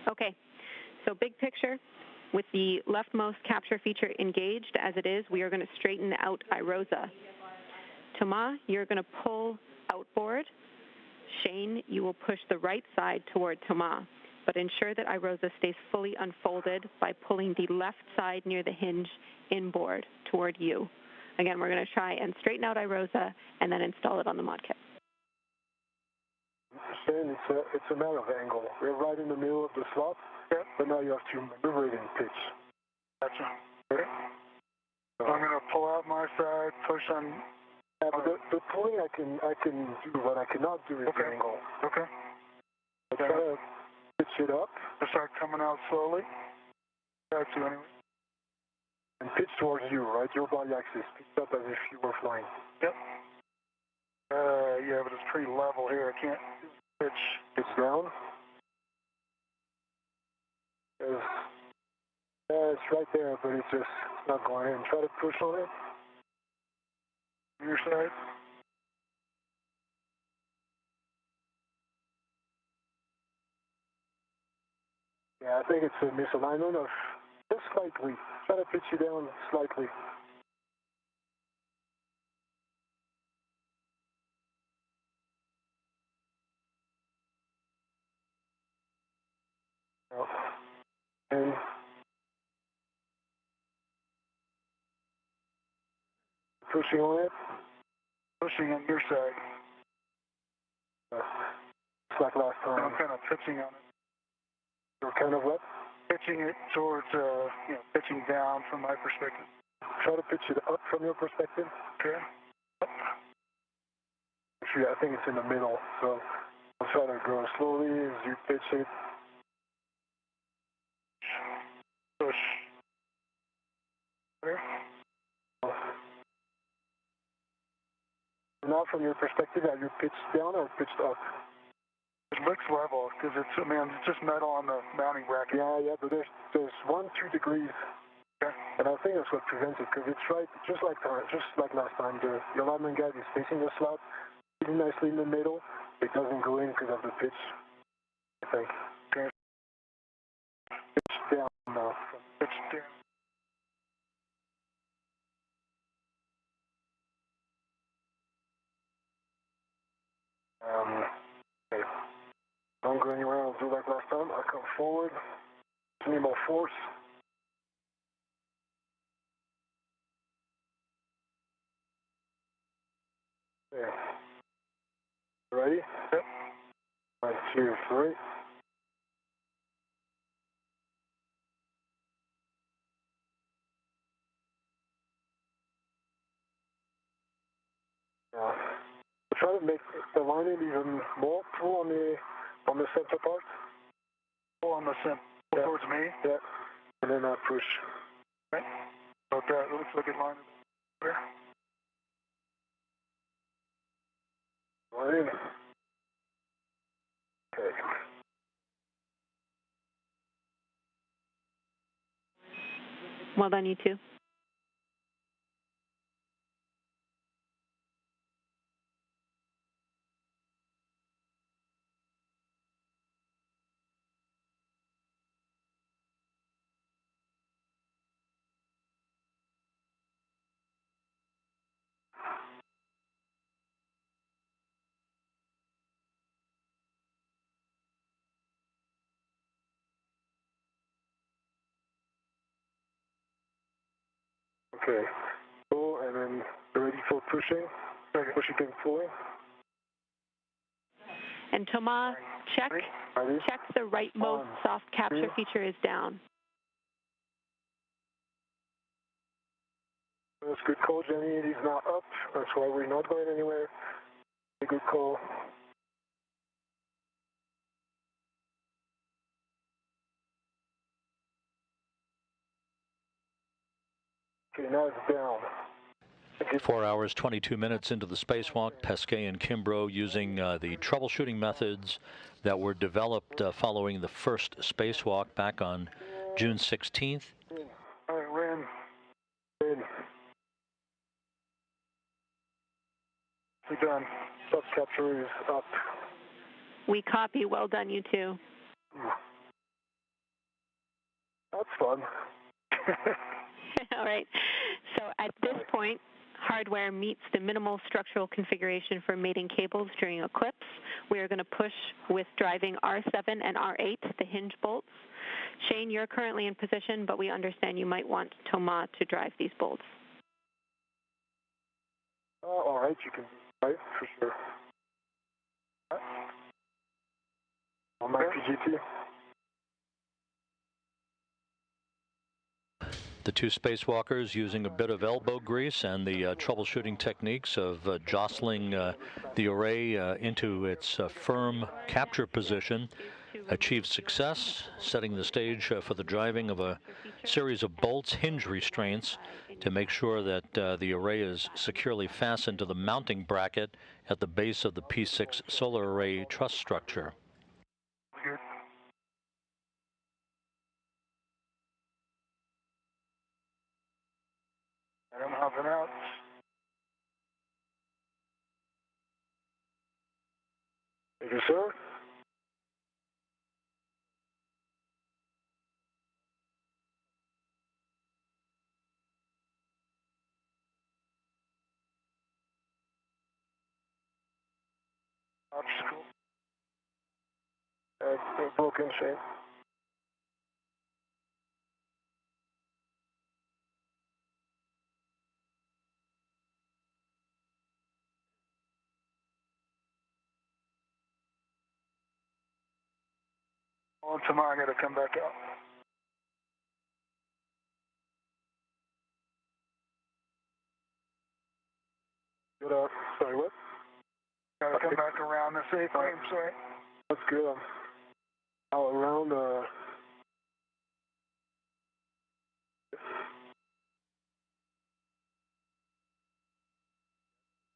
Okay, so big picture, with the leftmost capture feature engaged as it is, we are going to straighten out IROSA. Thomas, you're going to pull outboard. Shane, you will push the right side toward Thomas, but ensure that IROSA stays fully unfolded by pulling the left side near the hinge inboard toward you. Again, we're going to try and straighten out IROSA and then install it on the mod kit. Shane, it's a matter of angle. We're right in the middle of the slot, but now you have to maneuver it in pitch. Gotcha. Okay. So I'm going to pull out my side, push on. Yeah, but the pulling I can do, what I cannot do is the angle. Okay. So try to pitch it up. Just start coming out slowly. Try to anyway. And pitch towards you, right? Your body axis. Pitch up as if you were flying. Yep. Yeah, but it's pretty level here. I can't pitch. Pitch down. It's right there, but it's not going in. Try to push on it. On your side. Yeah, I think it's a misalignment of just slightly. Try to pitch you down slightly. And pushing on it. Pushing on your side. Just like last time. I'm kind of pitching on it. You're kind of what? Pitching it towards, pitching down from my perspective. Try to pitch it up from your perspective. Okay. Actually, I think it's in the middle, so I'll try to go slowly as you pitch it. Push. There. Now, from your perspective, are you pitched down or pitched up? It looks level because it's, I mean, it's just metal on the mounting bracket. Yeah, but there's 1-2 degrees. Okay. And I think that's what prevents it, because it's right, just like last time, the alignment guide is facing the slot really nicely in the middle. It doesn't go in because of the pitch, I think. Okay. Pitch down now. Pitch down. Okay. Don't go anywhere, I'll do like last time. I'll come forward. Need more force. Okay. Ready? Yep. 1, 2, 3. Yeah. Try to make the lining even more pull on the center part. Pull on the center. Pull towards me. Yeah. And then I push. Okay. Okay. It looks like it lined there. Line. Okay. Well done, you two. Okay. Pull and then ready for pushing. Pushing and pulling. And Thomas, check the right most soft capture feature is down. That's a good call, Jenny. It is now up. That's why we're not going anywhere. A good call. Okay, now it's down. 4 hours, 22 minutes into the spacewalk, Pesquet and Kimbrough using the troubleshooting methods that were developed following the first spacewalk back on June 16th. All right, Ren. We're done. Soft capture is up. We copy. Well done, you two. That's fun. All right. So at this point, hardware meets the minimal structural configuration for mating cables during eclipse. We are going to push with driving R7 and R8, the hinge bolts. Shane, you're currently in position, but we understand you might want Thomas to drive these bolts. All right, you can drive for sure. On my PGT. The two spacewalkers using a bit of elbow grease and the troubleshooting techniques of jostling the array into its firm capture position achieved success, setting the stage for the driving of a series of bolts, hinge restraints, to make sure that the array is securely fastened to the mounting bracket at the base of the P6 solar array truss structure. I'm hopping out. Thank you, sir. Obstacle. Broken shape. Oh, tomorrow I got to come back out. Good. Sorry, what? Got to come back around the safe frame, sorry. That's good. Now around.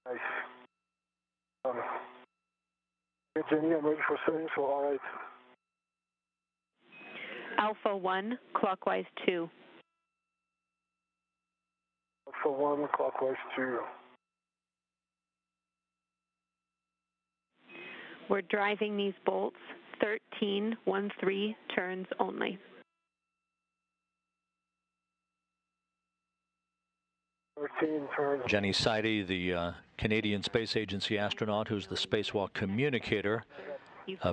Nice. Hey, Jenny, I'm ready for settings for R8. Alpha 1, clockwise 2. Alpha 1, clockwise 2. We're driving these bolts 13 turns only. 13 turns. Jenny Seide, the Canadian Space Agency astronaut who's the spacewalk communicator,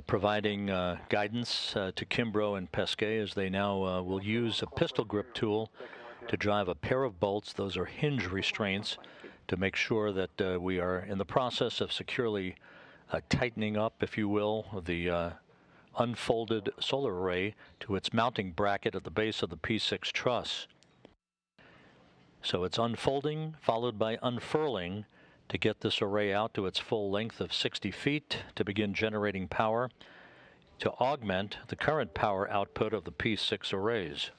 providing guidance to Kimbrough and Pesquet as they now will use a pistol grip tool to drive a pair of bolts. Those are hinge restraints to make sure that we are in the process of securely tightening up, if you will, the unfolded solar array to its mounting bracket at the base of the P6 truss. So it's unfolding followed by unfurling to get this array out to its full length of 60 feet to begin generating power to augment the current power output of the P6 arrays.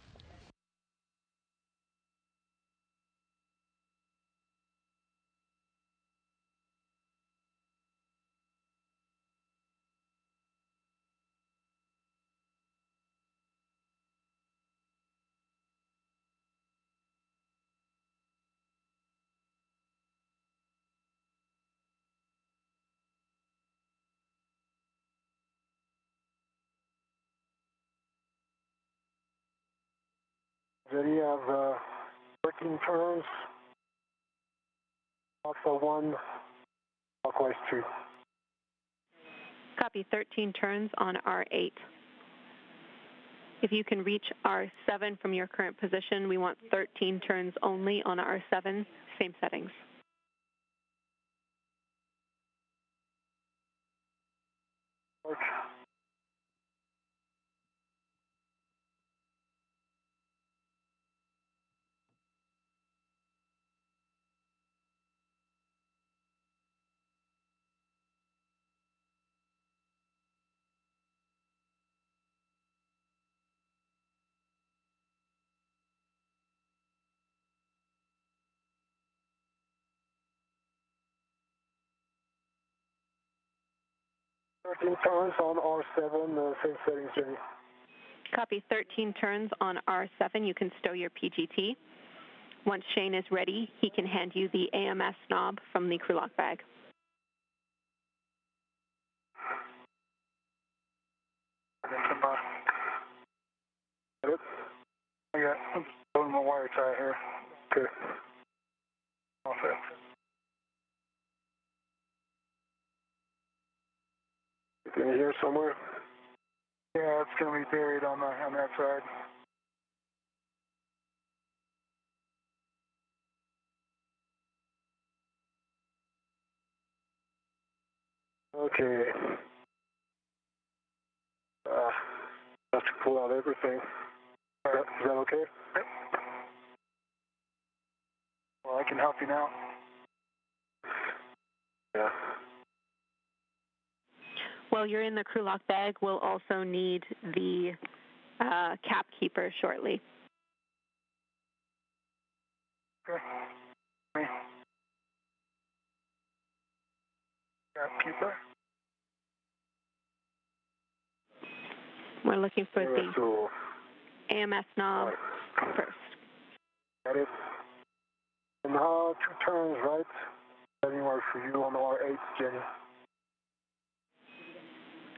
Jenny, I have 13 turns. Alpha 1, clockwise 2. Copy, 13 turns on R8. If you can reach R7 from your current position, we want 13 turns only on R7, same settings. Work. Thirteen turns on R7, same settings, Jenny. Copy, 13 turns on R7. You can stow your PGT. Once Shane is ready, he can hand you the AMS knob from the crew lock bag. Got it? I got loading my wire tie here. Okay. Off it. Can you hear somewhere? Yeah, it's going to be buried on that side. Okay. Have to pull out everything. Is that okay? Yep. Well, I can help you now. Yeah. While you're in the crew lock bag, we'll also need the cap keeper shortly. Okay. Me. Cap keeper. We're looking for Yeah, the so, AMS knob first. got it. And now 2 turns, right? Anywhere for you on R8, Jenny.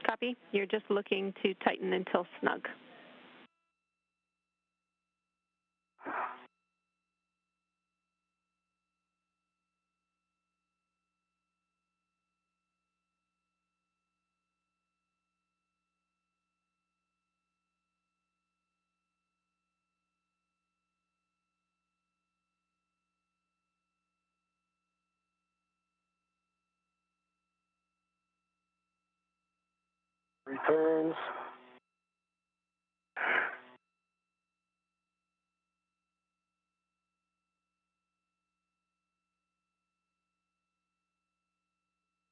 Copy. You're just looking to tighten until snug. Returns.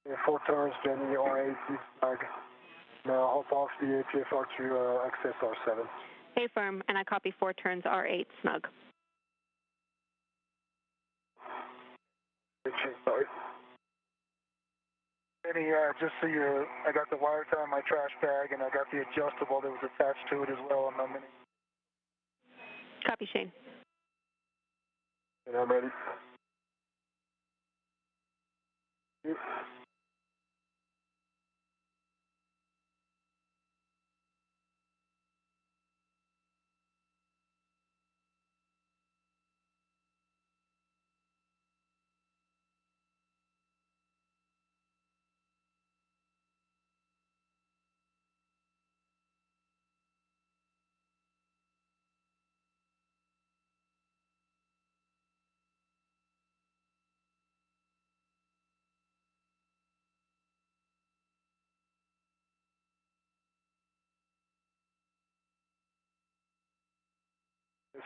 Yeah, 4 turns, Jenny, R8, snug. Now hop off the APFR to access R7. A firm, and I copy 4 turns R8 snug. Sorry. Any, just so you, I got the wire tie in my trash bag, and I got the adjustable that was attached to it as well on my mini. Copy, Shane. And I'm ready. Yep.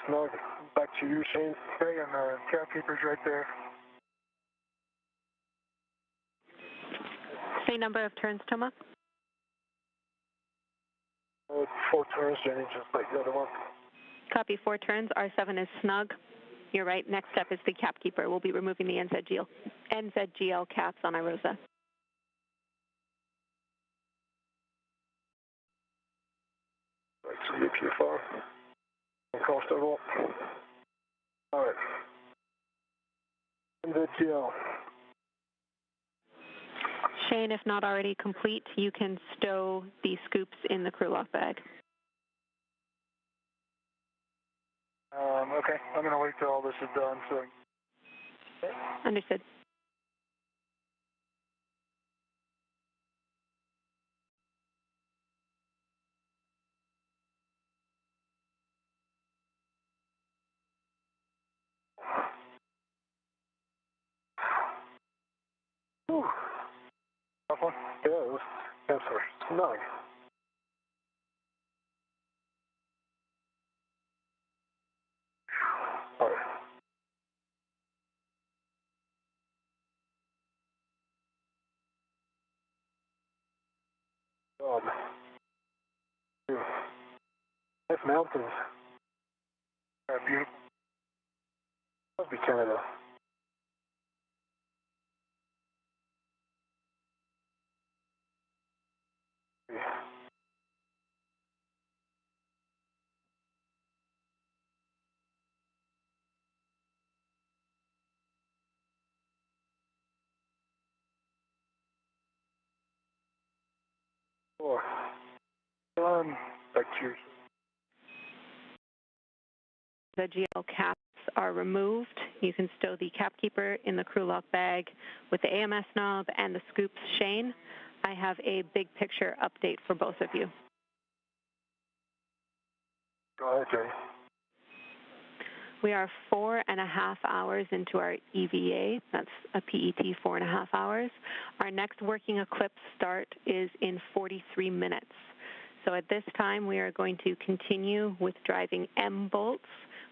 Snug. Back to you, Shane. Okay, and the capkeeper's right there. Same number of turns, Thomas? 4 turns, Jenny, just like the other one. Copy, 4 turns. R7 is snug. You're right. Next step is the capkeeper. We'll be removing the NZGL caps on IROSA. Right, so UPFR. Cost overall. All right. NZGL. Shane, if not already complete, you can stow the scoops in the crew lock bag. Okay, I'm going to wait till all this is done, so. Understood. Whew. Tough one? Yeah, it was. That's for snug. All right. Dude. That's mountains. Beautiful. Must be Canada. Four. Back to you. The GL caps are removed. You can stow the capkeeper in the crew lock bag with the AMS knob and the scoops. Shane, I have a big picture update for both of you. Go ahead, Jenny. We are 4.5 hours into our EVA. That's a PET, 4.5 hours. Our next working eclipse start is in 43 minutes. So at this time, we are going to continue with driving M bolts.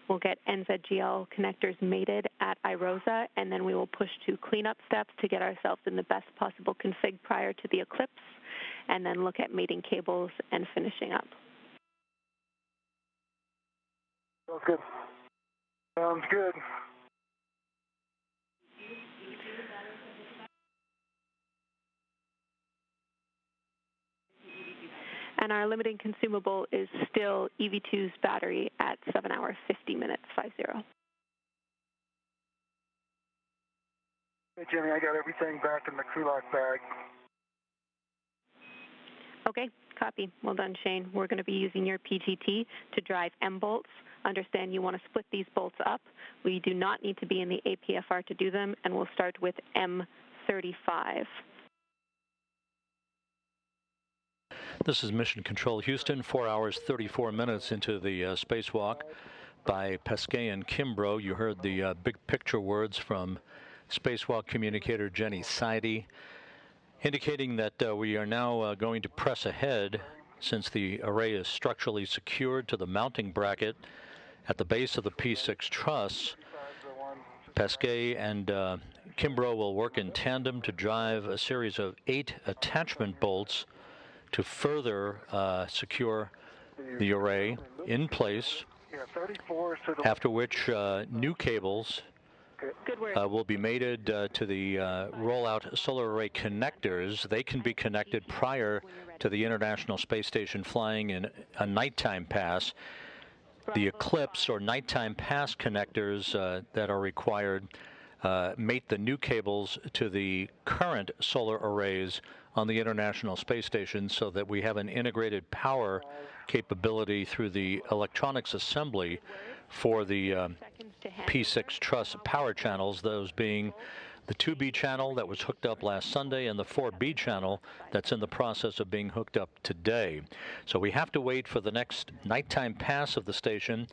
We'll get NZGL connectors mated at IROSA, and then we will push to cleanup steps to get ourselves in the best possible config prior to the eclipse, and then look at mating cables and finishing up. Sounds good. Sounds good. And our limiting consumable is still EV2's battery at 7 hours, 50 minutes, 50. Hey, Jimmy, I got everything back in the crew lock bag. Okay, copy. Well done, Shane. We're going to be using your PGT to drive M bolts. Understand you want to split these bolts up. We do not need to be in the APFR to do them, and we'll start with M35. This is Mission Control Houston, 4 hours, 34 minutes into the spacewalk by Pesquet and Kimbrough. You heard the big picture words from spacewalk communicator Jenny Seide, indicating that we are now going to press ahead since the array is structurally secured to the mounting bracket at the base of the P6 truss. Pesquet and Kimbrough will work in tandem to drive a series of 8 attachment bolts to further secure the array in place, after which new cables Good work. Will be mated to the rollout solar array connectors. They can be connected prior to the International Space Station flying in a nighttime pass. The Eclipse or nighttime pass connectors that are required mate the new cables to the current solar arrays on the International Space Station so that we have an integrated power capability through the electronics assembly for the P6 truss power channels, those being the 2B channel that was hooked up last Sunday and the 4B channel that's in the process of being hooked up today. So we have to wait for the next nighttime pass of the station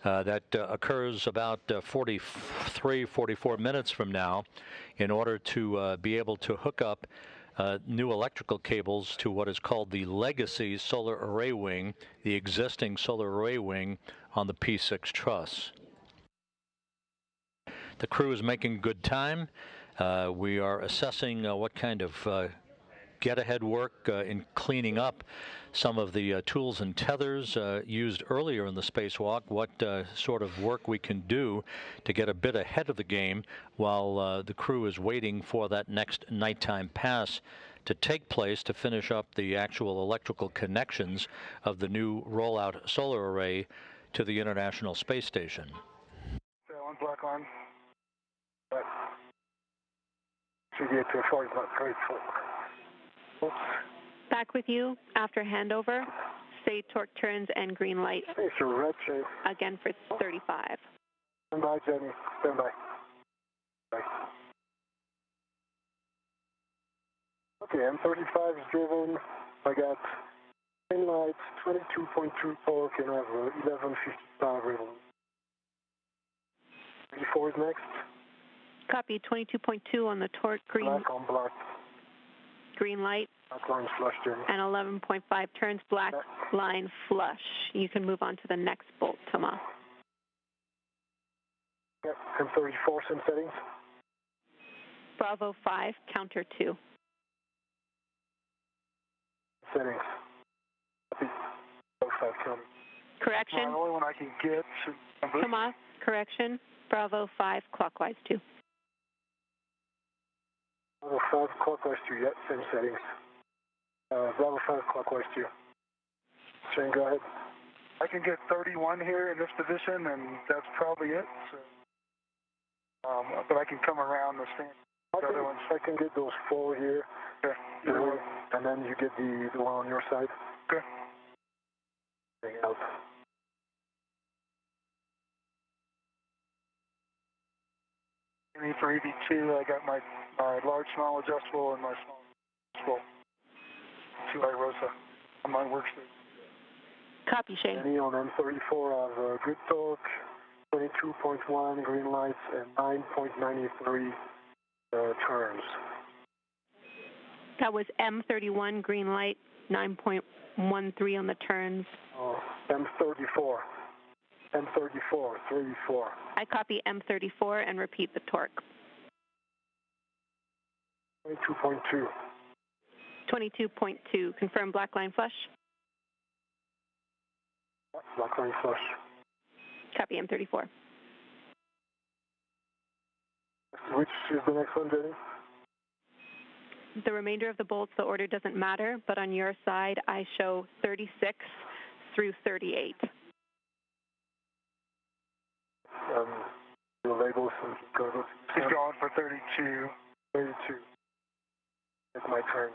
that occurs about 44 minutes from now in order to be able to hook up new electrical cables to what is called the legacy solar array wing, the existing solar array wing on the P6 truss. The crew is making good time. We are assessing what kind of get-ahead work in cleaning up some of the tools and tethers used earlier in the spacewalk, what sort of work we can do to get a bit ahead of the game while the crew is waiting for that next nighttime pass to take place to finish up the actual electrical connections of the new rollout solar array to the International Space Station. One black line. Should get to a 40 knot grateful. Back with you after handover. Say torque turns and green light. It's a red shape. Again for 35. Stand by, Jenny. Stand by. Bye. Okay, M35 is driven. I got green lights, 22.2 torque, and I have 1155 revolution. 34 is next. Copy, 22.2 on the torque, green. Black on black. Green light. Black line flush, Jenny. And 11.5 turns, black line flush. You can move on to the next bolt, Thomas. Yep, M34, same settings. Bravo 5, counter 2. Settings. Bravo 5, counter. Correction. The only one I can get. Thomas, correction. Bravo 5, clockwise 2. Bravo 5, clockwise 2, yep, same settings. Bravo 5, clockwise 2. Shane, go ahead. I can get 31 here in this position, and that's probably it. So, but I can come around the stand. I can get those 4 here. Okay. And then you get the one on your side. Okay. Hang out. And for EV2, I got my large, small adjustable, and my small adjustable. 2 iRosa on my workstation. Copy, Shane. Any on M34 of good torque, 22.1 green lights, and 9.93 turns. That was M31, green light, 9.13 on the turns. Oh, M34. M34, 34. I copy M34 and repeat the torque. 22.2. 22.2. Confirm black line flush. Black line flush. Copy M34. Which is the next one, Jenny? The remainder of the bolts, the order doesn't matter, but on your side, I show 36 through 38. Your labels and He's going for 32. 32. It's my turn.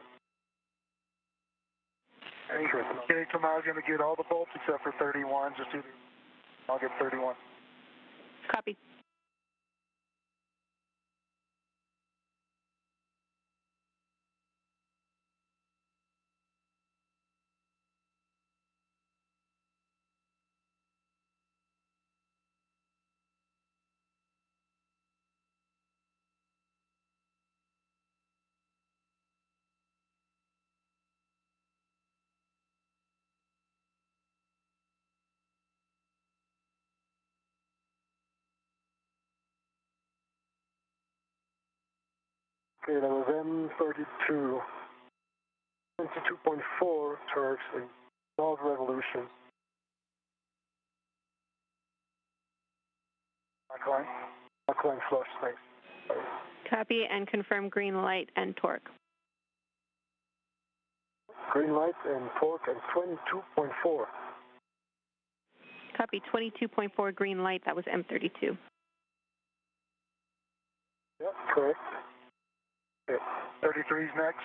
Okay, tomorrow's going to get all the bolts except for 31. Just do. I'll get 31. Copy. Okay, that was M32. 22.4 turks and 12 revolutions. Black line. Black line flush, thanks. Copy and confirm green light and torque. Green light and torque at 22.4. Copy, 22.4 green light, that was M32. Yep, correct. Yep. 33 is next.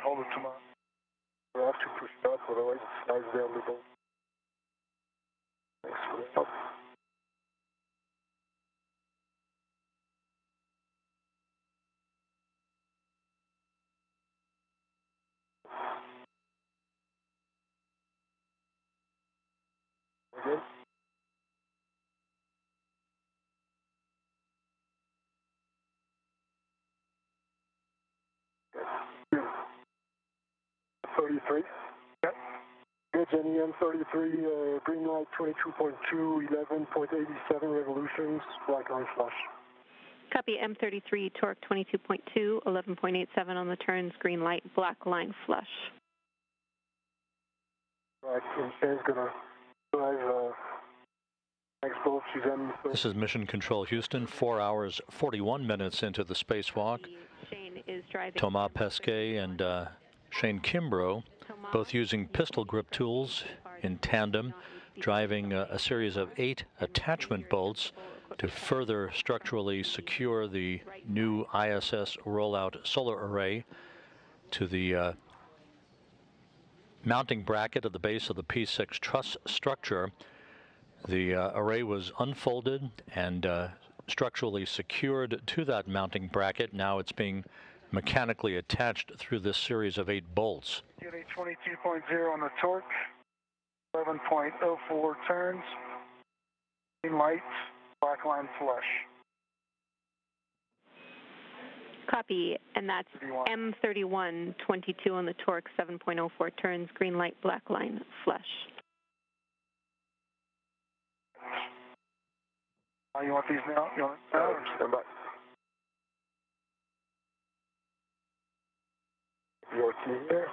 Hold it tomorrow. We'll have to push it up, otherwise it slides down the boat. Thanks for the help. Again? Okay. 33. Yep. Good, Jenny, M33, green light 22.2, 11.87 revolutions, black line flush. Copy, M33, torque 22.2, 11.87 on the turns, green light, black line flush. Right, and Shane's gonna drive next boat, she's M33. This is Mission Control Houston, 4 hours, 41 minutes into the spacewalk. Shane is driving. Thomas Pesquet and Shane Kimbrough, both using pistol grip tools in tandem, driving a series of 8 attachment bolts to further structurally secure the new ISS rollout solar array to the mounting bracket at the base of the P6 truss structure. The array was unfolded and structurally secured to that mounting bracket. Now it's being mechanically attached through this series of 8 bolts. Get a 22.0 on the torque, 11.04 turns, green lights, black line flush. Copy, and that's M31, 22 on the torque, 7.04 turns, green light, black line flush. You want these now? You want it now? Stand by. Your key here.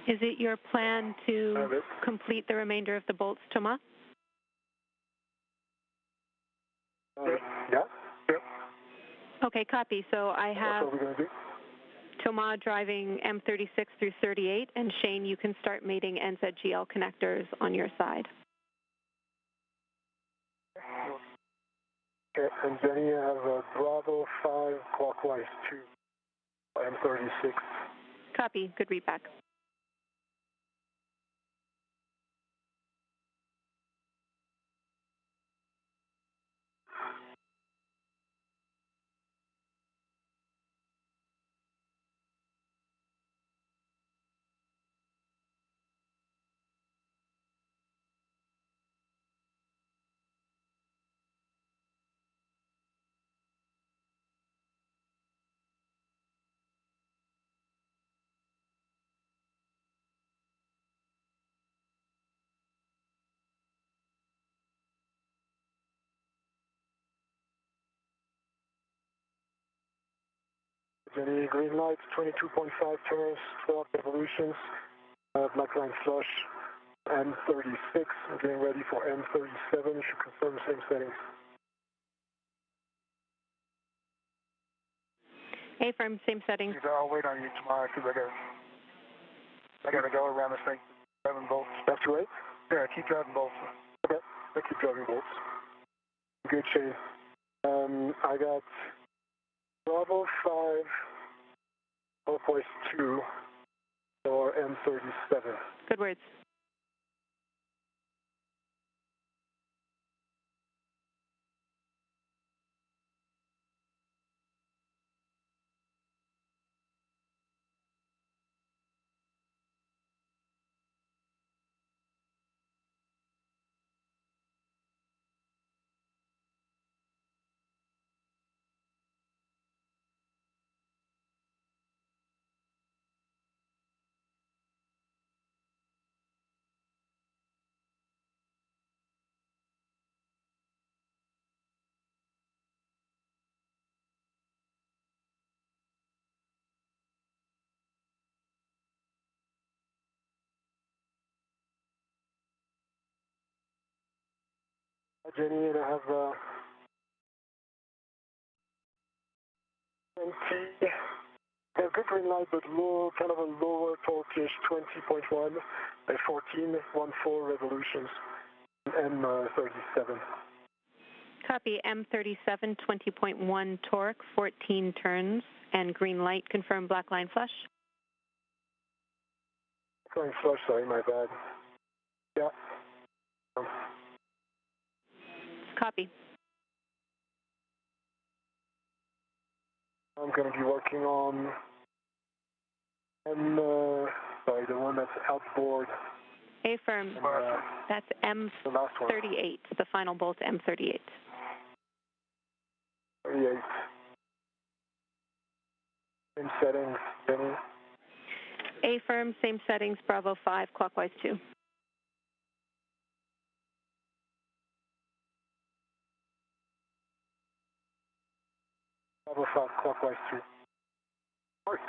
Is it your plan to complete the remainder of the bolts, Thomas? Yeah. Yep. Okay, copy. So I have That's what we're going to do. Thomas driving M36 through 38, and Shane, you can start mating NZGL connectors on your side. Okay, and Jenny, I have a Bravo 5 clockwise 2, M36. Copy. Good readback. Jenny, green light, 22.5 turns, 12 revolutions, black line flush, M36, getting ready for M37, should confirm the same settings. A-firm, same settings. I'll wait on you tomorrow because I got to go around this thing, driving bolts. That's right? Yeah, keep driving bolts. Okay, I keep driving bolts. Good, Shane. I got Bravo 5 Northwest 2 or M37. Good words. Jenny, and I have 20. A good green light, but low, kind of a lower torque-ish, 20.1 at 14 revolutions, M37. Copy. M37, 20.1 torque, 14 turns, and green light. Confirm black line flush. Going flush, sorry, my bad. Yeah. Copy. I'm going to be working on sorry, the one that's outboard. Affirm. That's the last one. M38, the final bolt, M38. 38. Same settings, Jenny. Affirm, same settings, Bravo 5, clockwise 2. Bravo 5, clockwise 2. Work.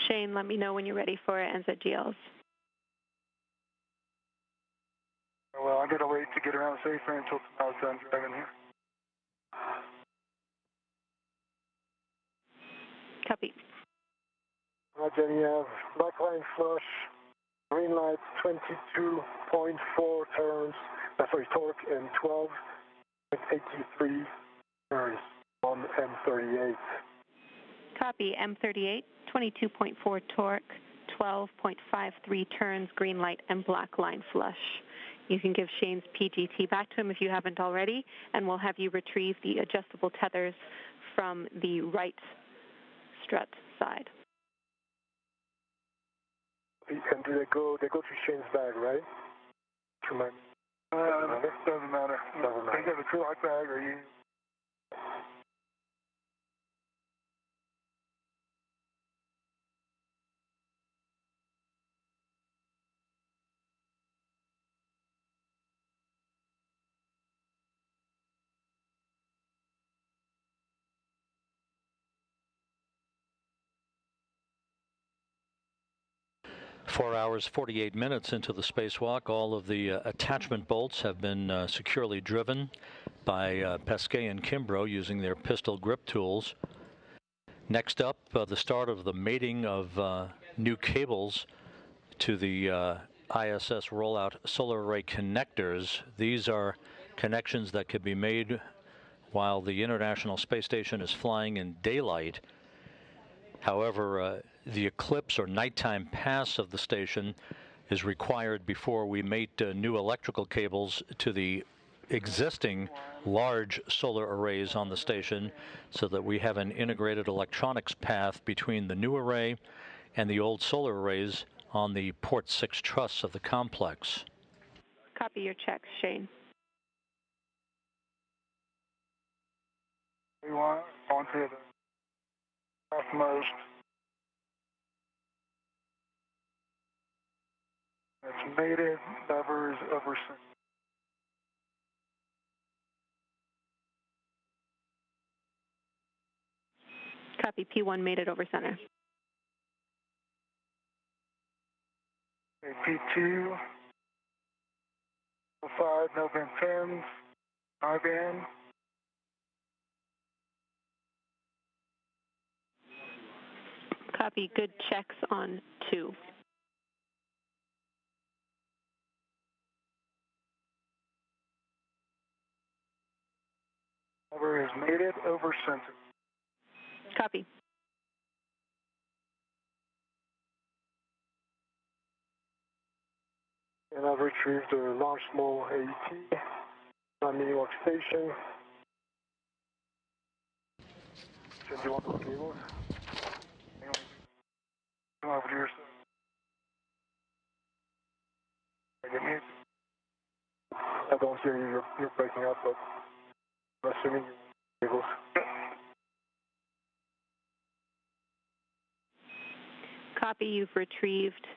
Shane, let me know when you're ready for NZGLs. Well, I gotta wait to get around safer until tomorrow's done driving here. Copy. Jenny, you have black line flush, green light 22.4 turns, torque, and 12.83 turns on M38. Copy. M38, 22.4 torque, 12.53 turns, green light, and black line flush. You can give Shane's PGT back to him if you haven't already, and we'll have you retrieve the adjustable tethers from the right strut side. And do they go to Shane's bag, right? To my... Doesn't matter. Doesn't matter. They got a truck bag or you... Four hours, 48 minutes into the spacewalk. All of the attachment bolts have been securely driven by Pesquet and Kimbrough using their pistol grip tools. Next up, the start of the mating of new cables to the ISS rollout solar array connectors. These are connections that could be made while the International Space Station is flying in daylight. However, the eclipse or nighttime pass of the station is required before we mate new electrical cables to the existing large solar arrays on the station, so that we have an integrated electronics path between the new array and the old solar arrays on the Port 6 truss of the complex. Copy your checks, Shane. We want onto the topmost. It's mated, levers, over. Copy. P1 mated over center. Okay, P2. 5, no band 10s. I band. Copy. Good checks on 2. Over is mated, over center. Copy. And I've retrieved the large small AET on New York Station. Do you want those cables? Come over to your side. Get me. I don't hear you. You're breaking up, but I'm assuming you cables. Copy. You've retrieved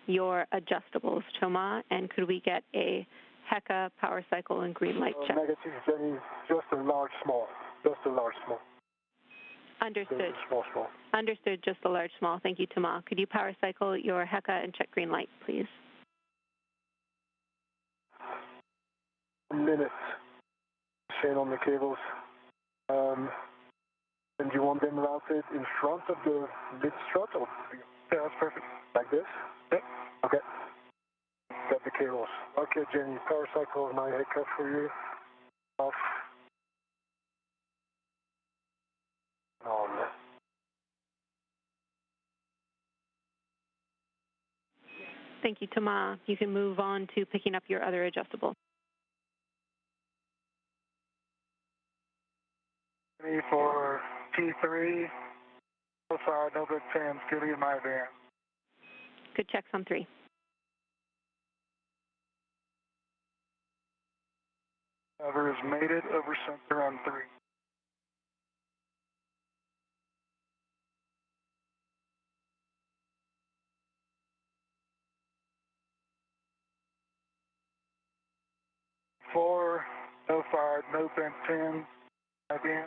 your adjustables, Thomas, and could we get a HECA power cycle and green light check? Negative, Jenny. Just a large small. Just a large small. Understood. Small. Understood, just a large small. Thank you, Thomas. Could you power cycle your HECA and check green light, please? A minute. Shane on the cables. And you want them routed in front of the mid strut? Or? Yeah, that's perfect. Like this? Yep. Okay. Got the cables. Okay, Jenny, power cycle my HECA for you. Off. On. Thank you, Thomas. You can move on to picking up your other adjustable. Me for T3. So far, no good Sam's giving you my van. Good checks on 3. Over is mated, over center on 3. Four, no fired, no bent 10. Again.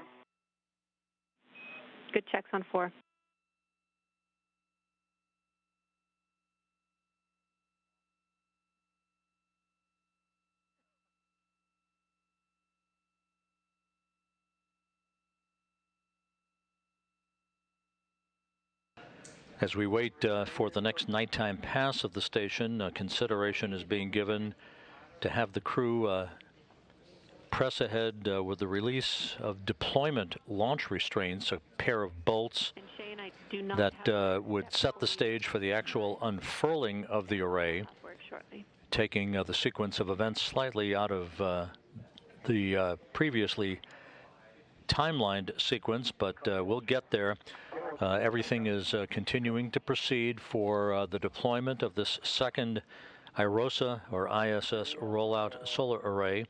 Good checks on 4. As we wait for the next nighttime pass of the station, consideration is being given to have the crew press ahead with the release of deployment launch restraints, a pair of bolts that would set the stage for the actual unfurling of the array, taking the sequence of events slightly out of the previously timelined sequence, but we'll get there. Everything is continuing to proceed for the deployment of this second IROSA or ISS rollout solar array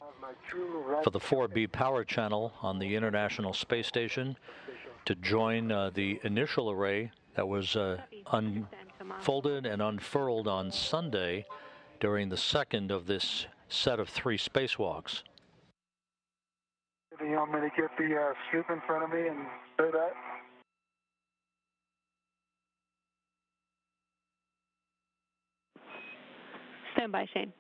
for the 4B power channel on the International Space Station to join the initial array that was unfolded and unfurled on Sunday during the second of this set of 3 spacewalks. Do you want me to get the scoop in front of me and do that? Stand by, Shane.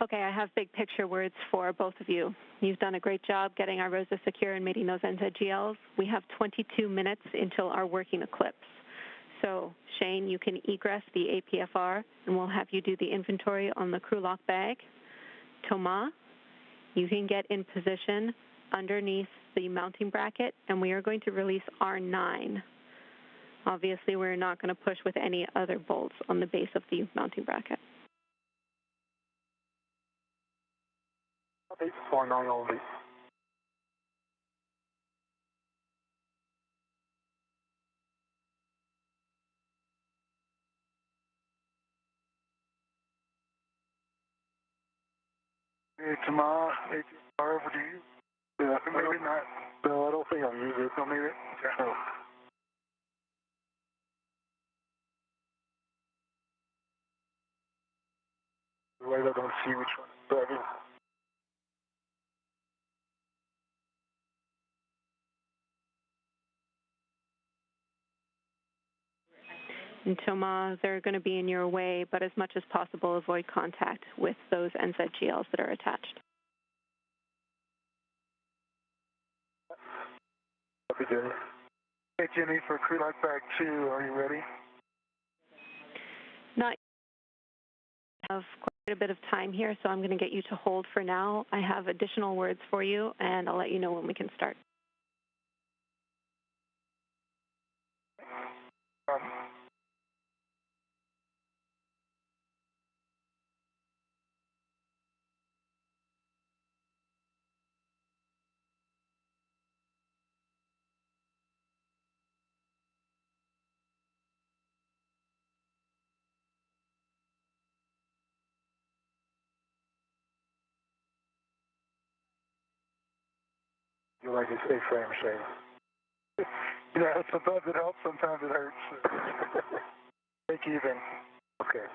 Okay, I have big picture words for both of you. You've done a great job getting our ROSA secure and mating those NZGLs. We have 22 minutes until our working eclipse. So, Shane, you can egress the APFR, and we'll have you do the inventory on the crew lock bag. Thomas, you can get in position underneath the mounting bracket, and we are going to release R9. Obviously, we're not going to push with any other bolts on the base of the mounting bracket. Okay, 49 only. Hey, Thomas, APR over to you. Yeah, Maybe not. No, I don't think I'll use it. Don't need it? Okay. No. Otherwise, I don't see which one. But I mean, And Thomas, they're going to be in your way, but as much as possible, avoid contact with those NZGLs that are attached. Copy, Jenny. Hey, Jenny, for crew light bag 2, are you ready? Not have quite a bit of time here, so I'm going to get you to hold for now. I have additional words for you, and I'll let you know when we can start. You like this A-frame, Shane? Yeah, sometimes it helps, sometimes it hurts. Take even. Okay.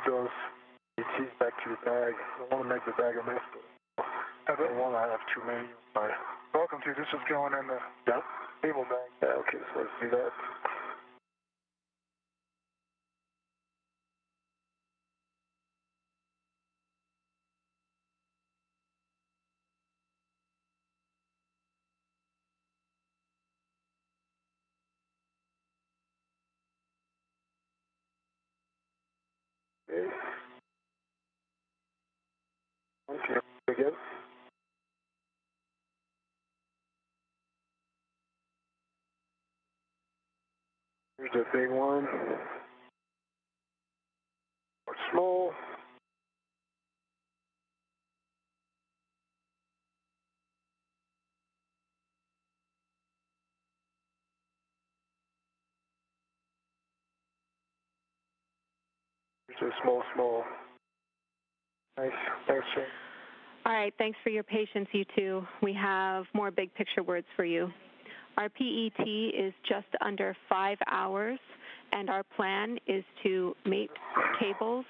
Those ETs back to your bag. I want to make the bag a mess, but I don't want to have too many. Welcome to. This is going in the table bag. Yeah, okay, so let's do that. Okay. Okay, again. Here's the big one. Or small. Here's a small. Nice. Thanks, Shane. All right, thanks for your patience, you two. We have more big picture words for you. Our PET is just under 5 hours, and our plan is to mate cables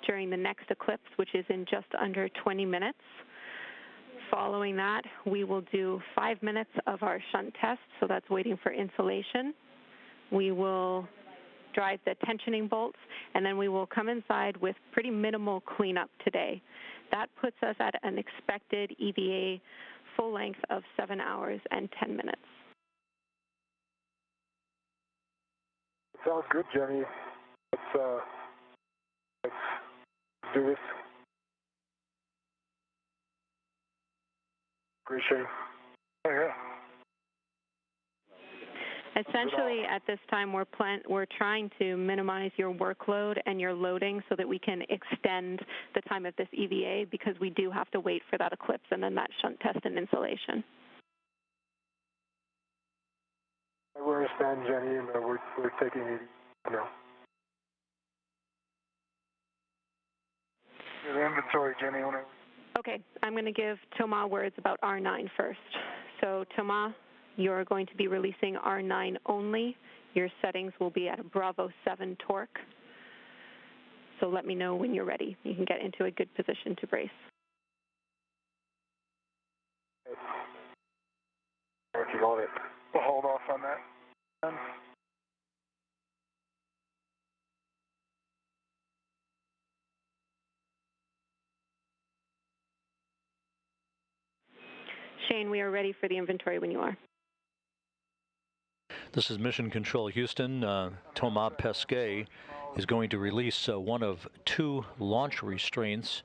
during the next eclipse, which is in just under 20 minutes. Following that, we will do 5 minutes of our shunt test, so that's waiting for insulation. We will drive the tensioning bolts, and then we will come inside with pretty minimal cleanup today. That puts us at an expected EVA full length of 7 hours and 10 minutes. Sounds good, Jenny. Let's do this. Great, Shane. Oh, yeah. Essentially, at this time, we're trying to minimize your workload and your loading so that we can extend the time of this EVA, because we do have to wait for that eclipse and then that shunt test and insulation. I understand, Jenny, and we're taking it, The inventory, Jenny, whenever. Okay, I'm going to give Thomas words about R9 first. So, Thomas, you're going to be releasing R9 only. Your settings will be at a Bravo 7 torque. So let me know when you're ready. You can get into a good position to brace. Working on it. We'll hold off on that. Shane, we are ready for the inventory when you are. This is Mission Control Houston. Thomas Pesquet is going to release one of 2 launch restraints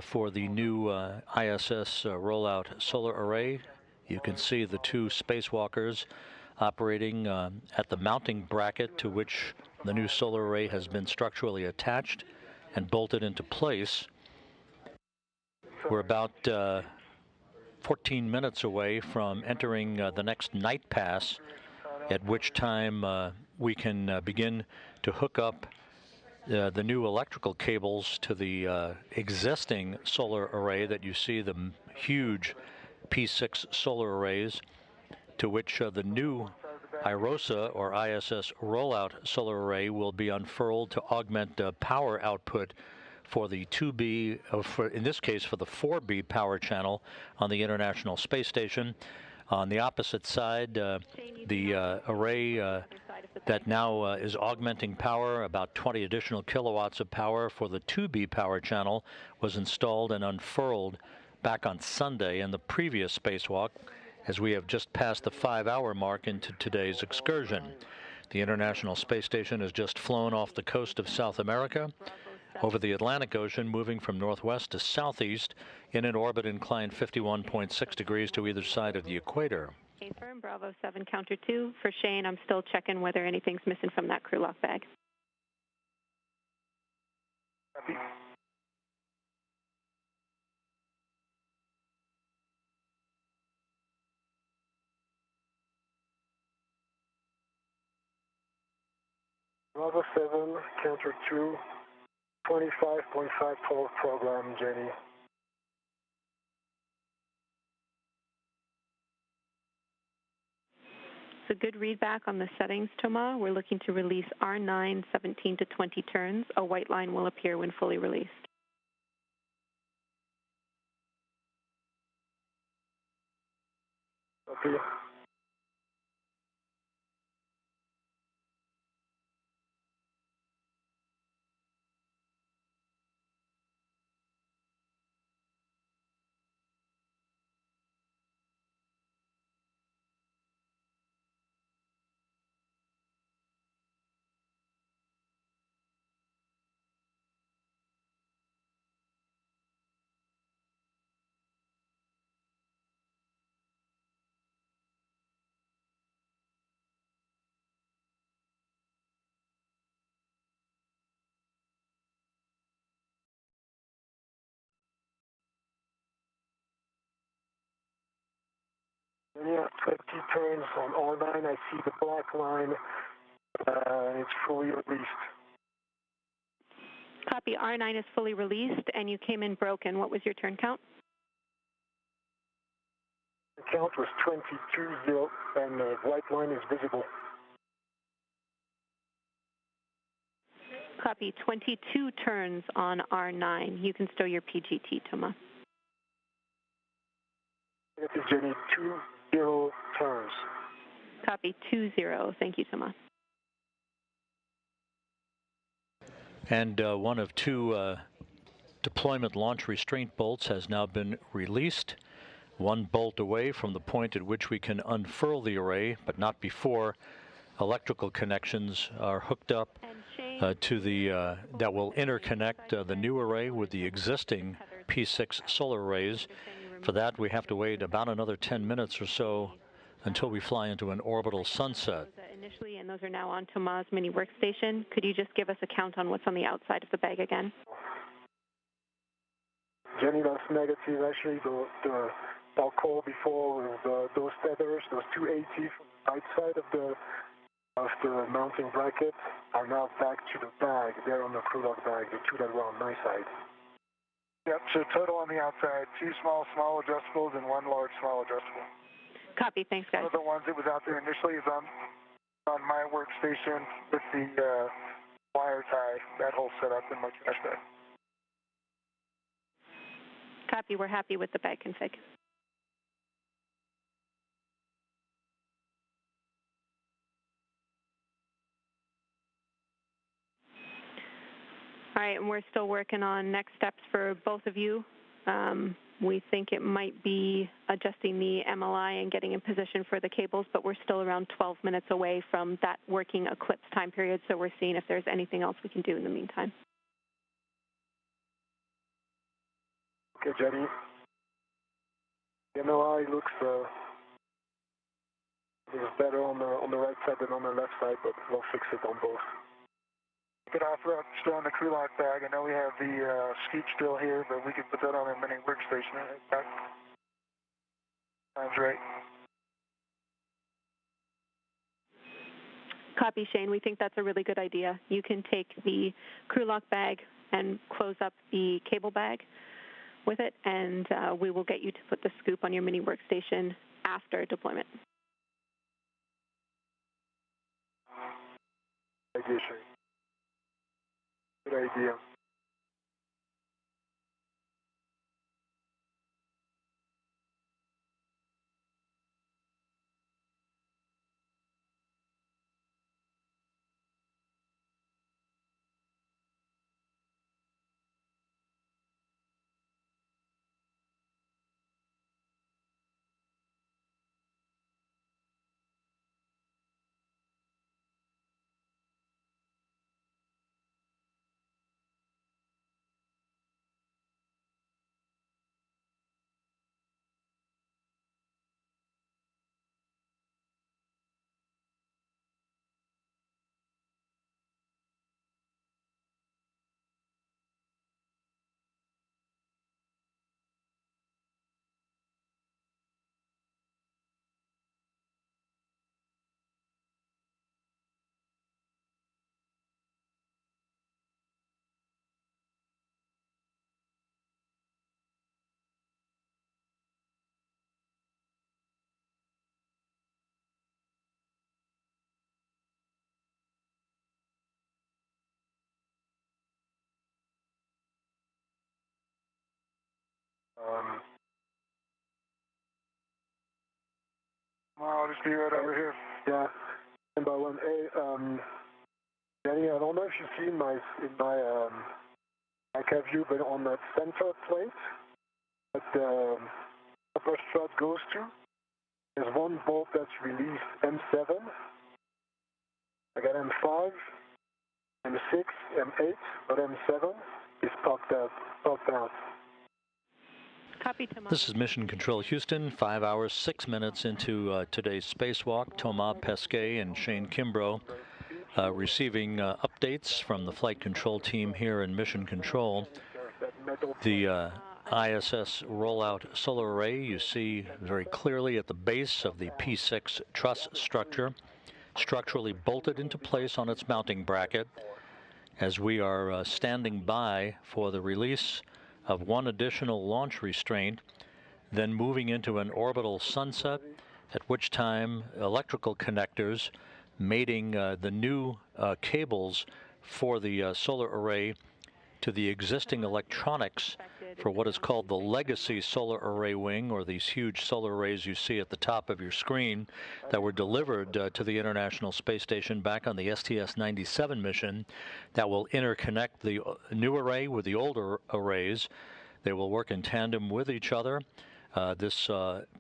for the new ISS rollout solar array. You can see the 2 spacewalkers operating at the mounting bracket to which the new solar array has been structurally attached and bolted into place. We're about 14 minutes away from entering the next night pass, at which time we can begin to hook up the new electrical cables to the existing solar array that you see, the huge P6 solar arrays, to which the new IROSA, or ISS rollout solar array, will be unfurled to augment power output for the 2B, in this case for the 4B power channel on the International Space Station. On the opposite side, the array that now is augmenting power, about 20 additional kilowatts of power for the 2B power channel, was installed and unfurled back on Sunday in the previous spacewalk, as we have just passed the 5-hour mark into today's excursion. The International Space Station has just flown off the coast of South America, over the Atlantic Ocean, moving from northwest to southeast in an orbit inclined 51.6 degrees to either side of the equator. Affirm, Bravo 7, counter 2. For Shane, I'm still checking whether anything's missing from that crew lock bag. Copy. Bravo 7, counter 2, 25.5 program, Jenny. It's a good readback on the settings, Thomas. We're looking to release R9 17 to 20 turns. A white line will appear when fully released. Copy. Yeah, 20 turns on R9. I see the black line. It's fully released. Copy. R9 is fully released, and you came in broken. What was your turn count? The count was 22-0, and the white line is visible. Copy. 22 turns on R9. You can stow your PGT, Thomas. This is Jenny, 20 turns. Copy. 20. Thank you, Thomas. And one of two deployment launch restraint bolts has now been released. One bolt away from the point at which we can unfurl the array, but not before electrical connections are hooked up to the that will interconnect the new array with the existing P6 solar arrays. For that, we have to wait about another 10 minutes or so until we fly into an orbital sunset. Initially, and those are now on Thomas' mini workstation. Could you just give us a count on what's on the outside of the bag again? Jenny, that's negative. Actually, the I'll call before with those tethers, those 280 from the right side of the mounting bracket are now back to the bag. They're on the crew lock bag, the two that were on my side. Yep, so total on the outside, 2 small adjustables and 1 large small adjustable. Copy, thanks guys. One of the ones that was out there initially is on my workstation with the wire tie, that whole setup in my trash bag. Copy, we're happy with the bag config. All right, and we're still working on next steps for both of you. We think it might be adjusting the MLI and getting in position for the cables, but we're still around 12 minutes away from that working eclipse time period, so we're seeing if there's anything else we can do in the meantime. Okay, Jenny. The MLI looks better on the right side than on the left side, but we'll fix it on both. Could offer up still in the crew lock bag. I know we have the scoop still here, but we could put that on our mini workstation. Sounds right. Copy, Shane. We think that's a really good idea. You can take the crew lock bag and close up the cable bag with it, and we will get you to put the scoop on your mini workstation after deployment. idea, Shane. Good idea. I'll just be right over here. Yeah. And by 1A, Danny, I don't know if you see in my CAD view, but on that center plate that the upper strut goes to, there's one bolt that's released M7. I got M5, M6, M8, but M7 is popped out. Copy, Thomas. This is Mission Control Houston, 5 hours, 6 minutes into today's spacewalk. Thomas Pesquet and Shane Kimbrough receiving updates from the flight control team here in Mission Control. The ISS rollout solar array you see very clearly at the base of the P6 truss structure, structurally bolted into place on its mounting bracket as we are standing by for the release of one additional launch restraint, then moving into an orbital sunset, at which time electrical connectors mating the new cables for the solar array to the existing electronics for what is called the legacy solar array wing, or these huge solar arrays you see at the top of your screen that were delivered to the International Space Station back on the STS-97 mission, that will interconnect the new array with the older arrays. They will work in tandem with each other. This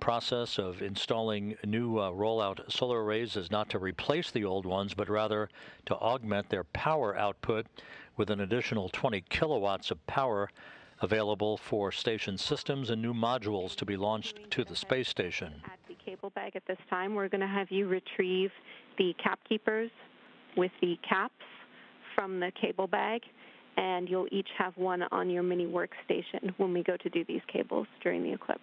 process of installing new rollout solar arrays is not to replace the old ones, but rather to augment their power output with an additional 20 kilowatts of power available for station systems and new modules to be launched to the space station. At the cable bag at this time, we're going to have you retrieve the cap keepers with the caps from the cable bag, and you'll each have one on your mini workstation when we go to do these cables during the eclipse.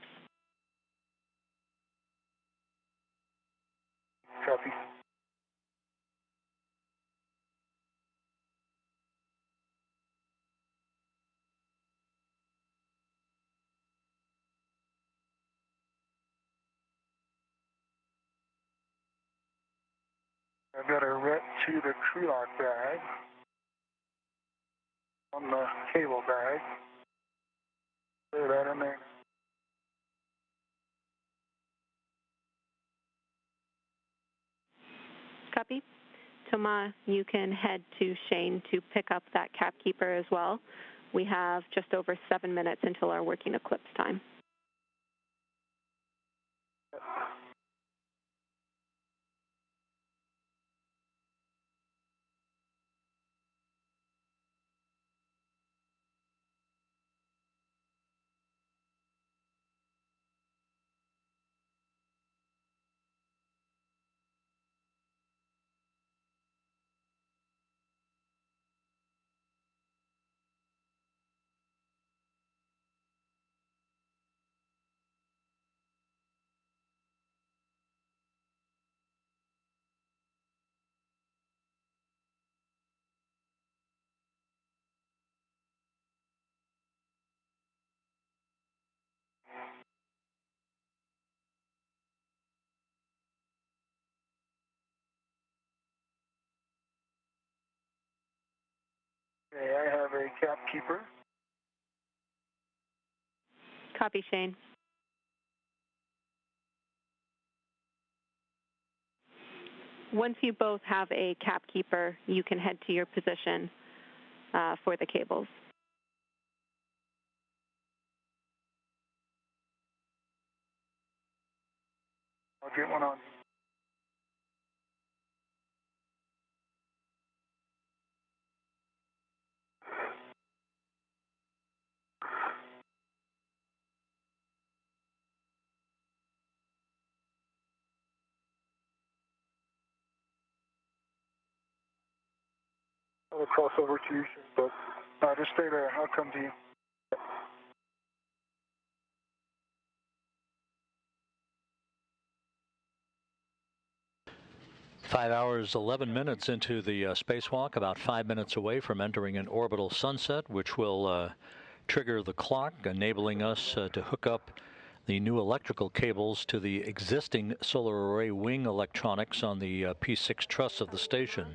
Copy. I've got a ret to the crew lock bag on the cable bag. Put that in there. Copy. Thomas, you can head to Shane to pick up that cap keeper as well. We have just over 7 minutes until our working eclipse time. Okay, I have a cap keeper. Copy, Shane. Once you both have a cap keeper, you can head to your position for the cables. I'll get one on. I'll cross over to you, but Just stay there. I'll come to you. Five hours, 11 minutes into the spacewalk, about 5 minutes away from entering an orbital sunset, which will trigger the clock, enabling us to hook up the new electrical cables to the existing solar array wing electronics on the P6 truss of the station.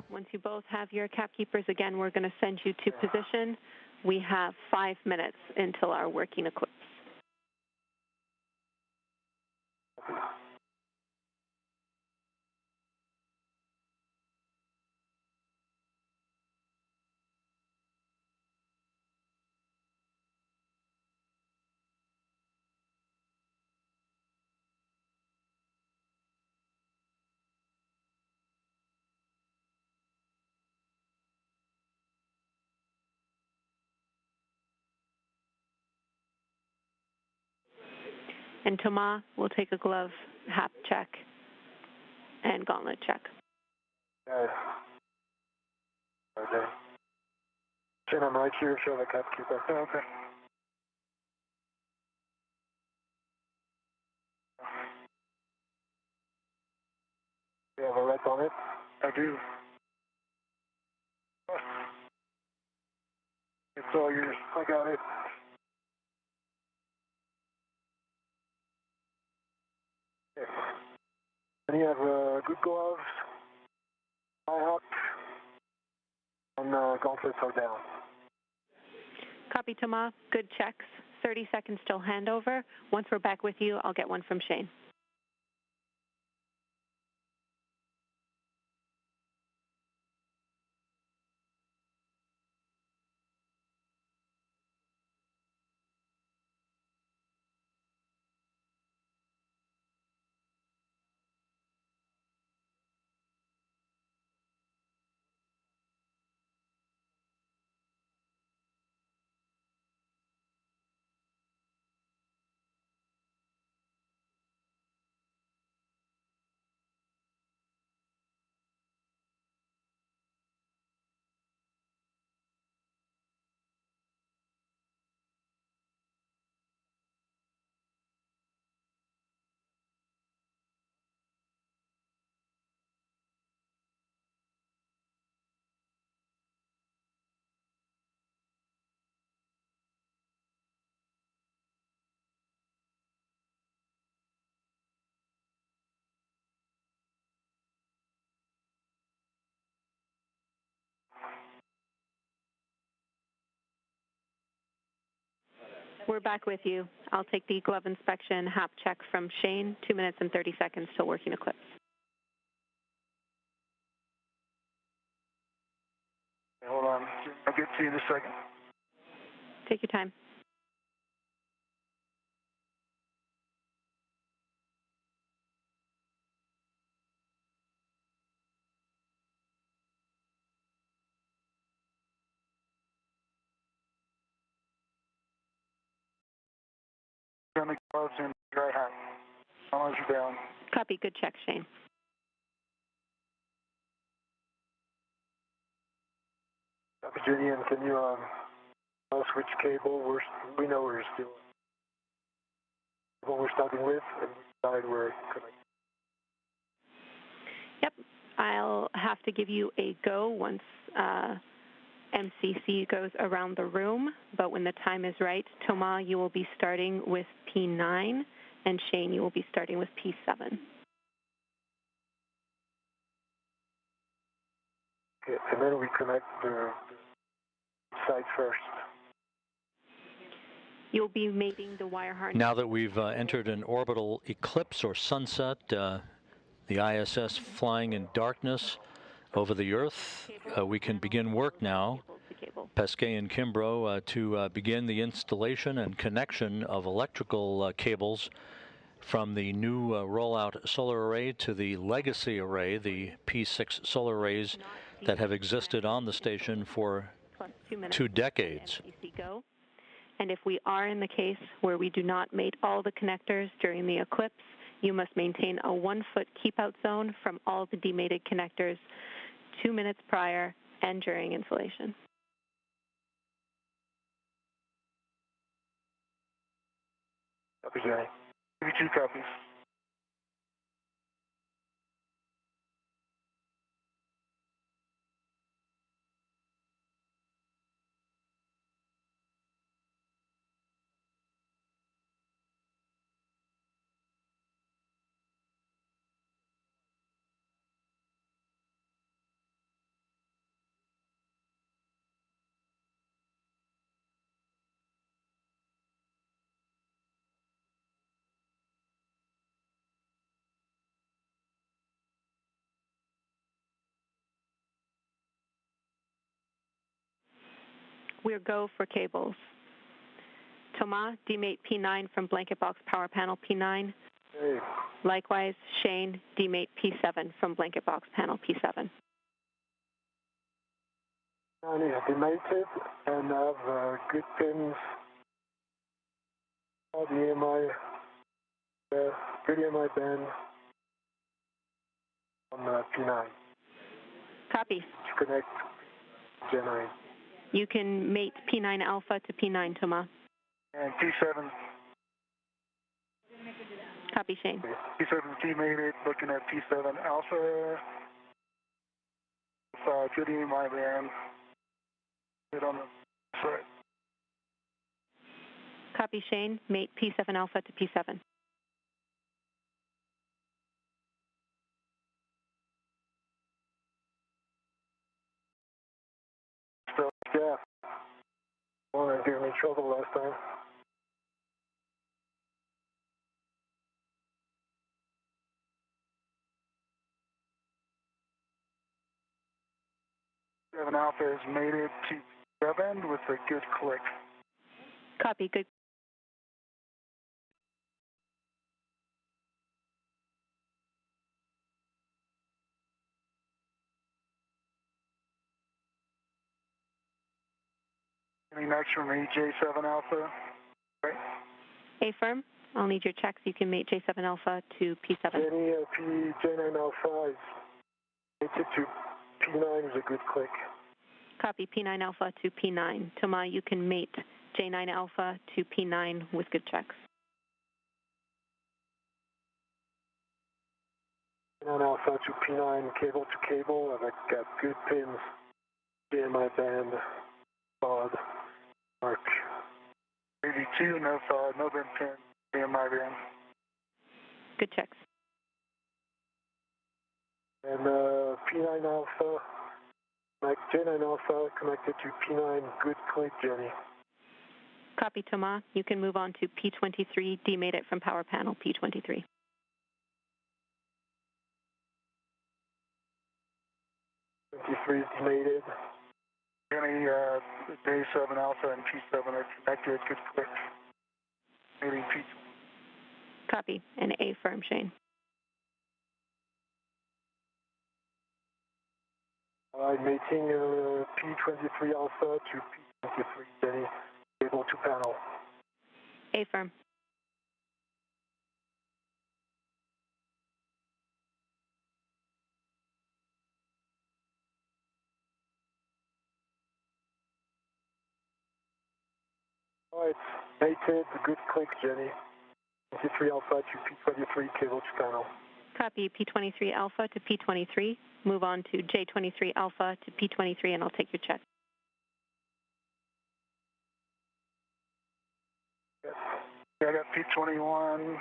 Once you both have your cap keepers, again, we're going to send you to position. We have 5 minutes until our working eclipse. And Thomas will take a glove hap check and gauntlet check. okay. Shane, I'm right here. Show the cap keeper. Oh, okay. You have a right on it? I do. It's all yours. I got it. Okay. And you have good gloves, high up, and gauntlets are down. Copy, Thomas. Good checks. 30 seconds till handover. Once we're back with you, I'll get one from Shane. We're back with you. I'll take the glove inspection hap check from Shane. 2 minutes and 30 seconds till working eclipse. Hold on. I'll get to you in a second. Take your time. On the gloves and dry hat. Arms are down. Copy. Good check, Shane. Jenny, and can you switch cable? We know we're still what we're starting with, and decide we're connected. Yep. I'll have to give you a go once MCC goes around the room, but when the time is right, Thomas, you will be starting with P9, and Shane, you will be starting with P7. Okay, and then we connect side first. You'll be mating the wire harness. Now that we've entered an orbital eclipse or sunset, the ISS flying in darkness over the Earth, we can begin work now, Pesquet and Kimbrough, to begin the installation and connection of electrical cables from the new rollout solar array to the legacy array, the P6 solar arrays that have existed on the station for 2 decades. And if we are in the case where we do not mate all the connectors during the eclipse, you must maintain a 1-foot keep-out zone from all the demated connectors 2 minutes prior and during installation. Copy, Jerry. 2 copies. We're go for cables. Thomas, demate P9 from blanket box power panel P9. Hey. Likewise, Shane, demate P7 from blanket box panel P7. Demated and have good pins. The EMI, good EMI band on P9. Copy. To connect generate. You can mate P9 alpha to P9, Thomas. And P7. Copy, Shane. P7 demated, looking at P7 alpha. Good EMI band. Good on the side. Copy, Shane. Mate P7 alpha to P7. Still, yeah. One that gave me trouble last time. P7 alpha is mated to P7 with a good click. Copy, good. Any next from me, J7 alpha? Right. A-firm, I'll need your checks. You can mate J7 alpha to P7. Jenny, J9 alpha is mated to P9 is a good click. Copy, P9 alpha to P9. Thomas, you can mate J9 alpha to P9 with good checks. J9 alpha to P9, cable to cable. I've got good pins. DMI band, FOD, mark. 82, no FOD, no bend pin, DMI band. Good checks. And P9 alpha, like J9 alpha connected to P9, good click, Jenny. Copy, Thomas. You can move on to P23, demate it from power panel P23. P23 is demated. Jenny, J7 alpha and P7 are connected, good click. Mating P20. Copy, and A-firm, Shane. I'm mating P23 alpha to P23, Jenny, cable to panel. A-firm. All right, mated, good click, Jenny. P23 alpha to P23, cable to panel. Copy, P23 alpha to P23. Move on to J23 alpha to P23, and I'll take your check. Yes. Yeah, I got P21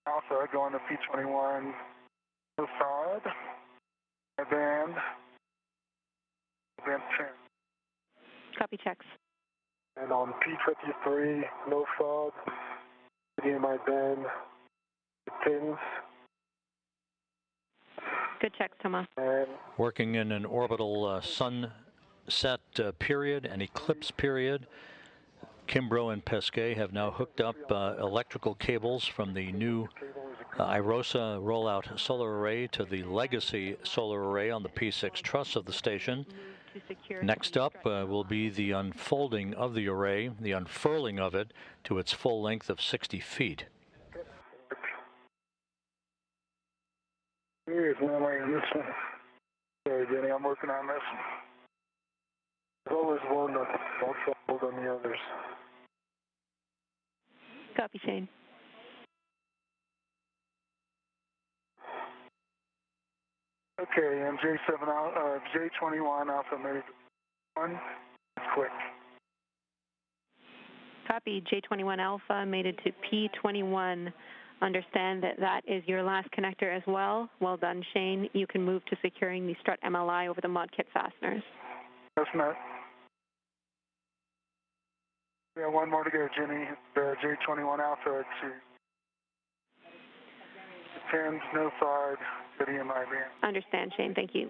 alpha going to P21. No FOD. Band 10. Copy checks. And on P23, no fog, CDMI band, pins. Good checks, Thomas. And working in an orbital sunset period, an eclipse period. Kimbrough and Pesquet have now hooked up electrical cables from the new IROSA rollout solar array to the legacy solar array on the P6 truss of the station. Next up will be the unfolding of the array, the unfurling of it to its full length of 60 feet. Here's one way in this one. Sorry, Jenny, I'm working on this. there's always one that's more trouble than the others. Copy, Shane. Okay, and J21 Alpha maybe 1. Quick. Copy, J21 Alpha made it to P21. Understand that that is your last connector as well. Well done, Shane. You can move to securing the strut MLI over the mod kit fasteners. That's not. Yeah, one more to go, Jenny. J21 Alpha to 10, no fog, city in my band. Understand, Shane. Thank you.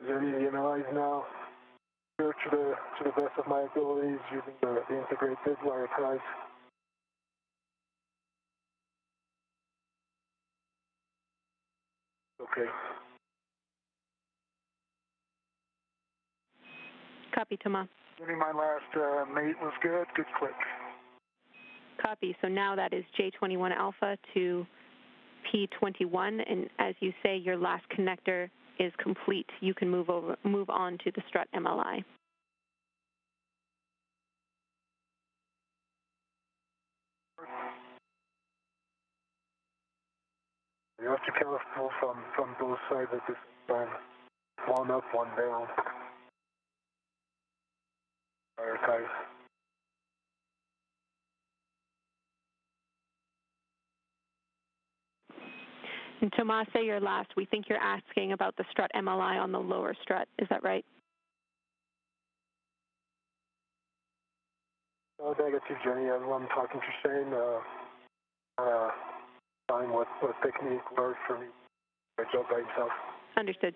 Is there any MLIs now? Here to the best of my abilities using the integrated wire ties. Okay. Copy, Thomas. Jenny, my last mate was good. Good click. Copy. So now that is J21 Alpha to P21, and as you say, your last connector is complete. You can move on to the strut MLI. You have to be careful from both sides at this time. One up, one down. Wire ties. And Thomas, say your last. We think you're asking about the strut MLI on the lower strut. Is that right? Negative, Jenny. I'm talking to Shane. Find what technique works for me. My job by himself. Understood.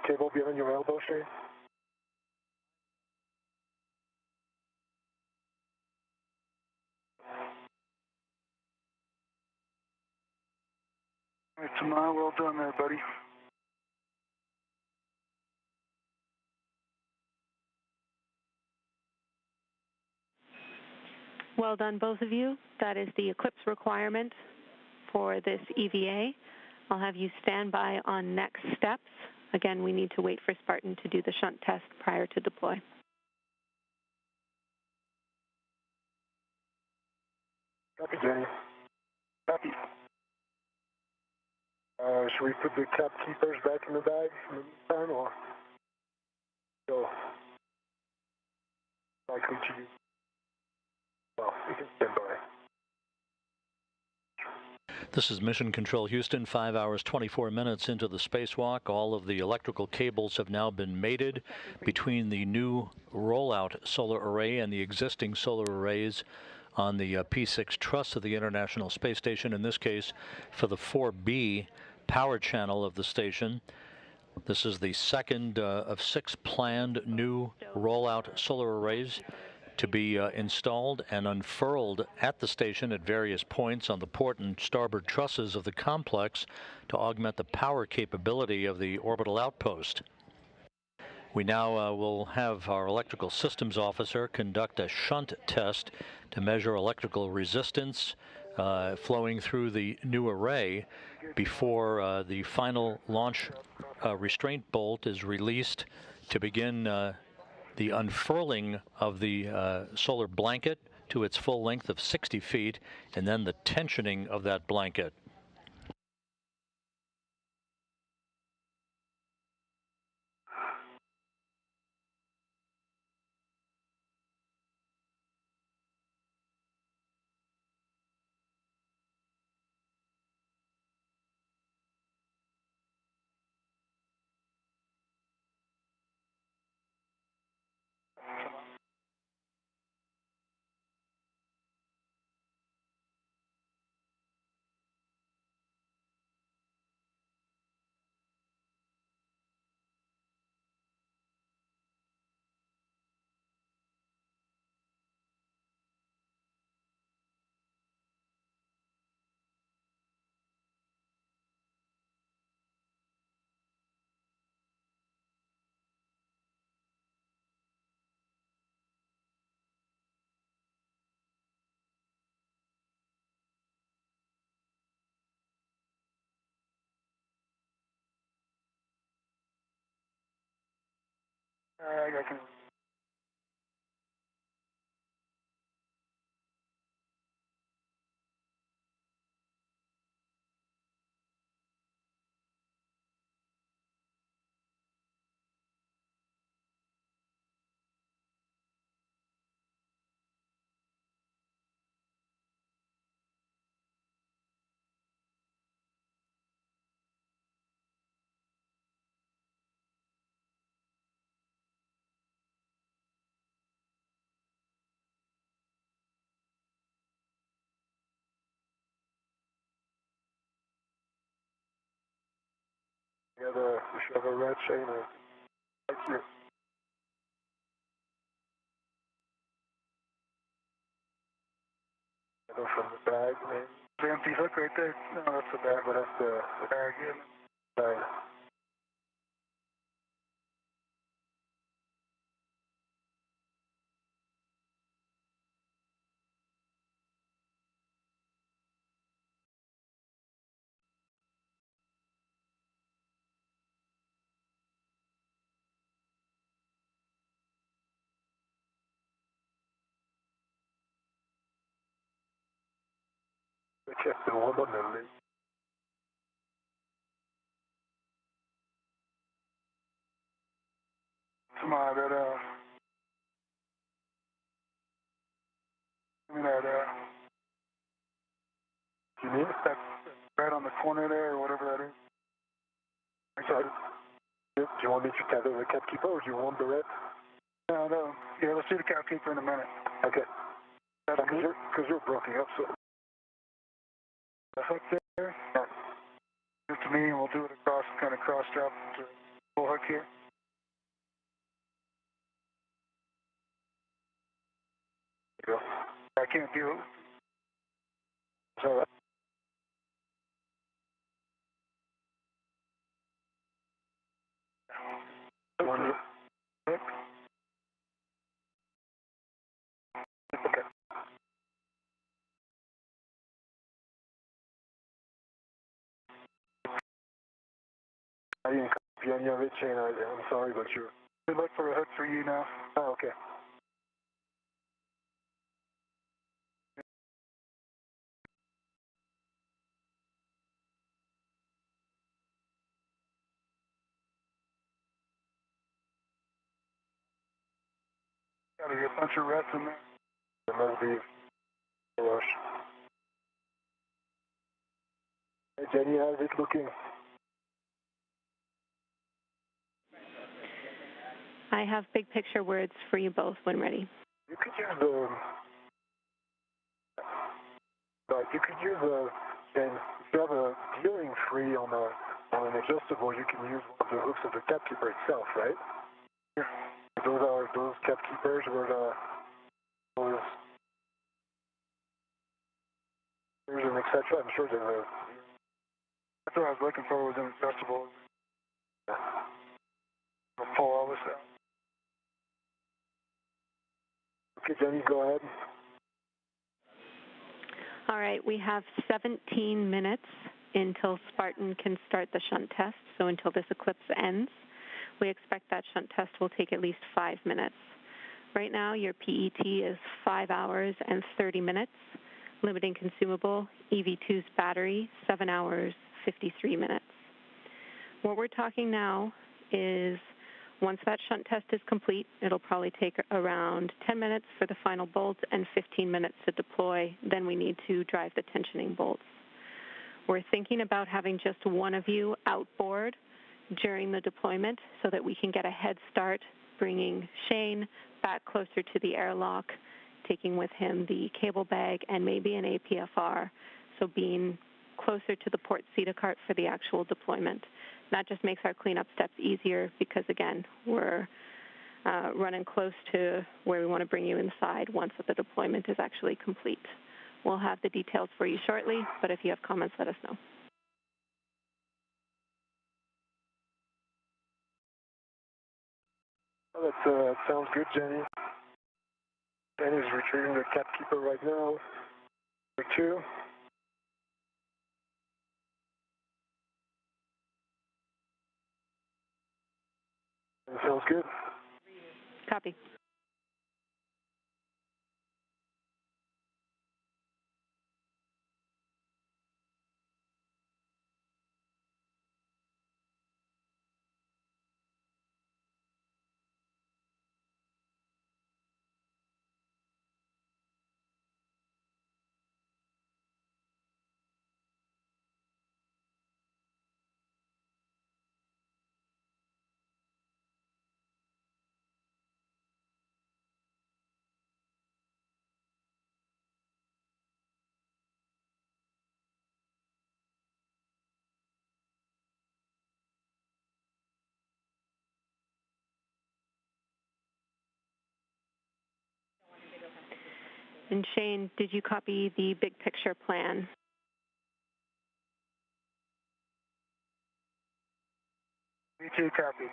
Cable behind your elbow, Shane? All right, Tamar, well done there, buddy. Well done, both of you. That is the eclipse requirement for this EVA. I'll have you stand by on next steps. Again, we need to wait for Spartan to do the shunt test prior to deploy. Copy, Jenny. Copy. Should we put the cap keepers back in the bag in the meantime, or go likely to use? Well, we can stand by. This is Mission Control Houston, 5 hours, 24 minutes into the spacewalk. All of the electrical cables have now been mated between the new rollout solar array and the existing solar arrays on the P6 truss of the International Space Station, in this case for the 4B power channel of the station. This is the second of 6 planned new rollout solar arrays to be installed and unfurled at the station at various points on the port and starboard trusses of the complex to augment the power capability of the orbital outpost. We now will have our electrical systems officer conduct a shunt test to measure electrical resistance flowing through the new array before the final launch restraint bolt is released to begin the unfurling of the solar blanket to its full length of 60 feet, and then the tensioning of that blanket. I can. You should have a red chain right here. I know from the bag, maybe. The empty hook right there? No, that's the bag, but that's the bag in. Bag. We kept the one on the list. Come on, give me that, you need it? That's right on the corner there, or whatever that is. Sorry. Do you want me to tether the cap keeper, or do you want the red? No. Yeah, let's do the cap keeper in a minute. Okay. Because you're broken up, so. The hook there? Yeah. Give it to me, and we'll do it across, kind of cross drop to full hook here. There you go. I can't do it. It's all right. One hook. Okay. I didn't copy any of it, Shane. I'm sorry, but you're. We look for a hook for you now. Oh, okay. Gotta get a bunch of rats in there. There must be a rush. Hey, Jenny, how's it looking? I have big picture words for you both when ready. You could use the you could use and if you have a gearing free on an adjustable, you can use one of the hooks of the cap keeper itself, right? Yeah. Those cap keepers were those and etc. I'm sure they're. That's what I was looking for, was an adjustable. I'll pull all this out. Okay, Jenny, go ahead. All right, we have 17 minutes until Spartan can start the shunt test, so until this eclipse ends. We expect that shunt test will take at least 5 minutes. Right now, your PET is 5 hours and 30 minutes. Limiting consumable, EV2's battery, 7 hours, 53 minutes. What we're talking now is once that shunt test is complete, it'll probably take around 10 minutes for the final bolt and 15 minutes to deploy. Then we need to drive the tensioning bolts. We're thinking about having just one of you outboard during the deployment so that we can get a head start, bringing Shane back closer to the airlock, taking with him the cable bag and maybe an APFR, so being closer to the port CETA cart for the actual deployment. That just makes our cleanup steps easier because, again, we're running close to where we want to bring you inside once the deployment is actually complete. We'll have the details for you shortly, but if you have comments, let us know. Oh, that sounds good, Jenny. Jenny's retrieving the cap keeper right now. Number 2. That sounds good. Copy. And Shane, did you copy the big picture plan? Me too, copy.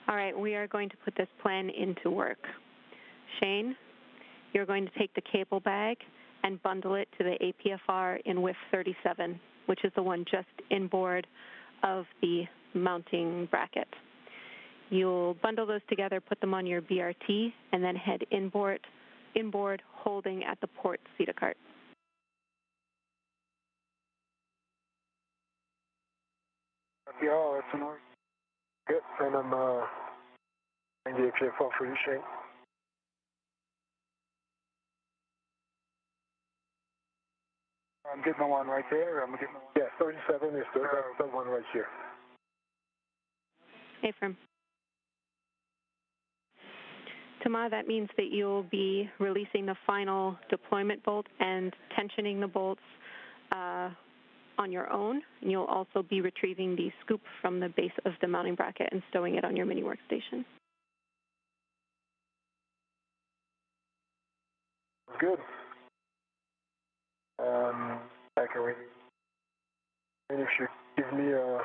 All right, we are going to put this plan into work. Shane, you're going to take the cable bag and bundle it to the APFR in WIF 37, which is the one just inboard of the mounting bracket. You'll bundle those together, put them on your BRT, and then head inboard holding at the port CETA cart. Yeah, that's an order. Good, and I'm in the APFR for you, Shane. I'm getting the one right there. I'm getting the one. Yeah, 37 is the one right here. Affirm. Thomas, that means that you'll be releasing the final deployment bolt and tensioning the bolts on your own. And you'll also be retrieving the scoop from the base of the mounting bracket and stowing it on your mini workstation. Good. I can read it. And if you give me a...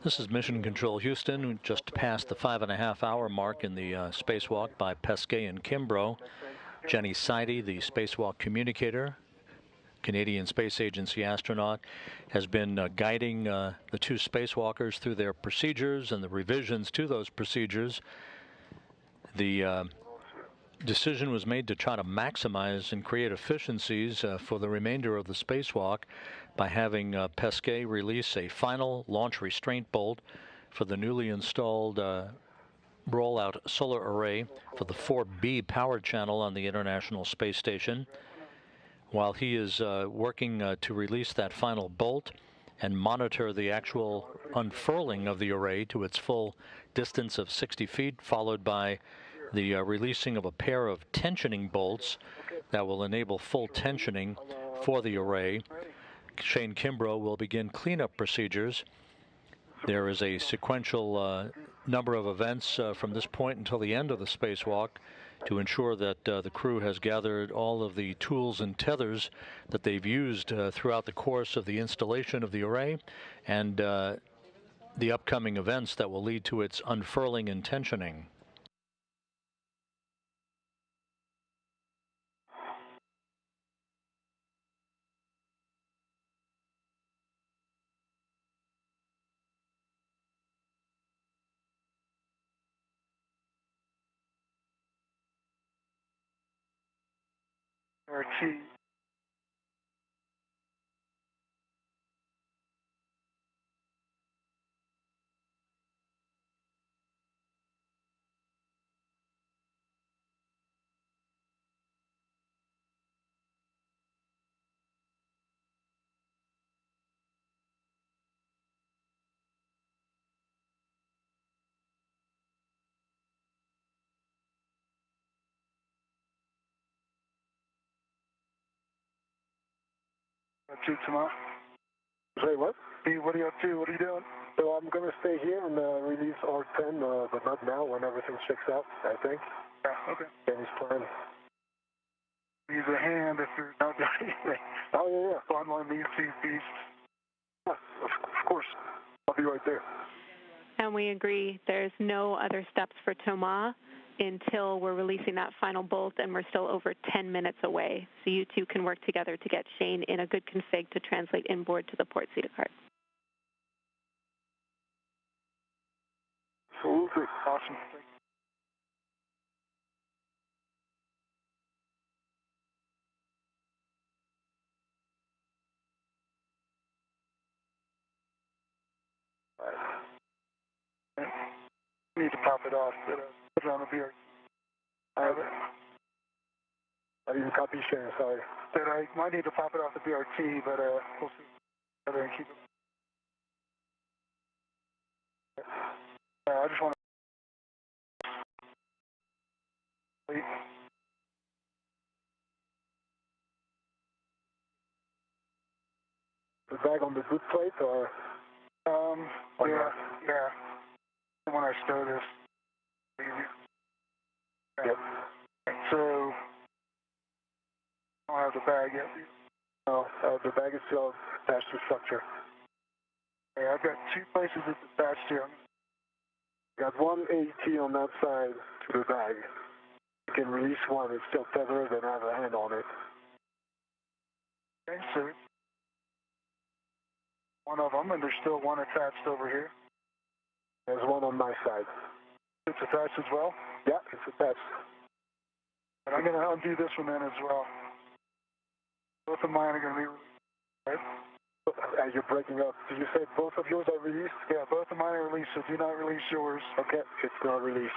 This is Mission Control Houston, just past the 5.5-hour mark in the spacewalk by Pesquet and Kimbrough. Jenny Seide, the spacewalk communicator, Canadian Space Agency astronaut, has been guiding the two spacewalkers through their procedures and the revisions to those procedures. The decision was made to try to maximize and create efficiencies for the remainder of the spacewalk by having Pesquet release a final launch restraint bolt for the newly installed rollout solar array for the 4B power channel on the International Space Station. While he is working to release that final bolt and monitor the actual unfurling of the array to its full distance of 60 feet, followed by the releasing of a pair of tensioning bolts that will enable full tensioning for the array, Shane Kimbrough will begin cleanup procedures. There is a sequential number of events from this point until the end of the spacewalk to ensure that the crew has gathered all of the tools and tethers that they've used throughout the course of the installation of the array and the upcoming events that will lead to its unfurling and tensioning. RT. RT, Thomas. Say what? Hey, what are you up to? What are you doing? So I'm going to stay here and release R10, but not now, when everything checks out, I think. Yeah, okay. Danny's plan. Use a hand if you're not doing anything. Oh, yeah, yeah. On one of these two beasts. Yeah, of course. I'll be right there. And we agree there's no other steps for Thomas until we're releasing that final bolt, and we're still over 10 minutes away. So you two can work together to get Shane in a good config to translate inboard to the port CETA card. Absolutely. Awesome. I need to pop it off, but put it on the beer. I didn't copy Shane, sorry. Said I might need to pop it off the BRT, but we'll see. Better and keep it. I just want to wait. The bag on the boot plate, or? Yeah, yeah. When I stow this. Yeah. Yep. So, I don't have the bag yet. No, the bag is still attached to structure. Okay, I've got two places it's attached to. Got one AT on that side to the bag. You can release one, it's still tethered and have a hand on it. Okay, so one of them, and there's still one attached over here. There's one on my side. It's attached as well? Yeah, it's attached. And I'm going to undo this one then as well. Both of mine are going to be released, right? You're breaking up. Did you say both of yours are released? Yeah, both of mine are released, so do not release yours. Okay, it's not released.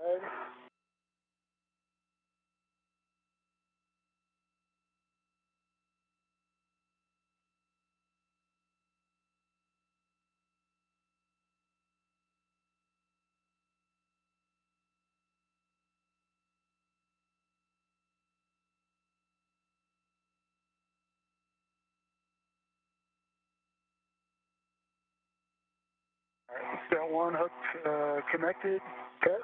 Okay. All right, got one hooked, connected. Okay.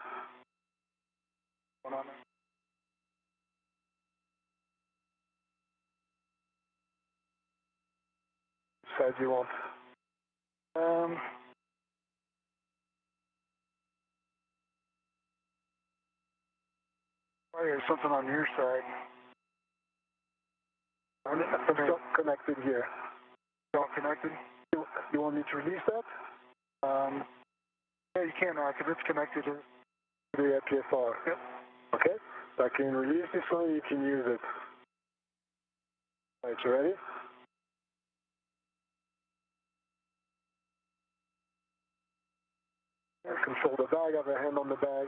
One on there. Side you want? Oh, there's something on your side. I'm still connected here. All connected? You want me to release that? Yeah, you can now, because it's connected to The PFR. Yep. Okay. So I can release this one, you can use it. Alright, you ready? Control the bag, I have a hand on the bag.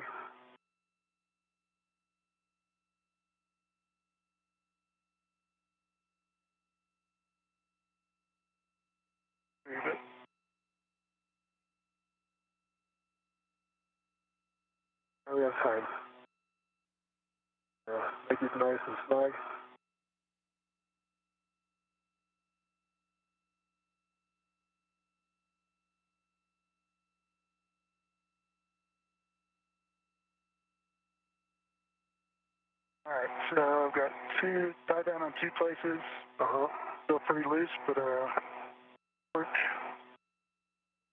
Now we have time. Make it nice and snug. Alright, so I've got two, tied down on two places. Still pretty loose, but work.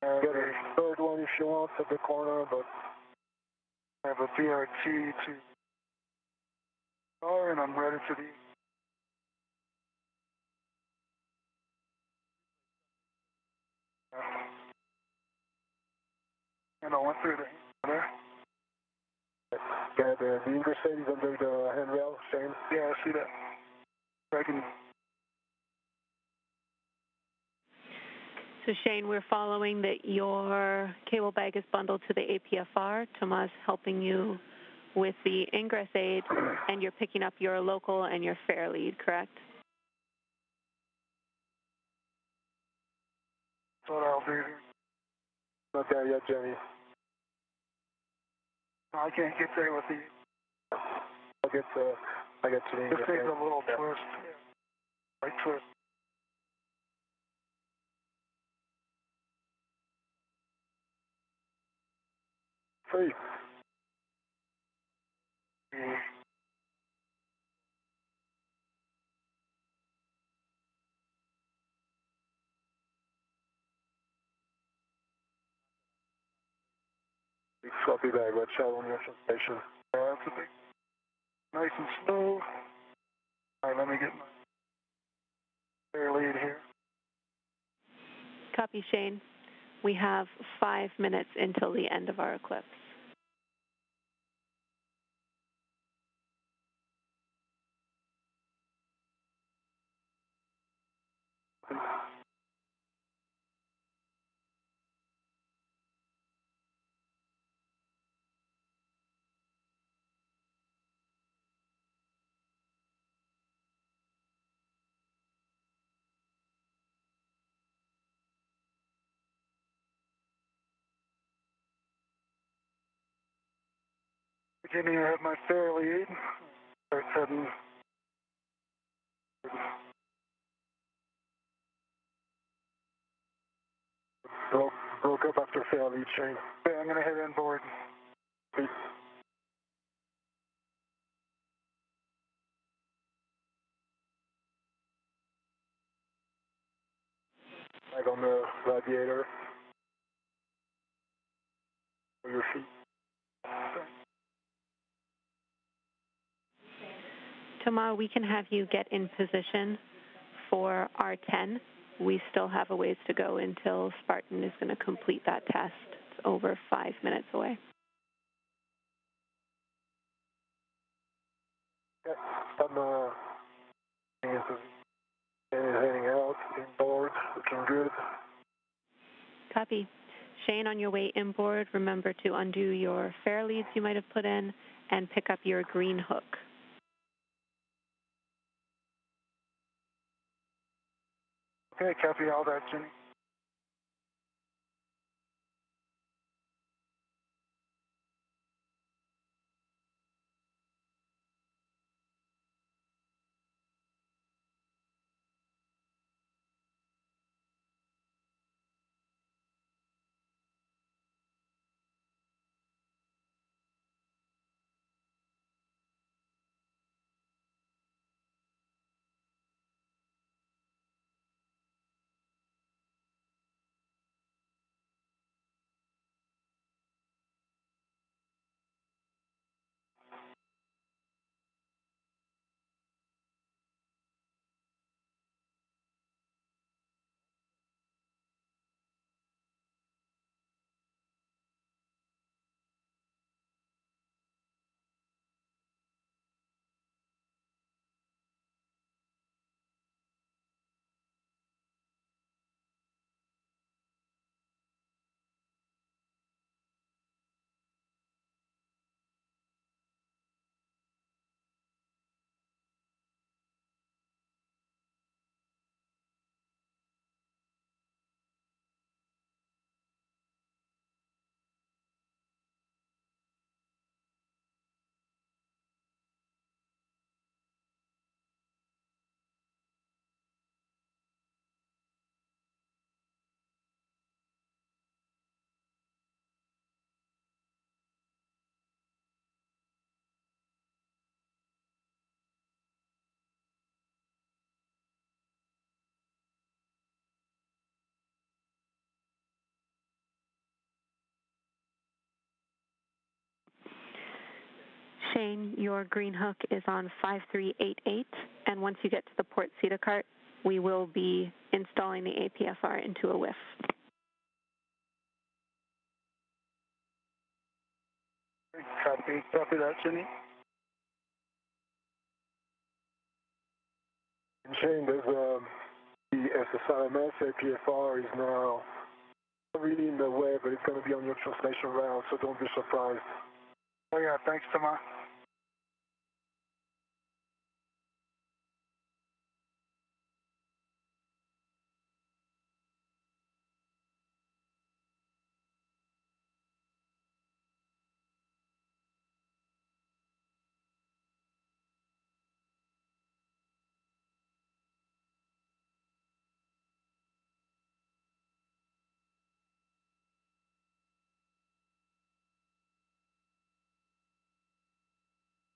Get a third one if you want at the corner, but I have a BRT to car, and I'm ready for the and I went through there. got the ingress is under the handrail, Shane. Yeah, I see that. I can. So Shane, we're following that your cable bag is bundled to the APFR. Thomas helping you with the ingress aid, and you're picking up your local and your fare lead, correct? That's what I'll do. Not there yet, Jenny. I can't get there with the. I get to the This ingress thing's aid. a little twist. Right twist. Free. Big floppy bag, watch out on your sensation. That's a big. Nice and slow. Alright, let me get my fare lead here. Copy, Shane. We have 5 minutes until the end of our eclipse. Beginning, I have my fare lead. Start heading. Broke up after fail lead, Shane. Okay, I'm gonna head inboard. Please. Bag on the radiator. For your feet. Thomas, we can have you get in position for R10. We still have a ways to go until Spartan is going to complete that test. It's over 5 minutes away. Okay. I'm heading out, inboard, looking good. Copy. Shane, on your way inboard, remember to undo your fare leads you might have put in and pick up your green hook. Okay, copy all that, Jenny. Shane, your green hook is on 5388, and once you get to the port CETA cart, we will be installing the APFR into a whiff. Copy that, Jenny. Shane, there's the SSRMS APFR is now really in the way, but it's going to be on your translation route, so don't be surprised. Oh yeah, thanks, Thomas.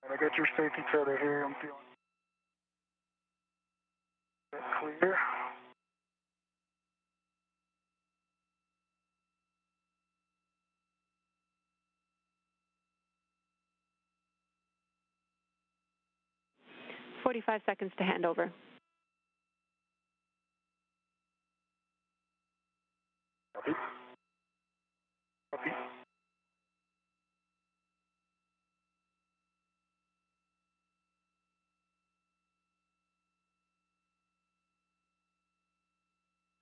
And I got your safety tether here. I'm feeling clear. "45 seconds to handover." Copy. Copy.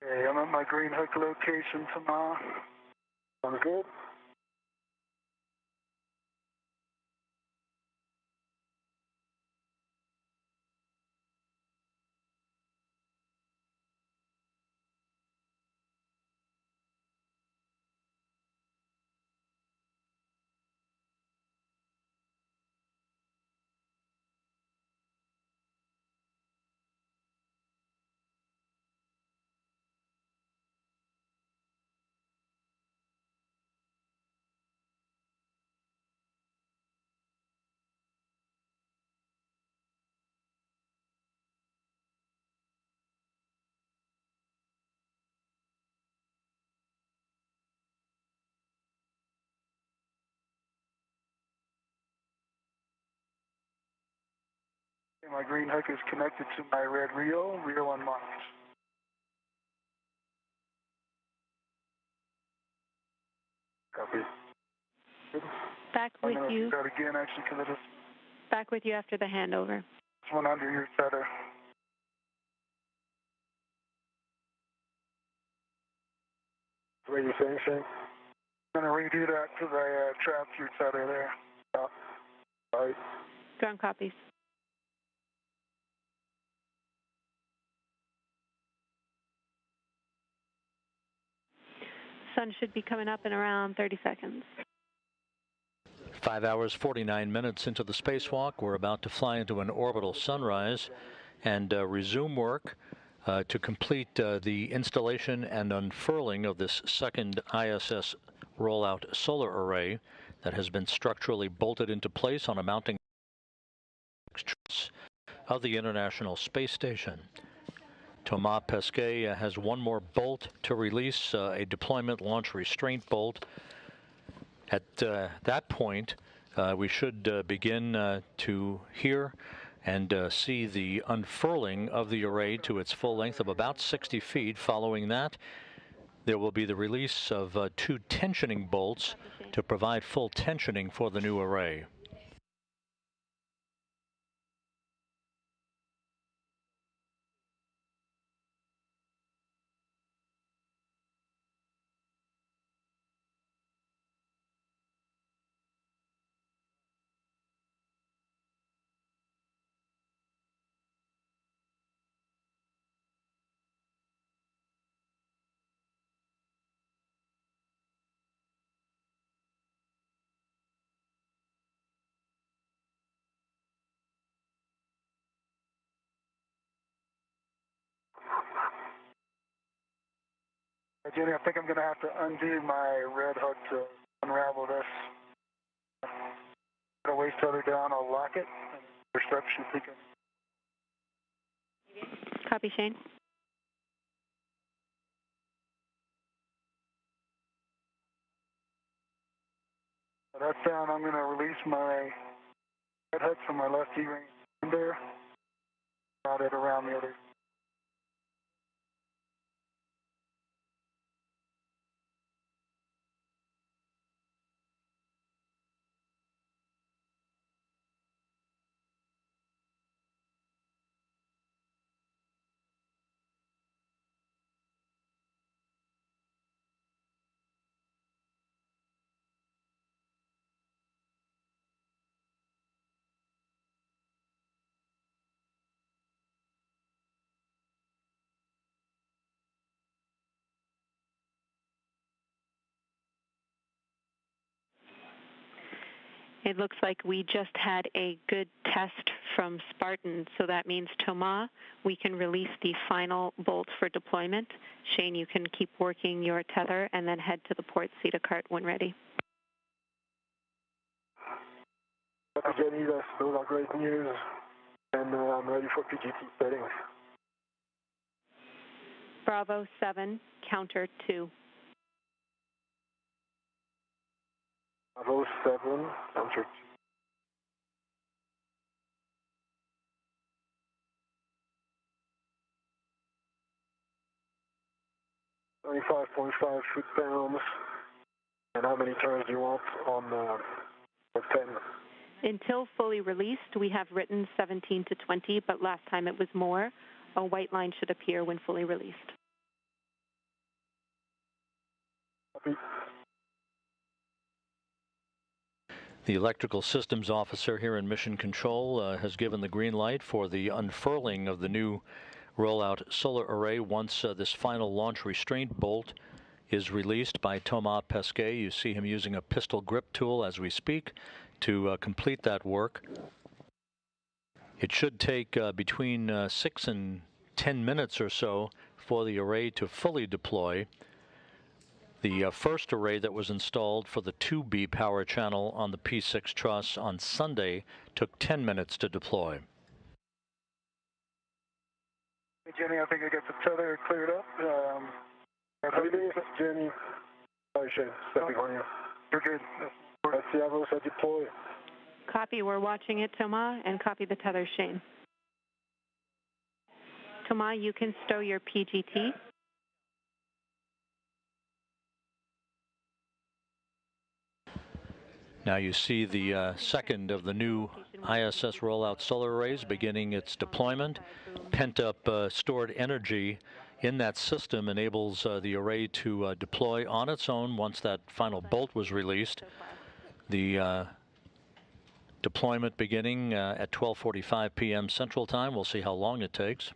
Okay, I'm at my green hook location, Thomas. Sounds good. Okay, my green hook is connected to my red reel unmarked. Copy. Back I'm with going to you. do that again, actually, because I just Back with you after the handover. went under your tether. What are you saying, Shane? I'm going to redo that because I trapped your tether there. All right. Ground copies. Sun should be coming up in around 30 seconds. 5 hours, 49 minutes into the spacewalk. We're about to fly into an orbital sunrise and resume work to complete the installation and unfurling of this second ISS rollout solar array that has been structurally bolted into place on a mounting truss of the International Space Station. Thomas Pesquet has one more bolt to release, a deployment launch restraint bolt. At that point, we should begin to hear and see the unfurling of the array to its full length of about 60 feet. Following that, there will be the release of 2 tensioning bolts to provide full tensioning for the new array. Jenny, I think I'm going to have to undo my red hook to unravel this. Put a waist tether down, I'll lock it. Your strap should be good. Copy, Shane. That's down. I'm going to release my That heads from my left E-ring there, out at around the other. It looks like we just had a good test from Spartan, so that means, Thomas, we can release the final bolt for deployment. Shane, you can keep working your tether and then head to the port Zeta cart when ready. Jenny, those are great news, and I'm ready for PGT settings. Bravo 7, counter 2. Bravo 7, counter 2. 25.5 foot-pounds. And how many turns do you want on the 10? Until fully released, we have written 17 to 20, but last time it was more. A white line should appear when fully released. Copy. The electrical systems officer here in Mission Control has given the green light for the unfurling of the new rollout solar array once this final launch restraint bolt is released by Thomas Pesquet. You see him using a pistol grip tool as we speak to complete that work. It should take between 6 and 10 minutes or so for the array to fully deploy. The first array that was installed for the 2B power channel on the P6 truss on Sunday took 10 minutes to deploy. Hey, Jenny, I think I got the tether cleared up. Everything, Jenny. Sorry, Shane. Stepping on you. You're good. That's the Avosa deploy. Copy, we're watching it, Thomas, and copy the tether, Shane. Thomas, you can stow your PGT. Now you see the second of the new ISS rollout solar arrays beginning its deployment. Pent-up stored energy in that system enables the array to deploy on its own once that final bolt was released. The deployment beginning at 12:45 p.m. Central Time. We'll see how long it takes.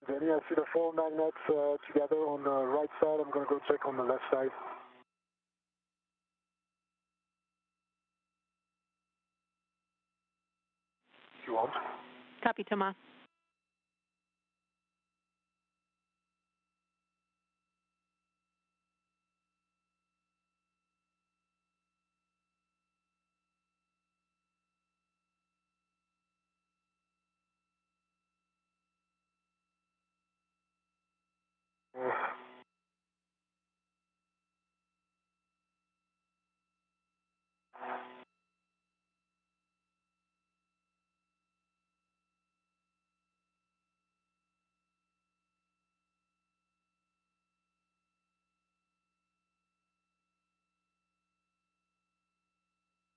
Jenny, I see the 4 magnets together on the right side. I'm going to go check on the left side. If you want. Copy, Thomas.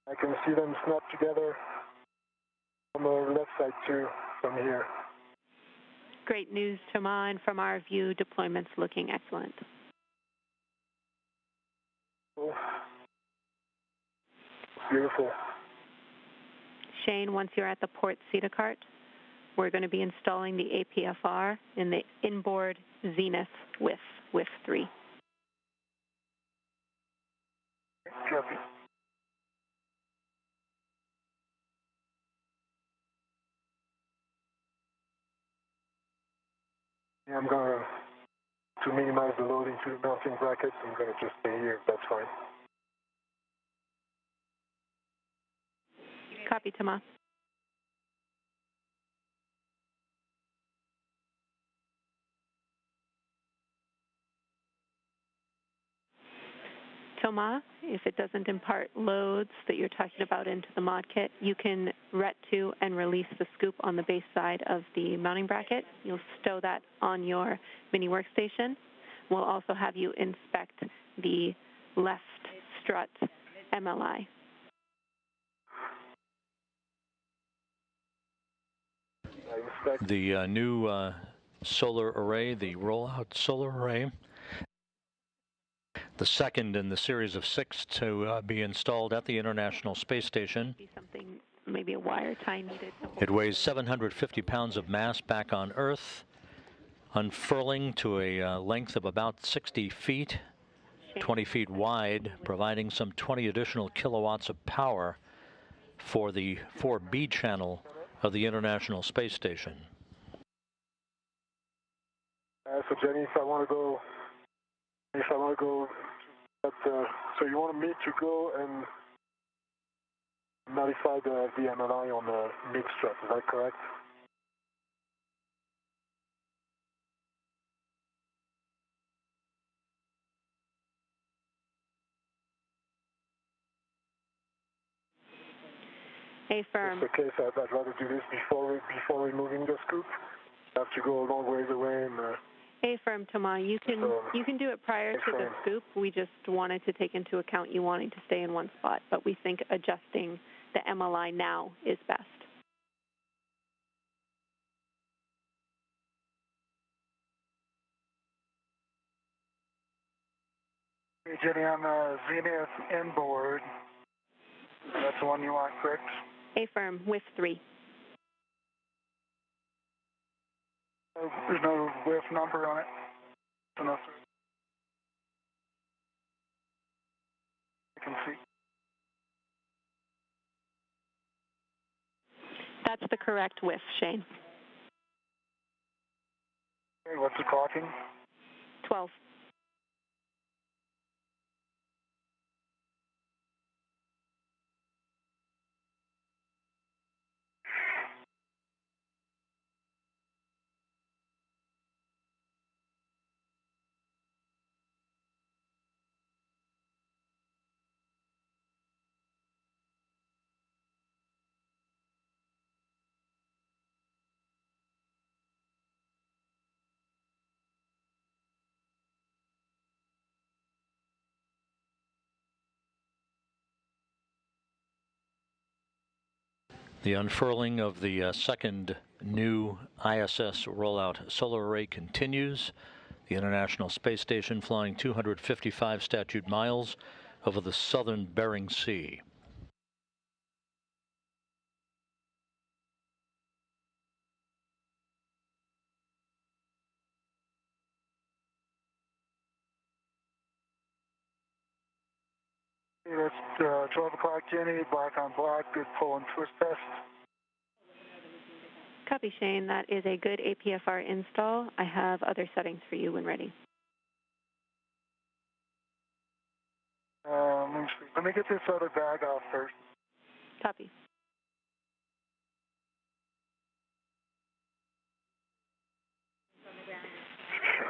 I can see them snap together on the left side too, from here. Great news, Thomas, and from our view, deployment's looking excellent. Cool. Beautiful. Shane, once you're at the port Zeta cart, we're going to be installing the APFR in the inboard Zenith with 3. Copy. Yeah, I'm going to minimize the load into the mounting brackets. I'm going to just stay here, if that's fine. Copy, Thomas. Thomas, if it doesn't impart loads that you're talking about into the mod kit, you can ret to and release the scoop on the base side of the mounting bracket. You'll stow that on your mini workstation. We'll also have you inspect the left strut MLI. The new solar array, the rollout solar array, the second in the series of 6 to be installed at the International Space Station. Something, maybe a wire tie needed. It weighs 750 pounds of mass back on Earth, unfurling to a length of about 60 feet, 20 feet wide, providing some 20 additional kilowatts of power for the 4B channel of the International Space Station. So Jenny, if I want to go, so you want me to go and modify the MLI on the mid strut, is that correct? A-firm. Just in case, I'd rather do this before removing the scoop. I have to go a long ways away and... A-firm, Thomas, you can do it prior to the scoop. We just wanted to take into account you wanting to stay in one spot, but we think adjusting the MLI now is best. Hey, Jenny, on the Zenith inboard, that's the one you want, correct? A-firm, with 3. There's no whiff number on it. Enough. I can see. That's the correct whiff, Shane. Okay, what's the clocking? 12. The unfurling of the second new ISS rollout solar array continues. The International Space Station flying 255 statute miles over the southern Bering Sea. That's 12 o'clock, Jenny, black on black, good pull and twist test. Copy, Shane. That is a good APFR install. I have other settings for you when ready. Let me get this other bag off first. Copy.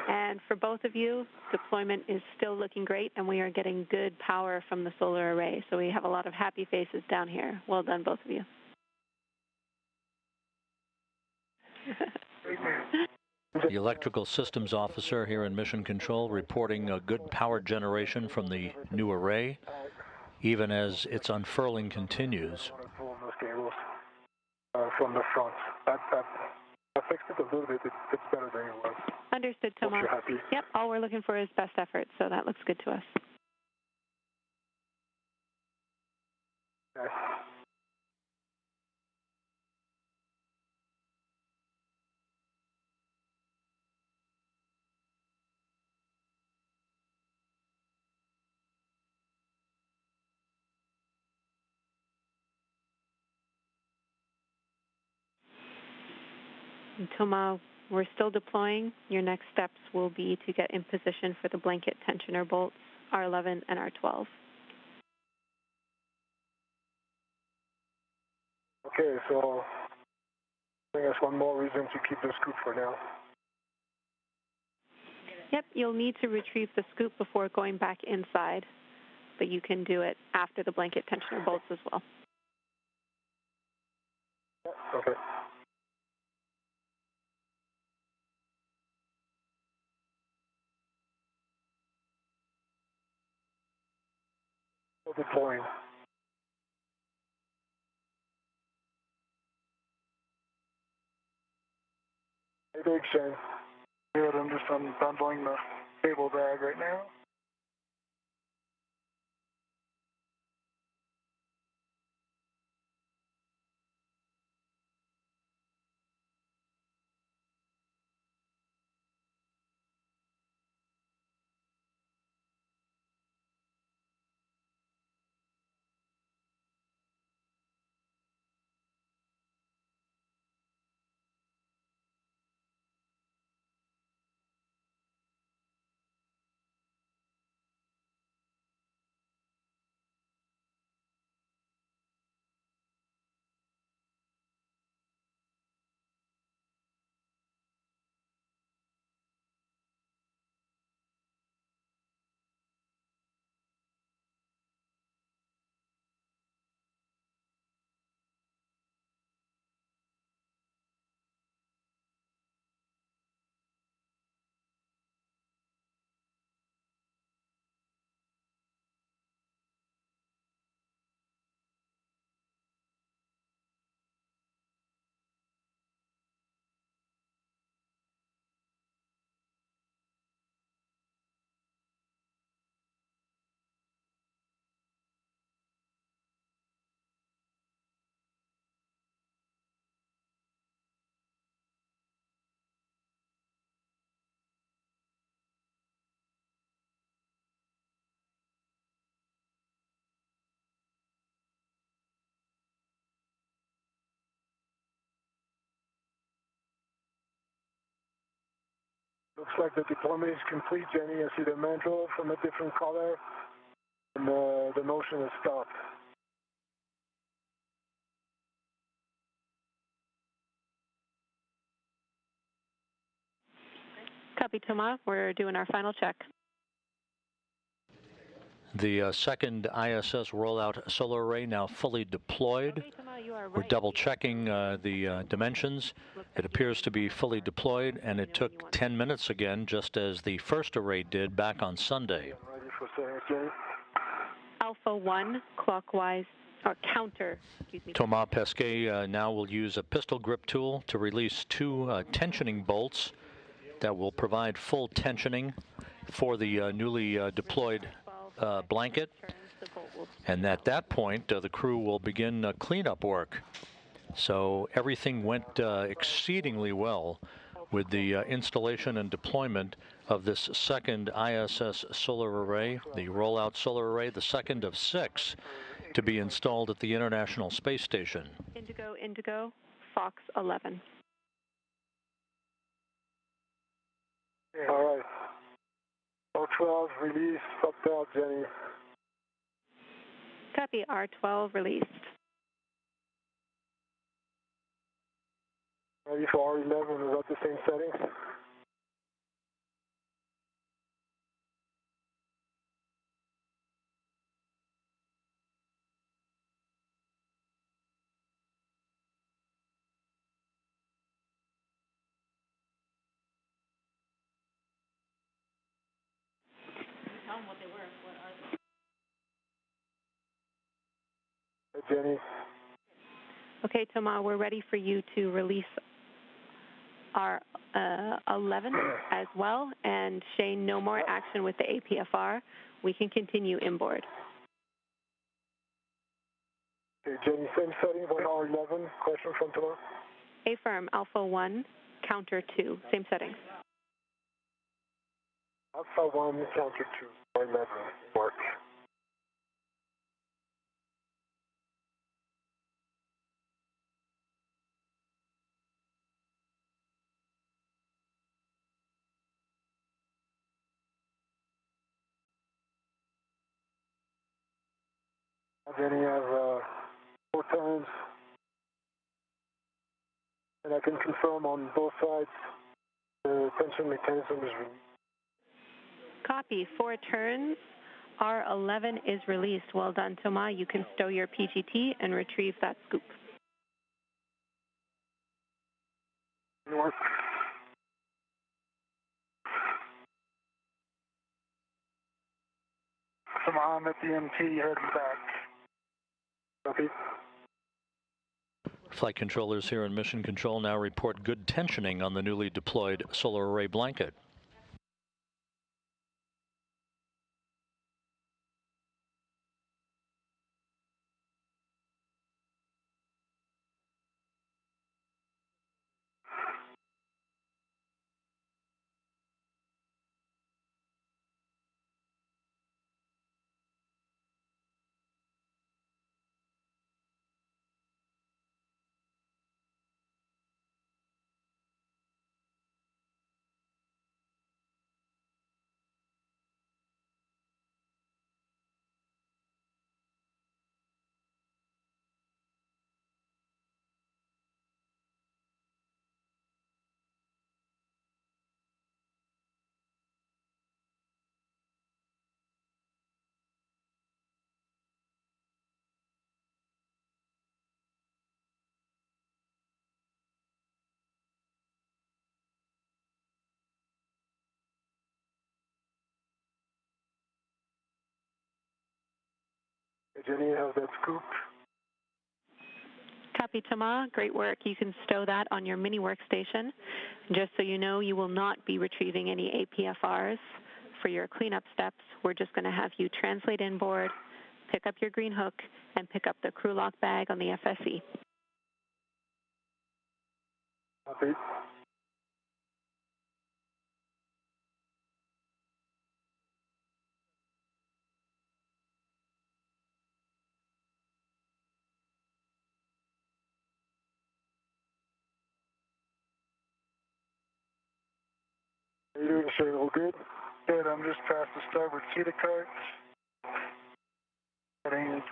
And for both of you, deployment is still looking great, and we are getting good power from the solar array. So we have a lot of happy faces down here. Well done, both of you. The electrical systems officer here in Mission Control reporting a good power generation from the new array, even as its unfurling continues. From the front. I fixed it a little bit. It's better than it was. Understood, Thomas. Hope you're happy. Yep, all we're looking for is best effort, so that looks good to us. Okay. And Thomas, we're still deploying. Your next steps will be to get in position for the blanket tensioner bolts, R11 and R12. Okay, so I think that's one more reason to keep the scoop for now. Yep, you'll need to retrieve the scoop before going back inside, but you can do it after the blanket tensioner bolts as well. Okay. Deploying. Hey, big Shane. Good, I'm just unbundling the cable bag right now. Looks like the deployment is complete, Jenny. I see the mandrel from a different color, and the motion is stopped. Copy, Thomas. We're doing our final check. The second ISS rollout solar array now fully deployed. Okay, Thomas, you are right. We're double checking the dimensions. It appears to be fully deployed, and it took 10 minutes again, just as the first array did back on Sunday. Ready for saying, Jenny? Alpha 1, clockwise, or counter, excuse me. Thomas Pesquet now will use a pistol grip tool to release two tensioning bolts that will provide full tensioning for the newly deployed blanket. And at that point, the crew will begin cleanup work. So everything went exceedingly well with the installation and deployment of this second ISS solar array, the rollout solar array, the second of 6 to be installed at the International Space Station. Indigo, Fox 11. All right. R12 release, fucked out, Jenny. Copy, R12 released. Ready for R11, is that the same settings? Tell them what they were. What are they? Hey, Jenny. Okay, Thomas, we're ready for you to release our 11 as well. And Shane, no more action with the APFR. We can continue inboard. Okay, Jenny, same settings on R11. Question from Thomas. Affirm, Alpha 1, counter 2, same settings. Alpha 1, counter 2, R11, work. Jenny, you have 4 turns. And I can confirm on both sides the tension mechanism is released. Copy. 4 turns. R11 is released. Well done, Thomas. You can stow your PGT and retrieve that scoop. North. I'm at the MT heading back. Copy. Flight controllers here in Mission Control now report good tensioning on the newly deployed solar array blanket. Jenny, you have that scoop. Copy, Thomas. Great work. You can stow that on your mini workstation. Just so you know, you will not be retrieving any APFRs. For your cleanup steps, we're just going to have you translate inboard, pick up your green hook, and pick up the crew lock bag on the FSE. Copy. How you doing, Shane? All good? Good, I'm just past the starboard seat of carts. Heading into.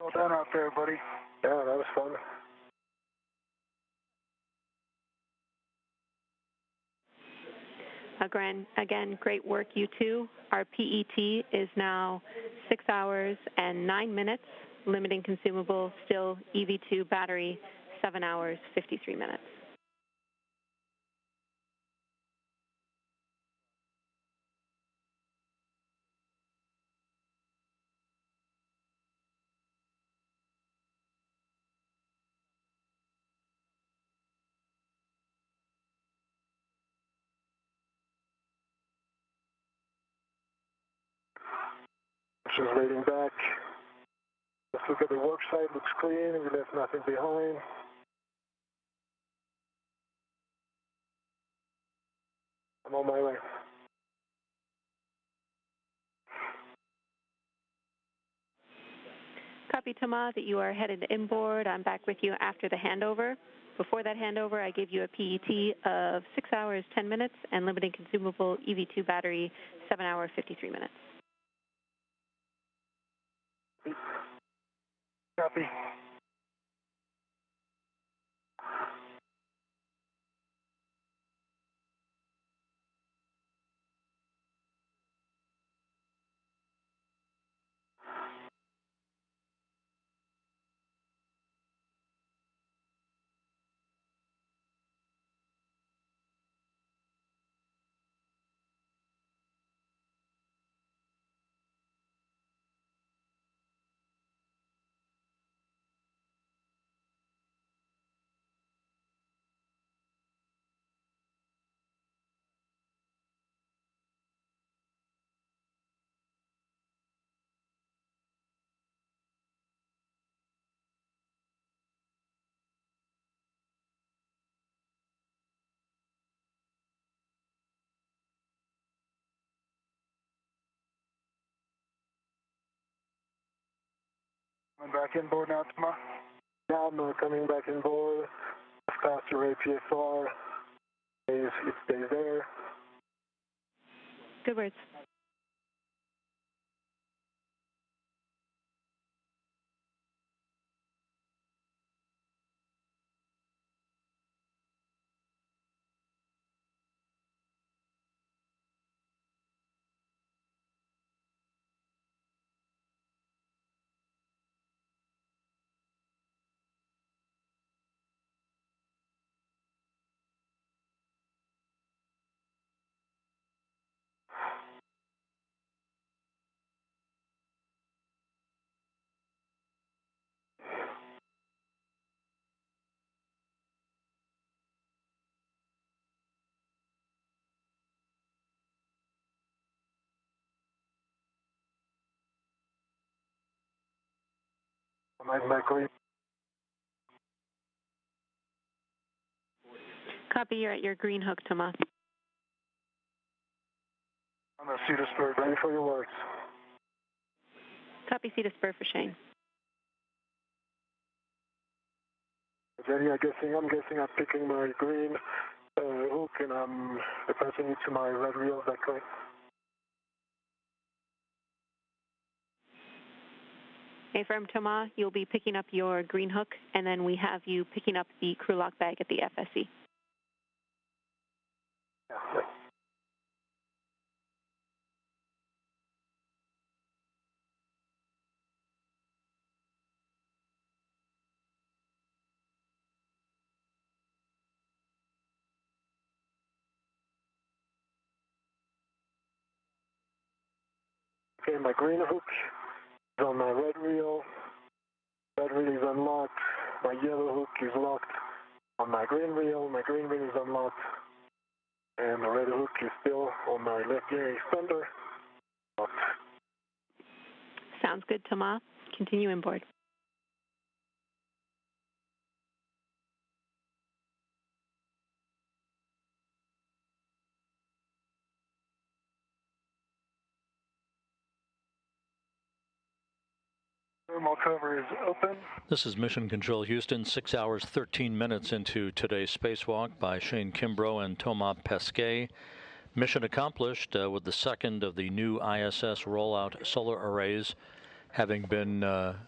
Well done out there, buddy. Yeah, that was fun. Again, great work, you two. Our PET is now 6 hours and 9 minutes. Limiting consumable, still EV2 battery, 7 hours, 53 minutes. Just waiting back. Let's look at the work site. Looks clean. We left nothing behind. I'm on my way. Copy, Thomas, that you are headed inboard. I'm back with you after the handover. Before that handover, I gave you a PET of 6 hours, 10 minutes, and limiting consumable EV2 battery, 7 hours, 53 minutes. Copy. I'm back inboard now, Thomas. Now I'm coming back inboard. Faster APFR. It stays there. Good words. My green. Copy, you're at your green hook, Thomas. On the Cedarspur. Ready for your words. Copy, Cedarspur for Shane. Jenny, I'm guessing I'm picking my green hook and I'm passing it to my red reel, is that correct? Affirm, Thomas, you'll be picking up your green hook, and then we have you picking up the crew lock bag at the FSC. Yeah. Okay, my green hook is on my red reel. Red reel is unlocked. My yellow hook is locked on my green reel. My green reel is unlocked. And the red hook is still on my left gear extender. Locked. Sounds good, Thomas. Continue inboard. Thermal cover is open. This is Mission Control Houston, 6 hours, 13 minutes into today's spacewalk by Shane Kimbrough and Thomas Pesquet. Mission accomplished with the second of the new ISS rollout solar arrays having been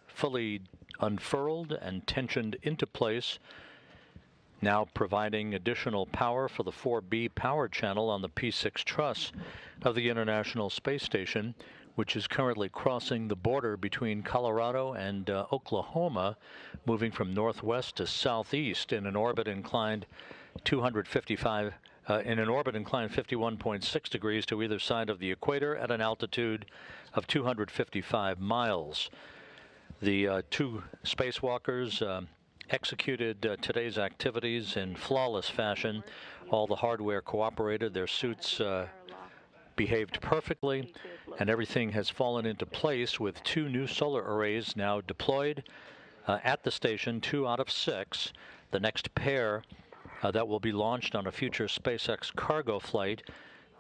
fully unfurled and tensioned into place, now providing additional power for the 4B power channel on the P6 truss of the International Space Station, which is currently crossing the border between Colorado and Oklahoma, moving from northwest to southeast in an orbit inclined 51.6 degrees to either side of the equator at an altitude of 255 miles. The two spacewalkers executed today's activities in flawless fashion. All the hardware cooperated. Their suits behaved perfectly, and everything has fallen into place with two new solar arrays now deployed at the station, 2 out of 6. The next pair that will be launched on a future SpaceX cargo flight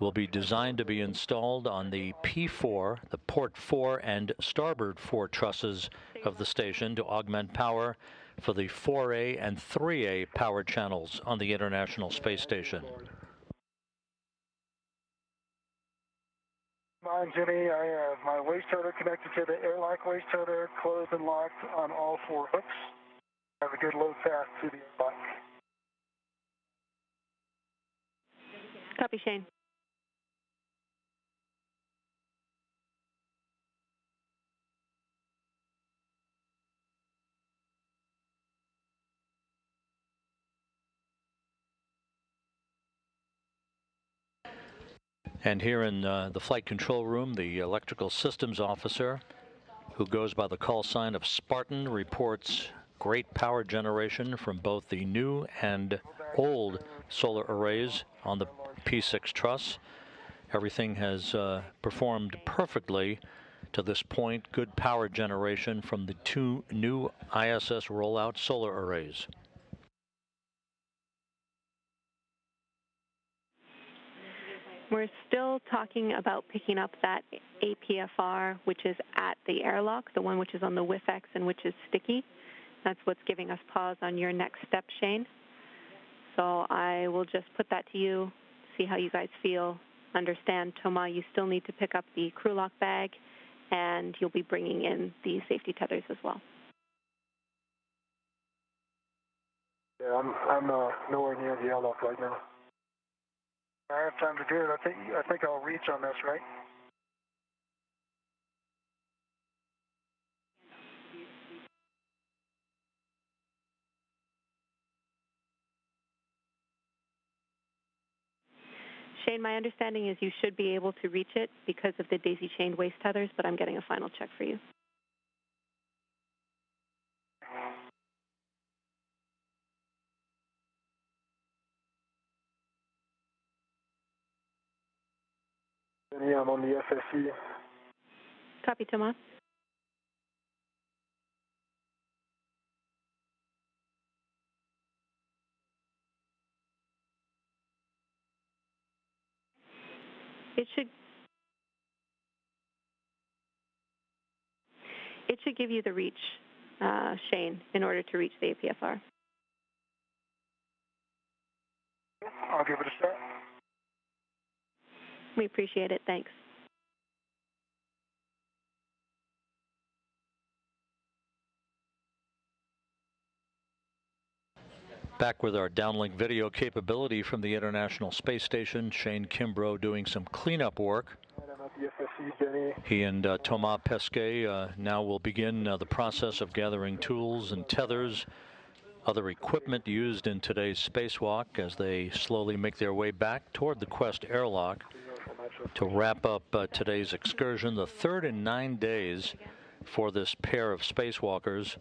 will be designed to be installed on the P4, the port 4 and starboard 4 trusses of the station to augment power for the 4A and 3A power channels on the International Space Station. Mine, Jenny, I have my waste toter connected to the airlock waste toter, closed and locked on all 4 hooks. I have a good load path to the airlock. Copy, Shane. And here in the flight control room, the electrical systems officer, who goes by the call sign of Spartan, reports great power generation from both the new and old solar arrays on the P6 truss. Everything has performed perfectly to this point. Good power generation from the two new ISS rollout solar arrays. We're still talking about picking up that APFR, which is at the airlock, the one which is on the WIFX and which is sticky. That's what's giving us pause on your next step, Shane. So I will just put that to you, see how you guys feel. Understand, Thomas, you still need to pick up the crew lock bag, and you'll be bringing in the safety tethers as well. Yeah, I'm nowhere near the airlock right now. I have time to do it. I think I'll reach on this, right? Shane, my understanding is you should be able to reach it because of the daisy-chained waist tethers, but I'm getting a final check for you. Yeah, I'm on the FSC. Copy, Thomas. It should give you the reach, Shane, in order to reach the APFR. I'll give it a shot. We appreciate it. Thanks. Back with our downlink video capability from the International Space Station, Shane Kimbrough doing some cleanup work. He and Thomas Pesquet now will begin the process of gathering tools and tethers, other equipment used in today's spacewalk as they slowly make their way back toward the Quest airlock to wrap up today's excursion, the third in 9 days for this pair of spacewalkers.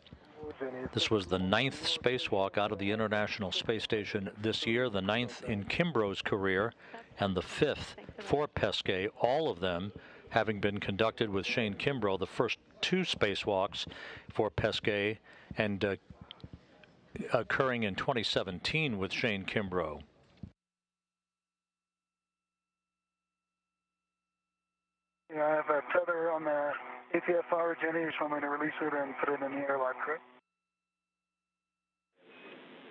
This was the 9th spacewalk out of the International Space Station this year, the 9th in Kimbrough's career, and the 5th for Pesquet, all of them having been conducted with Shane Kimbrough, the first 2 spacewalks for Pesquet, and occurring in 2017 with Shane Kimbrough. Yeah, I have a tether on the APFR, Jenny. You just want me to release it and put it in the airlock, correct?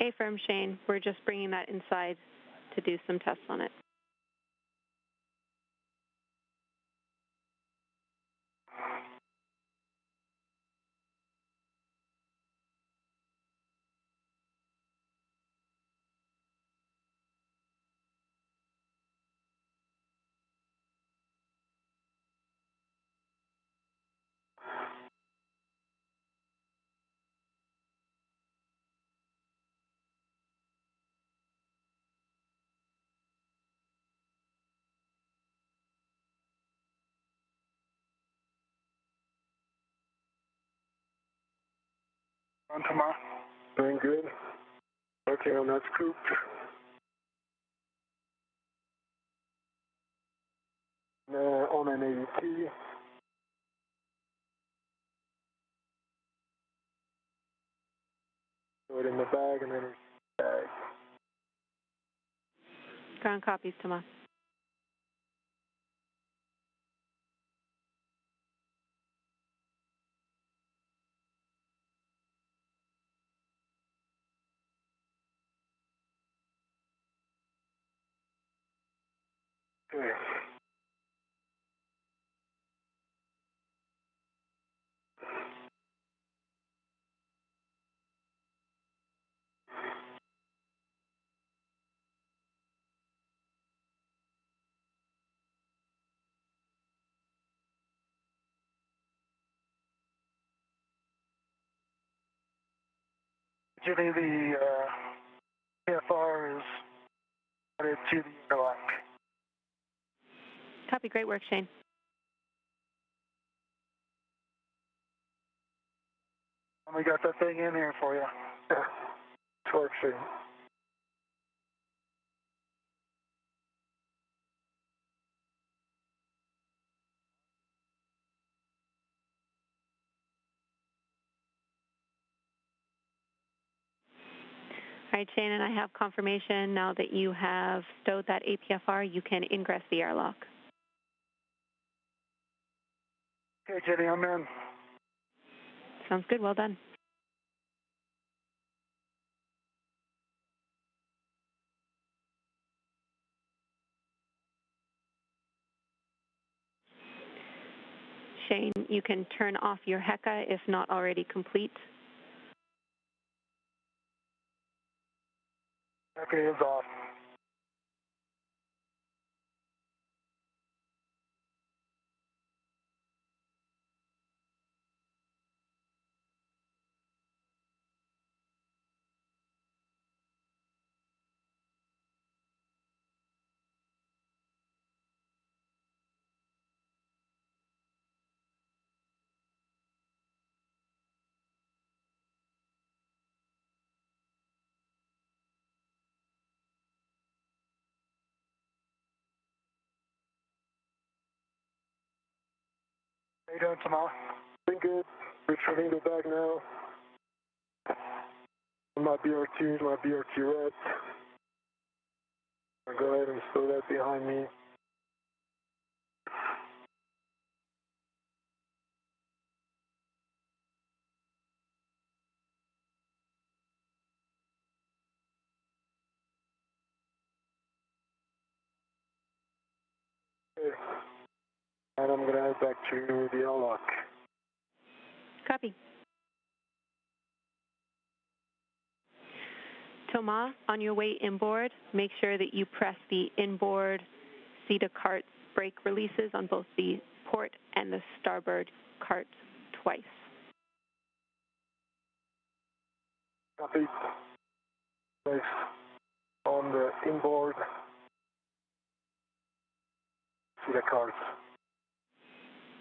Affirm, Shane. We're just bringing that inside to do some tests on it. On Thomas. Doing good. Okay, on that scoop. On an AET. Throw it in the bag and then it's bag. Ground copies, Thomas. Okay. Jenny, the APFR is headed to the airlock. Copy. Great work, Shane. We got that thing in here for you. Yeah. Torque Shane. All right, Shane, and I have confirmation now that you have stowed that APFR, you can ingress the airlock. Okay, Jenny, I'm in. Sounds good. Well done. Shane, you can turn off your HECA if not already complete. Okay, it's off. How you doing, Thomas? Doing good. Retrieving the bag now. My BRT, my BRT red. I'll go ahead and stow that behind me. And I'm going to head back to the airlock. Copy. Thomas, on your way inboard, make sure that you press the inboard CETA cart brake releases on both the port and the starboard cart twice. Copy. Place on the inboard CETA carts.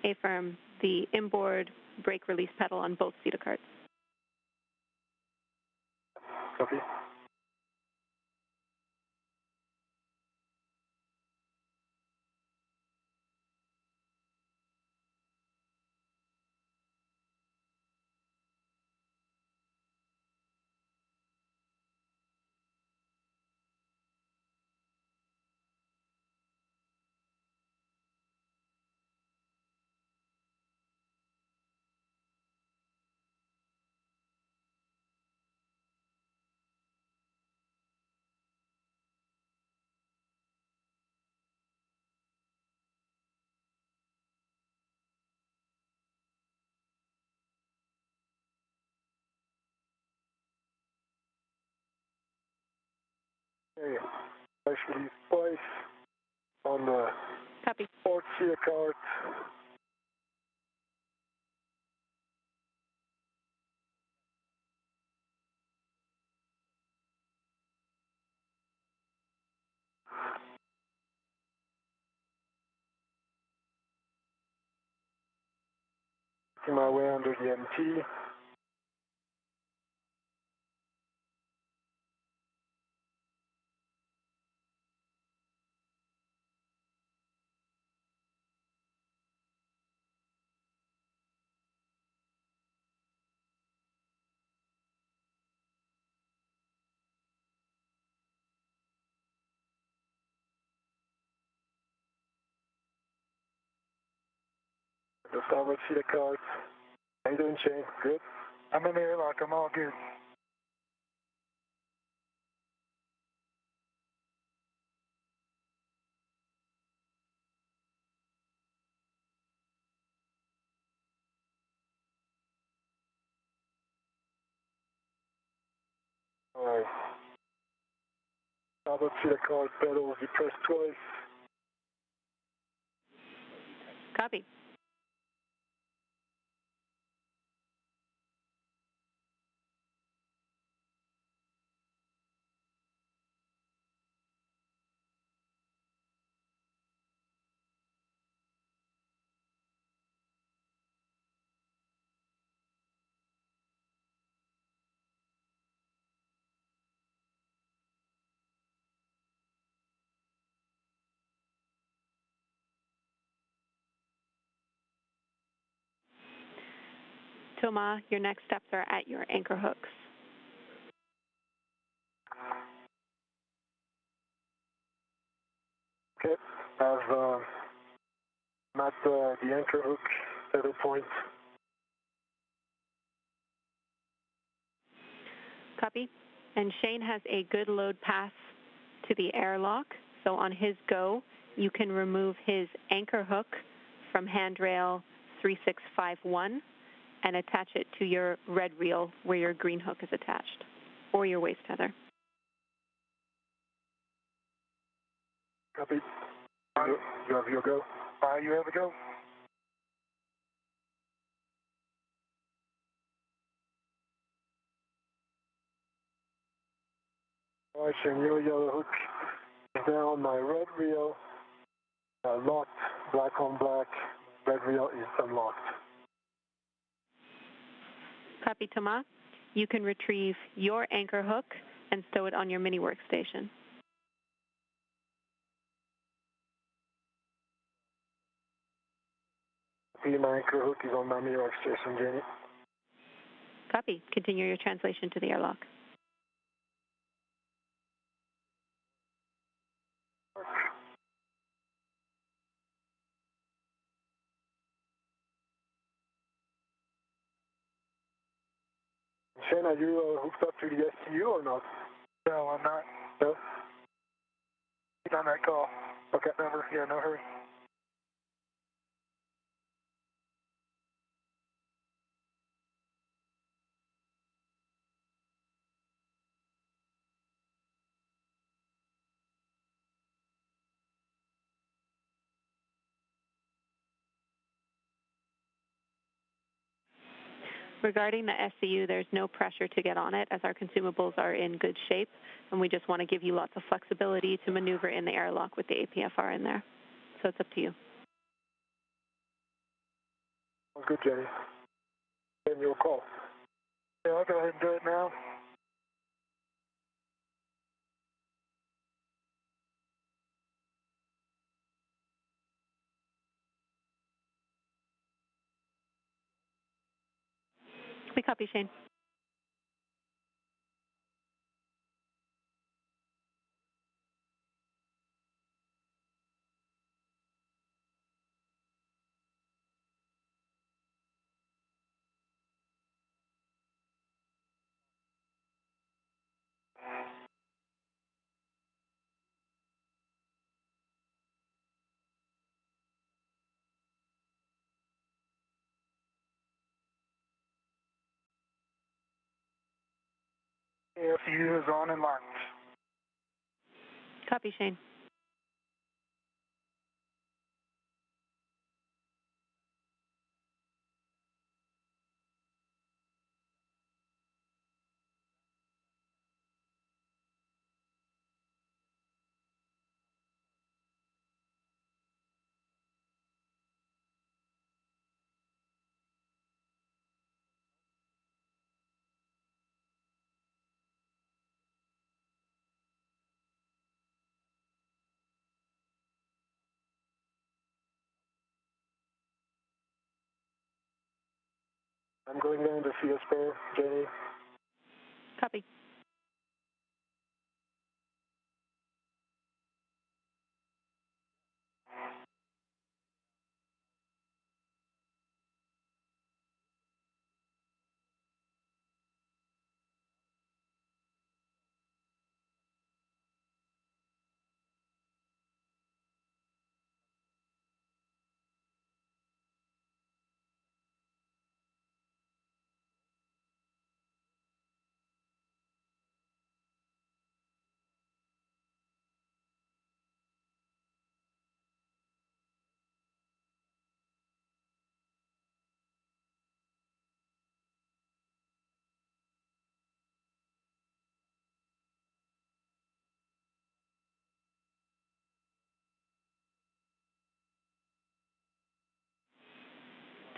Affirm the inboard brake release pedal on both CETA carts. Copy. Okay. Flash release twice on the Copy. port CETA cart. Making my way under the MT. The starboard CETA cart. How you doing, Shane? Good? I'm in the airlock. I'm all good. Alright. Starboard CETA cart pedals, you press twice. Copy. Thomas, your next steps are at your anchor hooks. Okay. I'm at the anchor hook settle point. Copy. And Shane has a good load pass to the airlock, so on his go, you can remove his anchor hook from handrail 3651 and attach it to your red reel where your green hook is attached, or your waist tether. Copy. You have your go. You have a go. Alright, Shane, your yellow hook is now on my red reel. Locked, black on black. Red reel is unlocked. Copy, Thomas. You can retrieve your anchor hook and stow it on your mini workstation. My anchor hook is on my mini workstation, Jenny. Copy. Continue your translation to the airlock. Shane, are you hooked up to the STU or not? No, I'm not. No? Get on that call. Okay. Remember? Yeah, no hurry. Regarding the SCU, there's no pressure to get on it as our consumables are in good shape, and we just want to give you lots of flexibility to maneuver in the airlock with the APFR in there. So it's up to you. Good, Jenny. And your call. Yeah, I'll go ahead and do it now. We copy, Shane. AFU is on and marked. Copy, Shane. I'm going down to see a spare, Jenny. Copy.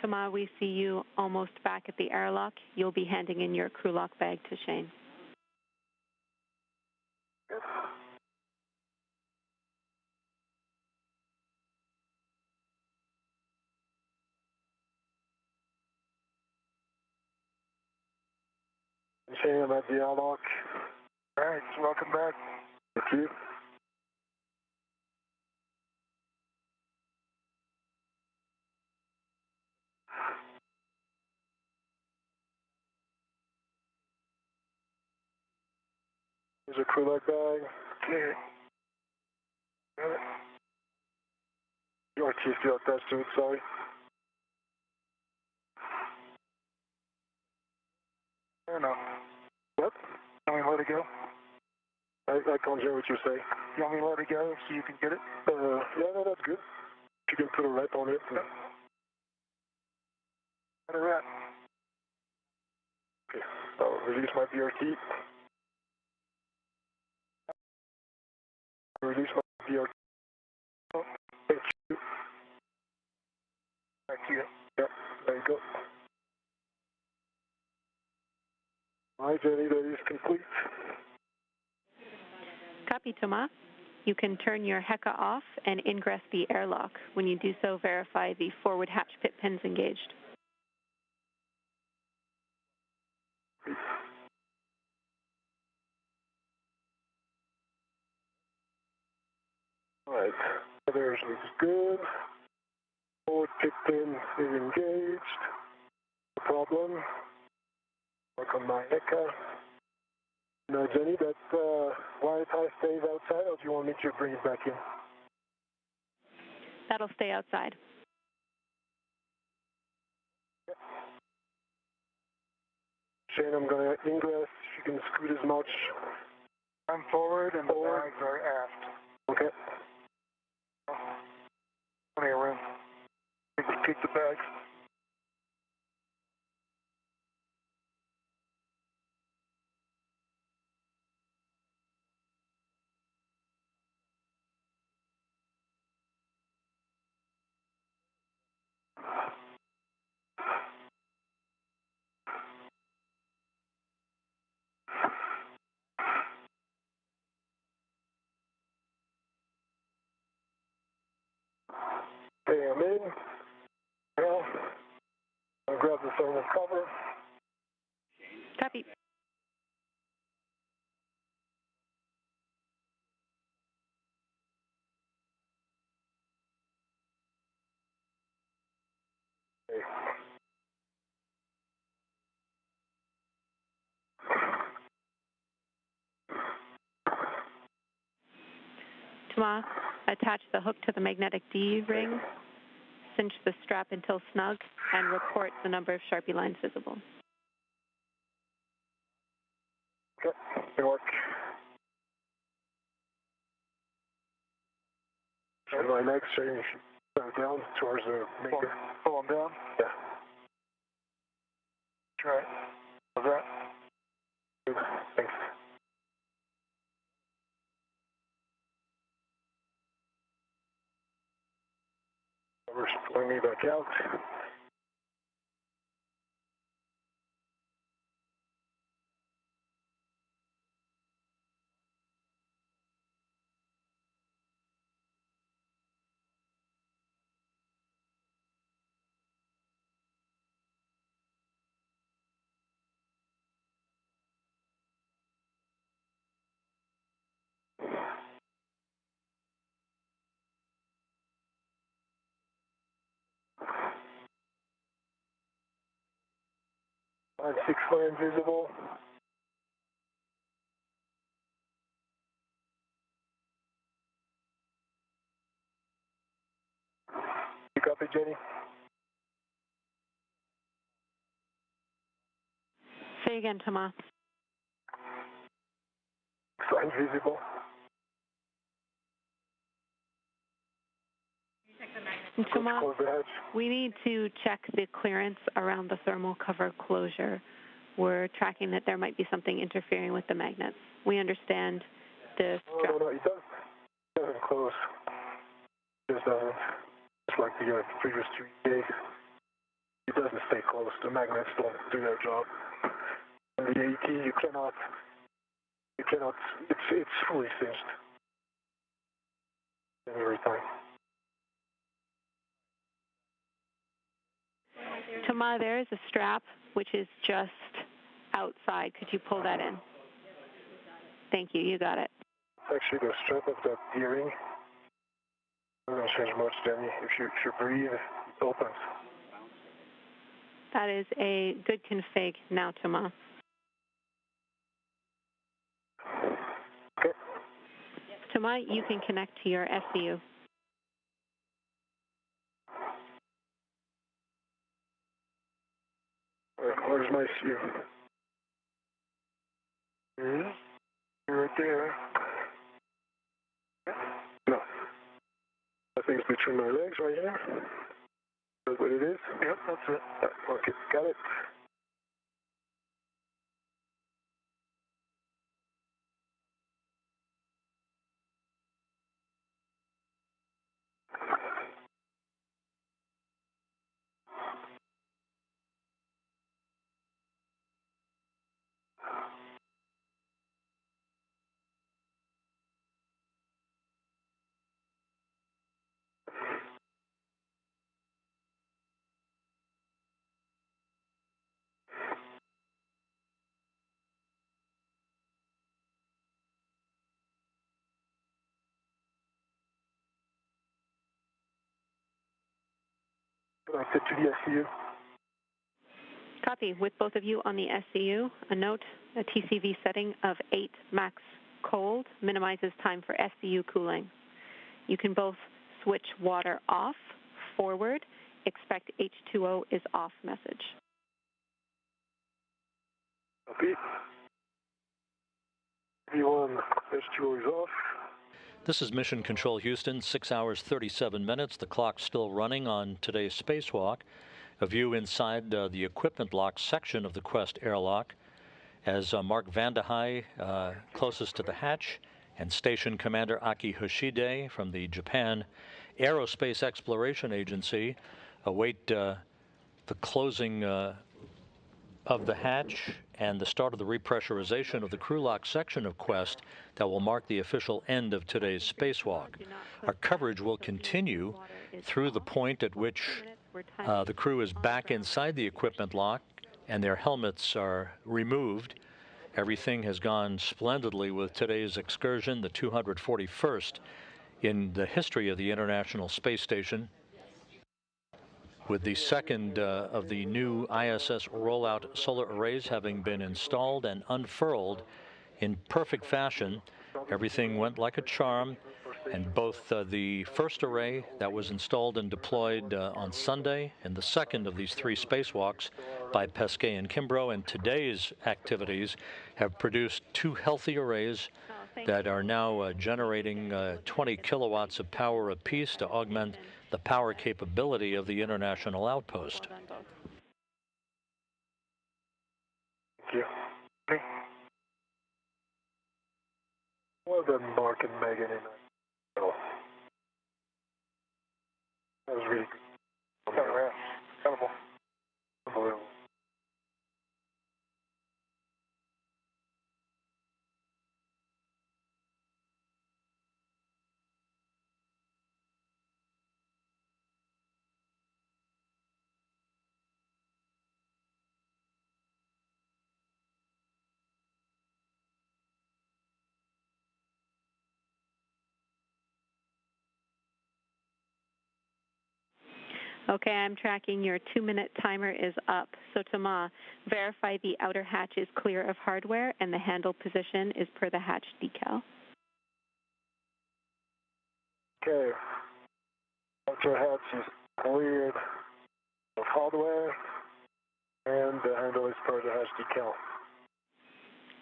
Thomas, we see you almost back at the airlock. You'll be handing in your crew lock bag to Shane. Shane, I'm at the airlock. All right, welcome back. Thank you. Here's a crew lock bag. Clear. Your RT still attached to it, sorry. Fair enough. What? You want me to let it go? I can't hear what you say. You want me to let it go so you can get it? Yeah, no, that's good. You can put a wrap on it. Yep. Let it wrap. Okay, I'll release my BRT. Release my BRT. Thank you. Back to you. Yep, there you go. Hi, Jenny, that is complete. Copy, Thomas. You can turn your HECA off and ingress the airlock. When you do so, verify the forward hatch pit pins engaged. All right, there's looks good. Forward pit pin is engaged. No problem. Work on my ECA. Now, Jenny, that wire tie stays outside, or do you want me to bring it back in? That'll stay outside. Shane, I'm going to ingress. You can scoot as much. I'm forward and the bags are aft. Okay. Plenty of room. Keep the bags. Okay, I'm in. Now, I'll grab the thermal cover. Copy. Okay. Thomas, attach the hook to the magnetic D-ring, cinch the strap until snug, and report the number of Sharpie lines visible. Okay, good work. And my legs change down towards the maker. Pull them down? Yeah. Try it. How's that? Good. Thanks. We're pulling me back out. Line 6 line visible. You copy, Jenny? Say again, Thomas. Line visible. Thomas, Close the hatch. we need to check the clearance around the thermal cover closure. We're tracking that there might be something interfering with the magnets. We understand the strap. No, it doesn't close. It just doesn't. It's like the previous 2 days. It doesn't stay close. The magnets don't do their job. And the AT, you cannot, it's fully cinched. Every time. Thomas, there is a strap which is just outside. Could you pull that in? Thank you. You got it. Actually, the strap of that D-ring doesn't change much, Jenny. If you breathe, it opens. That is a good config now, Thomas. Okay. Thomas, you can connect to your SCU. Where's my SCU? You're right there. No. That thing's between my legs right here. That's what it is? Yep, that's it. Okay, got it. Connected to the SCU. Copy. With both of you on the SCU, a note, a TCV setting of 8 max cold minimizes time for SCU cooling. You can both switch water off, forward, expect H2O is off message. Copy. V1, H2O is off. This is Mission Control Houston, 6 hours 37 minutes. The clock's still running on today's spacewalk. A view inside the equipment lock section of the Quest airlock as Mark Vandehei, closest to the hatch, and Station Commander Aki Hoshide from the Japan Aerospace Exploration Agency await the closing of the hatch and the start of the repressurization of the crew lock section of Quest that will mark the official end of today's spacewalk. Our coverage will continue through the point at which the crew is back inside the equipment lock and their helmets are removed. Everything has gone splendidly with today's excursion, the 241st in the history of the International Space Station, with the second of the new ISS rollout solar arrays having been installed and unfurled in perfect fashion. Everything went like a charm, and both the first array that was installed and deployed on Sunday and the second of these three spacewalks by Pesquet and Kimbrough and today's activities have produced two healthy arrays that are now generating 20 kilowatts of power apiece to augment the power capability of the International Outpost. Thank you. Okay. Well done, Mark and Megan. That was really good. Incredible. Unbelievable. Okay, I'm tracking. Your 2-minute timer is up. So, Thomas, verify the outer hatch is clear of hardware and the handle position is per the hatch decal. Okay. Outer hatch is cleared of hardware and the handle is per the hatch decal.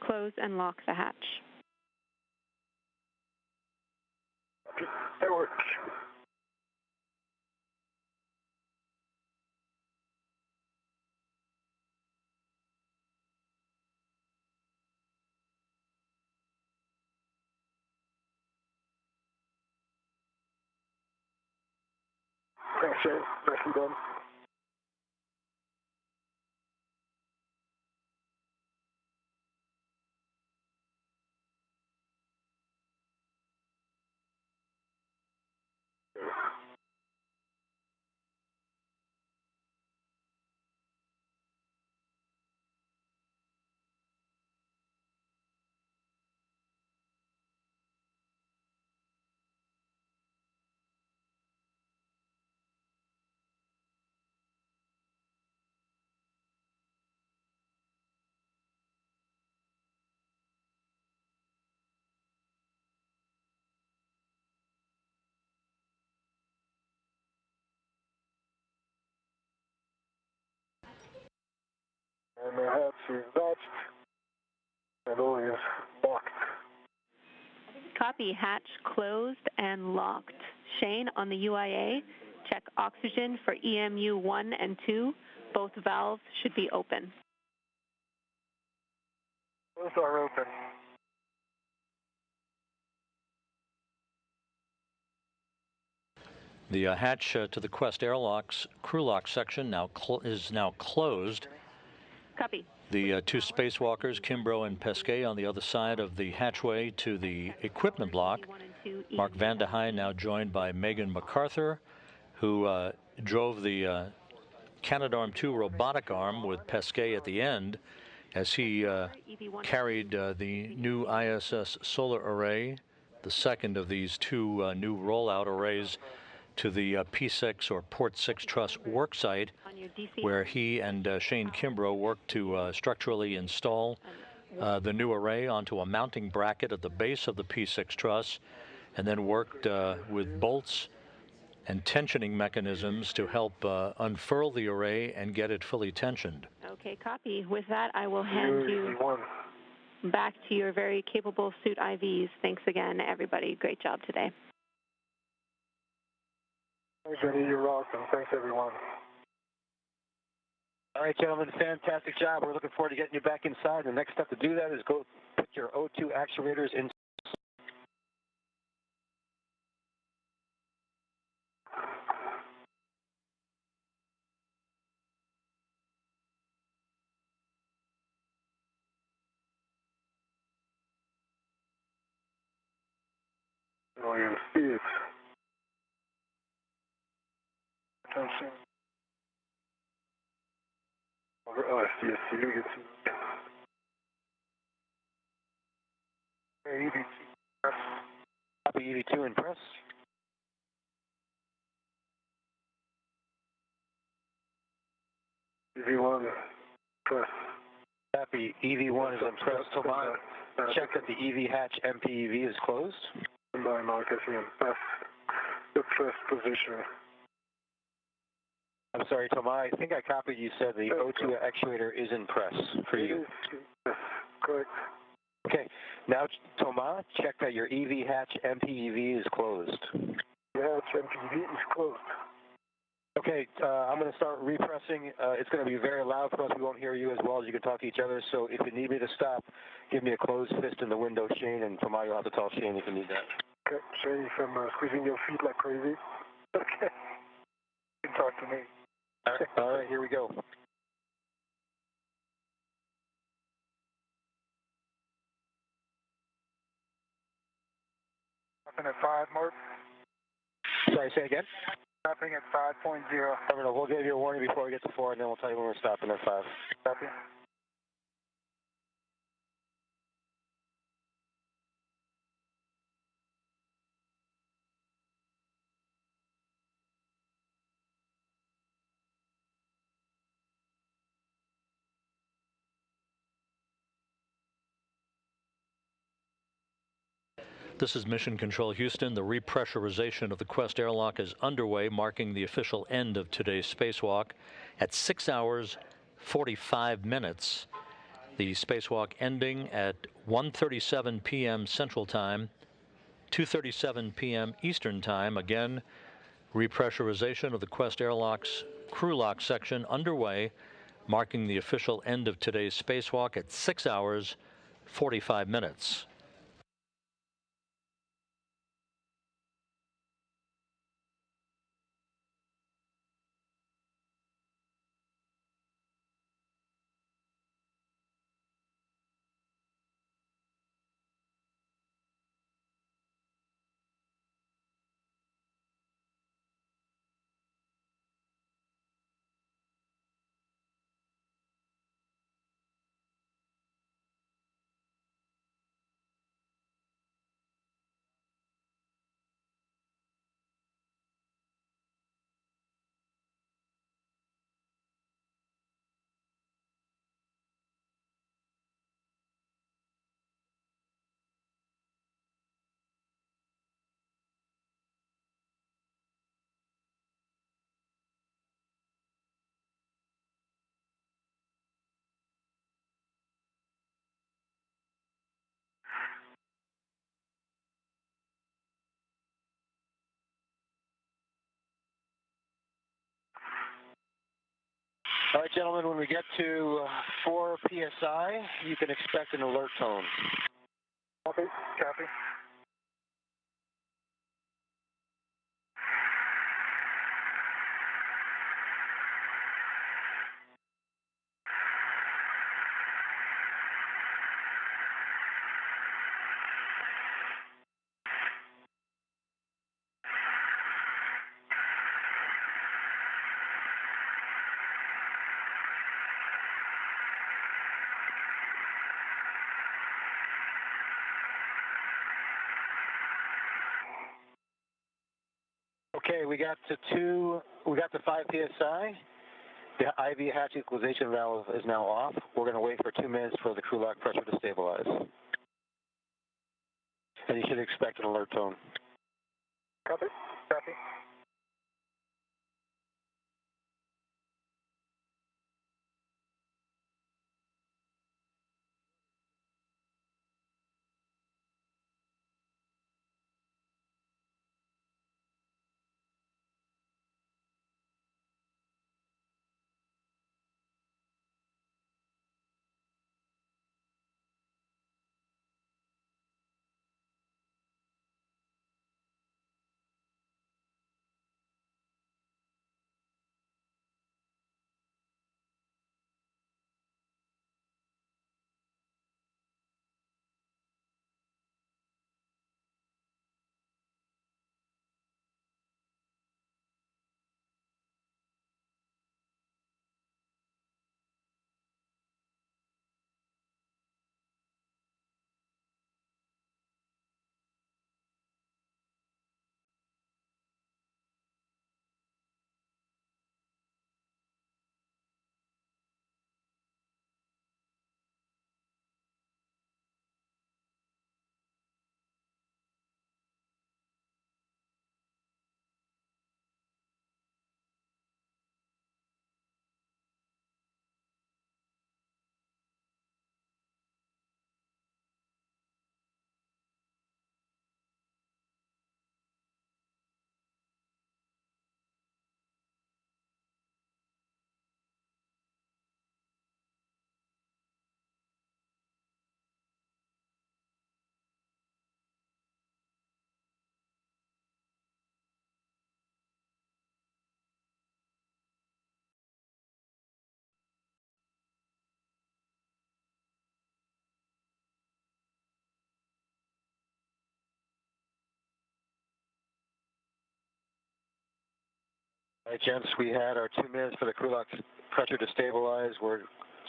Close and lock the hatch. It works. Thanks, Shane. Nicely done. And the hatch is notched. Handle is locked. Copy. Hatch closed and locked. Shane, on the UIA, check oxygen for EMU 1 and 2. Both valves should be open. Both are open. The hatch to the Quest airlocks crew lock section is now closed. Copy. The two spacewalkers, Kimbrough and Pesquet, on the other side of the hatchway to the equipment block. Mark Van de Heij now joined by Megan MacArthur, who drove the Canadarm2 robotic arm with Pesquet at the end as he carried the new ISS solar array, the second of these two new rollout arrays, to the P6 or Port 6 truss worksite, where he and Shane Kimbrough worked to structurally install the new array onto a mounting bracket at the base of the P6 truss, and then worked with bolts and tensioning mechanisms to help unfurl the array and get it fully tensioned. Okay, copy. With that, I will hand you back to your very capable suit IVs. Thanks again, everybody. Great job today. Thanks, Jenny. You're awesome. Thanks, everyone. All right, gentlemen, fantastic job. We're looking forward to getting you back inside. The next step to do that is go put your O2 actuators in. William Steve. Attention. Over LSDSU, you can see. EV2, press. Copy EV2 in press. EV1, press. Copy EV1 is in press. Thomas, check that the EV hatch MPEV is closed. By Marcus in press. The press position. I'm sorry, Thomas, I think I copied you said the O2 actuator is in press for you. Yes, correct. Okay, now Thomas, check that your EV hatch MPEV is closed. The hatch MPEV is closed. Okay, I'm going to start repressing. It's going to be very loud for us. We won't hear you as well as you can talk to each other. So if you need me to stop, give me a closed fist in the window, Shane, and Thomas, you'll have to tell Shane if you need that. Okay, Shane, if I'm squeezing your feet like crazy. Okay. You can talk to me. All right, here we go. Nothing at 5, Mark. Sorry, say again? Stopping at 5.0. No, we'll give you a warning before we get to 4, and then we'll tell you when we're stopping at 5. Copy. This is Mission Control Houston. The repressurization of the Quest airlock is underway, marking the official end of today's spacewalk at 6 hours 45 minutes. The spacewalk ending at 1:37 p.m. Central Time, 2:37 p.m. Eastern Time. Again, repressurization of the Quest airlock's crew lock section underway, marking the official end of today's spacewalk at 6 hours 45 minutes. All right, gentlemen, when we get to 4 PSI, you can expect an alert tone. Copy. Copy. Okay, we got to 5 PSI. The IV hatch equalization valve is now off. We're going to wait for 2 minutes for the crew lock pressure to stabilize. And you should expect an alert tone. Copy. Copy. All right, gents, we had our 2 minutes for the Kulak pressure to stabilize. We're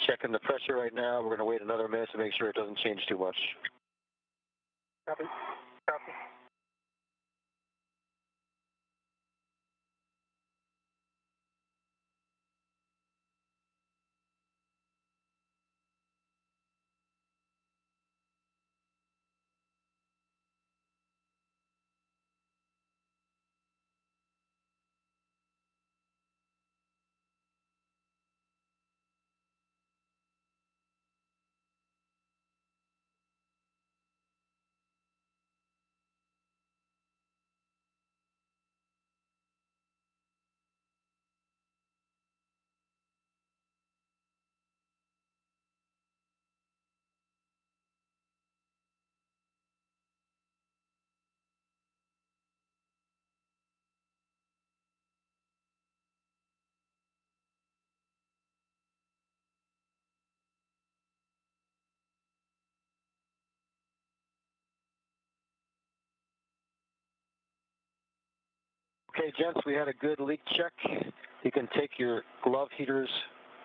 checking the pressure right now. We're going to wait another minute to make sure it doesn't change too much. Copy. Copy. Okay, gents, we had a good leak check. You can take your glove heaters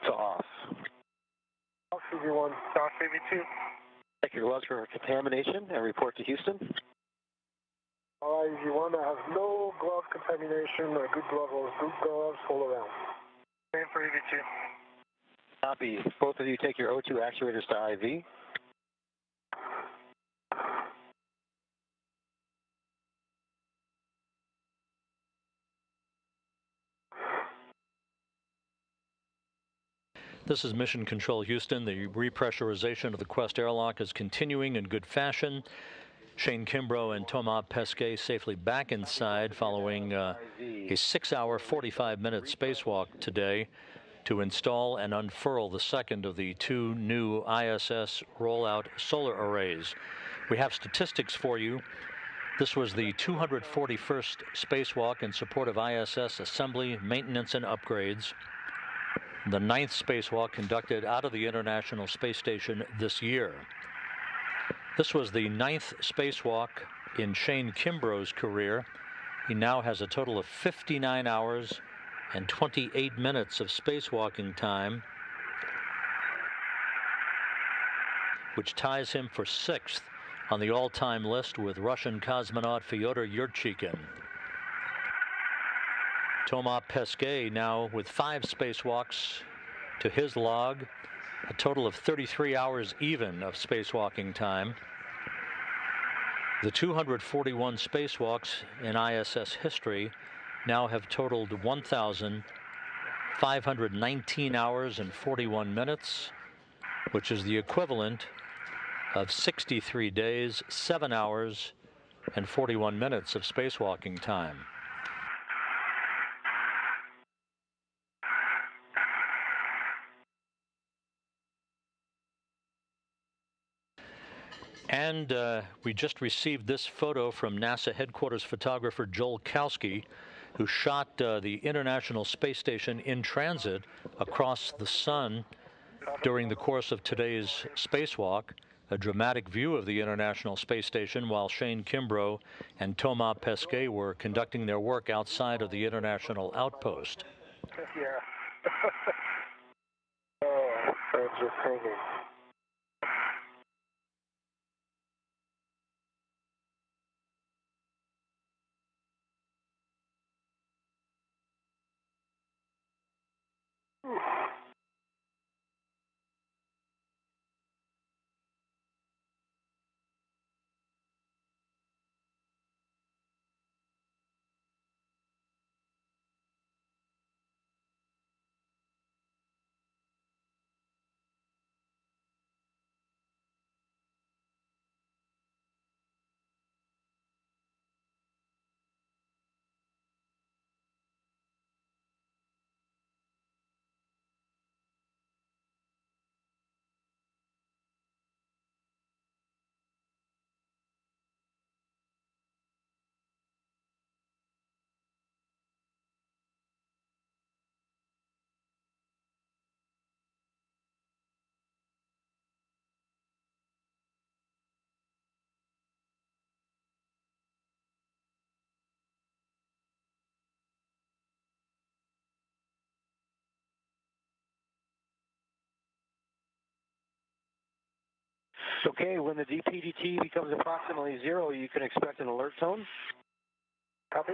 to off. Off, CV1. Off, CV2. Check your gloves for contamination and report to Houston. All right, CV1, I have no glove contamination, good gloves all around. Same for EV2. Copy. Both of you take your O2 actuators to IV. This is Mission Control Houston. The repressurization of the Quest airlock is continuing in good fashion. Shane Kimbrough and Thomas Pesquet safely back inside following a 6-hour, 45-minute spacewalk today to install and unfurl the second of the 2 new ISS rollout solar arrays. We have statistics for you. This was the 241st spacewalk in support of ISS assembly, maintenance, and upgrades. The 9th spacewalk conducted out of the International Space Station this year. This was the 9th spacewalk in Shane Kimbrough's career. He now has a total of 59 hours and 28 minutes of spacewalking time, which ties him for 6th on the all-time list with Russian cosmonaut Fyodor Yurchikhin. Thomas Pesquet now with 5 spacewalks to his log, a total of 33 hours even of spacewalking time. The 241 spacewalks in ISS history now have totaled 1,519 hours and 41 minutes, which is the equivalent of 63 days, 7 hours, and 41 minutes of spacewalking time. And we just received this photo from NASA headquarters photographer Joel Kowski, who shot the International Space Station in transit across the sun during the course of today's spacewalk. A dramatic view of the International Space Station while Shane Kimbrough and Thomas Pesquet were conducting their work outside of the International Outpost. Yeah. Oh, I'm just hanging. Okay, when the DPDT becomes approximately 0, you can expect an alert tone. Copy.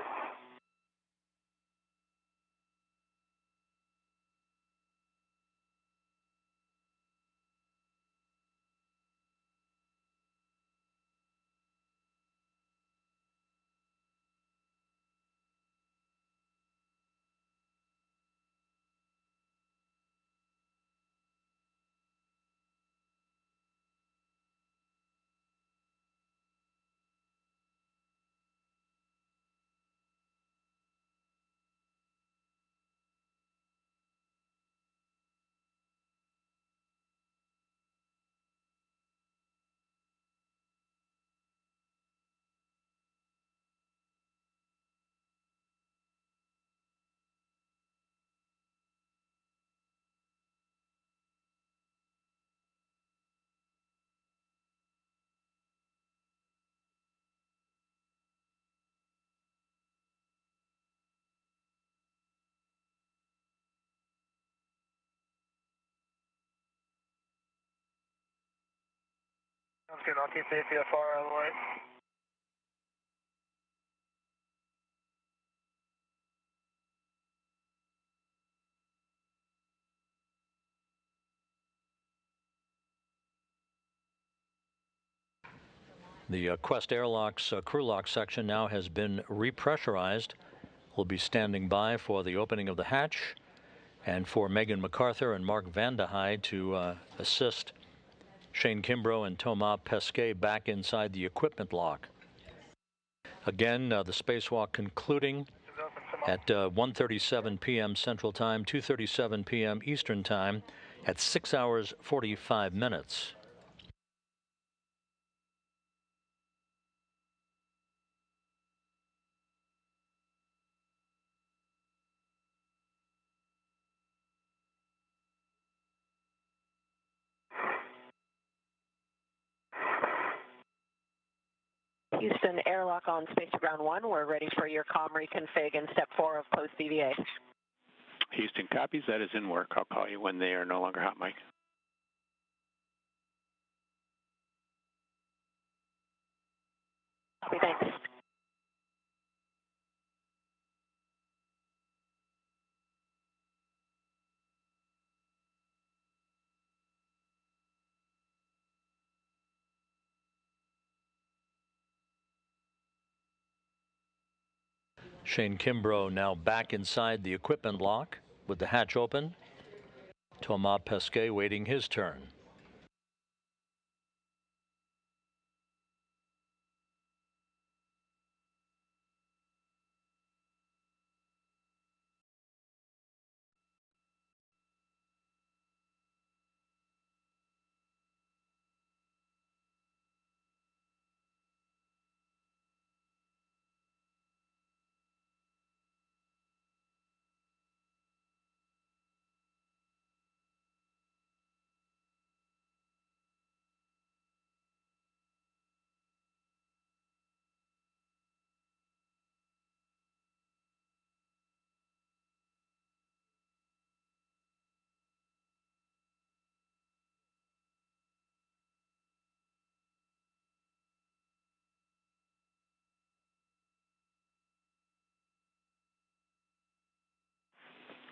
Sounds good. I'll keep the APFR out of the way. The Quest Airlock's crew lock section now has been repressurized. We'll be standing by for the opening of the hatch and for Megan MacArthur and Mark Vanderheide to assist Shane Kimbrough and Thomas Pesquet back inside the equipment lock. Again, the spacewalk concluding at 1:37 p.m. Central Time, 2:37 p.m. Eastern Time at 6 hours 45 minutes. Houston, airlock on Space to Ground 1. We're ready for your comm reconfig and step 4 of closed CVA. Houston copies. That is in work. I'll call you when they are no longer hot mic. Copy, thanks. Shane Kimbrough now back inside the equipment lock with the hatch open. Thomas Pesquet waiting his turn.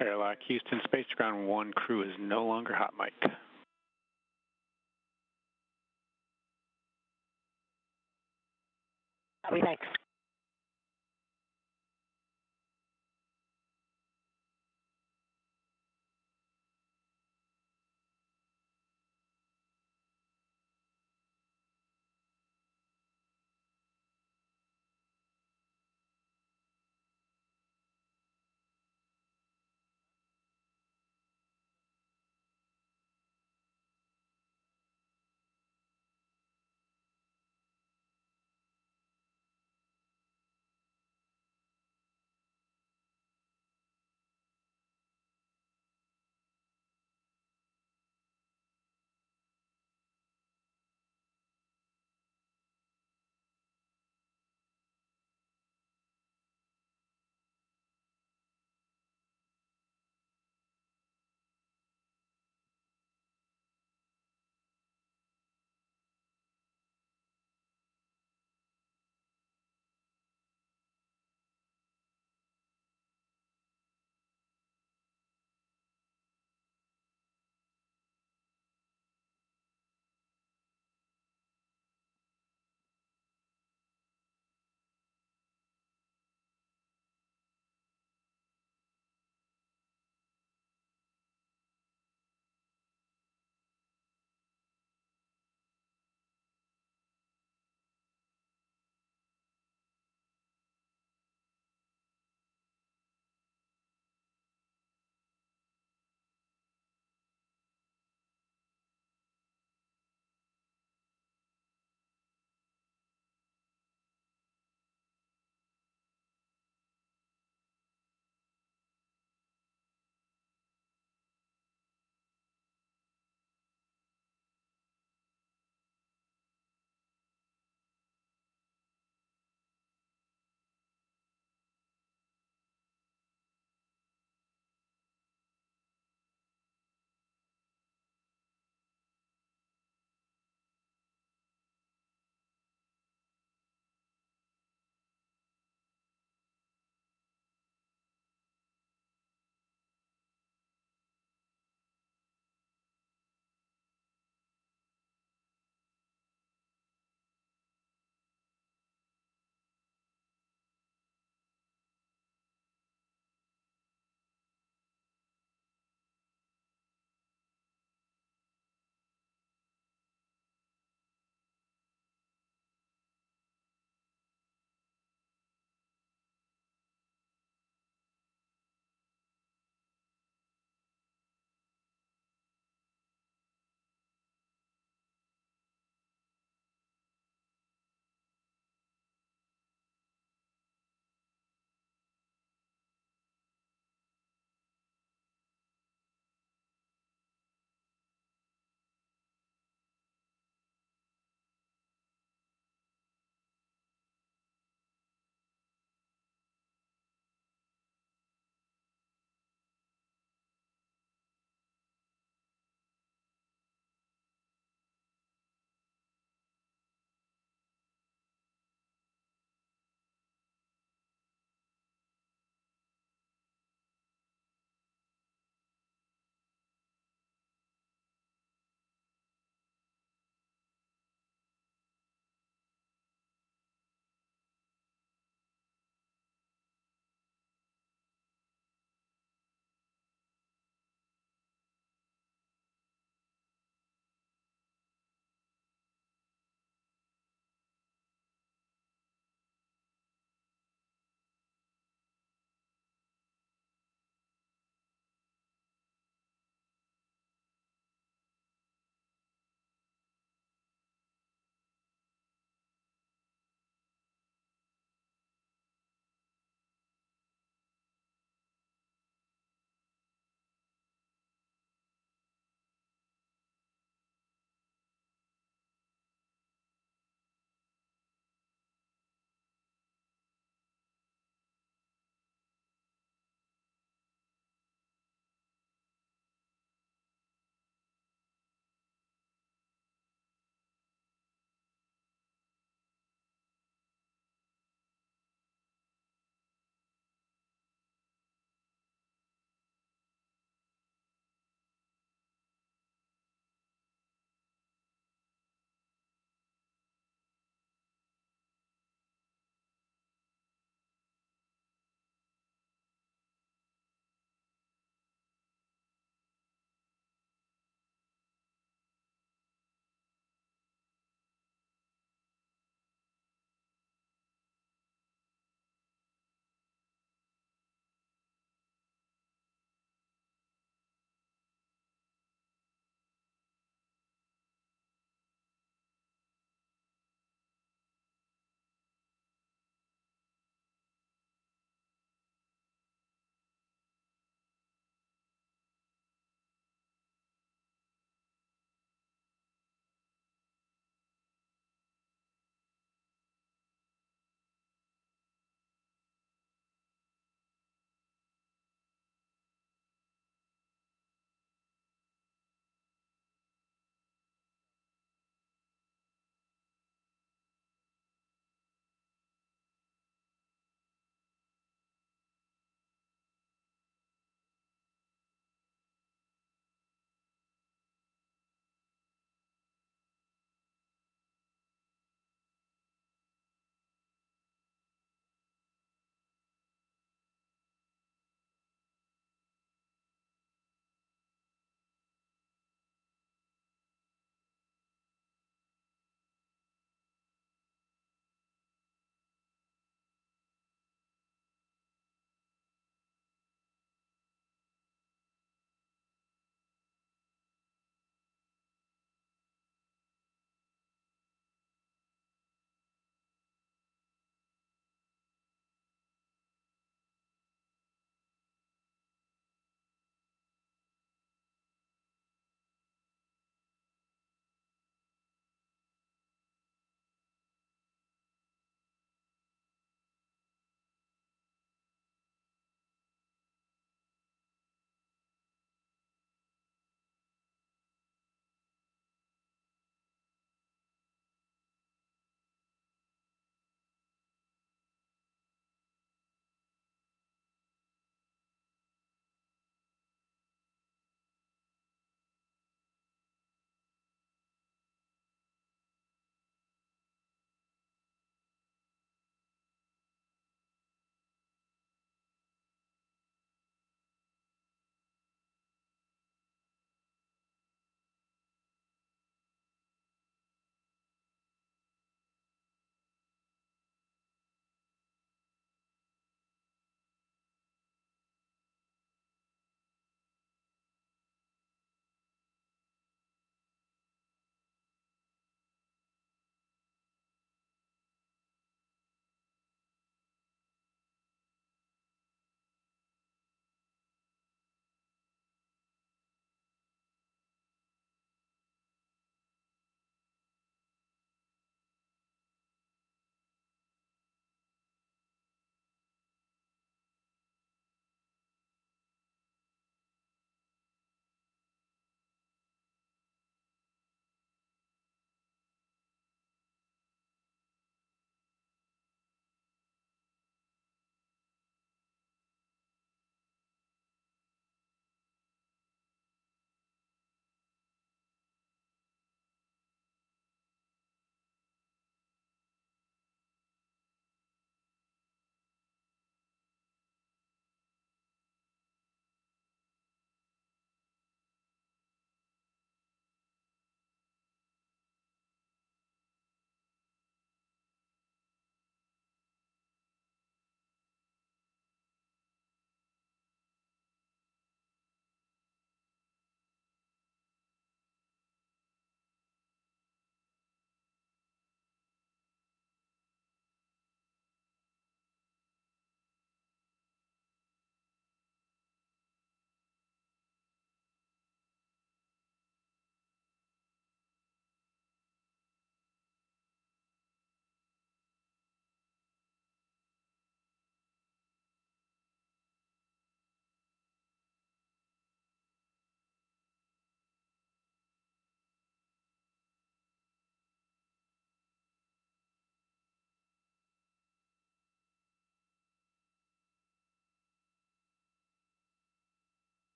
Airlock Houston, Space to Ground 1 crew is no longer hot mic. Copy, thanks.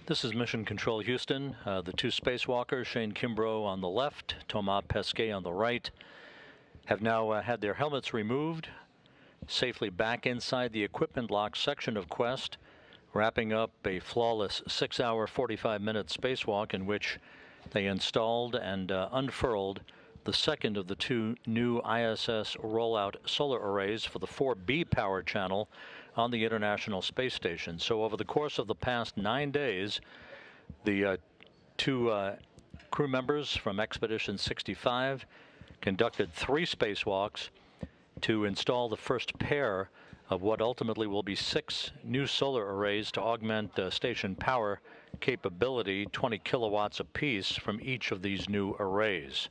This is Mission Control Houston. The two spacewalkers, Shane Kimbrough on the left, Thomas Pesquet on the right, have now had their helmets removed, safely back inside the equipment lock section of Quest, wrapping up a flawless 6-hour, 45-minute spacewalk in which they installed and unfurled the second of the two new ISS rollout solar arrays for the 4B power channel on the International Space Station. So over the course of the past 9 days, the two crew members from Expedition 65 conducted 3 spacewalks to install the first pair of what ultimately will be 6 new solar arrays to augment station power capability, 20 kilowatts apiece from each of these new arrays.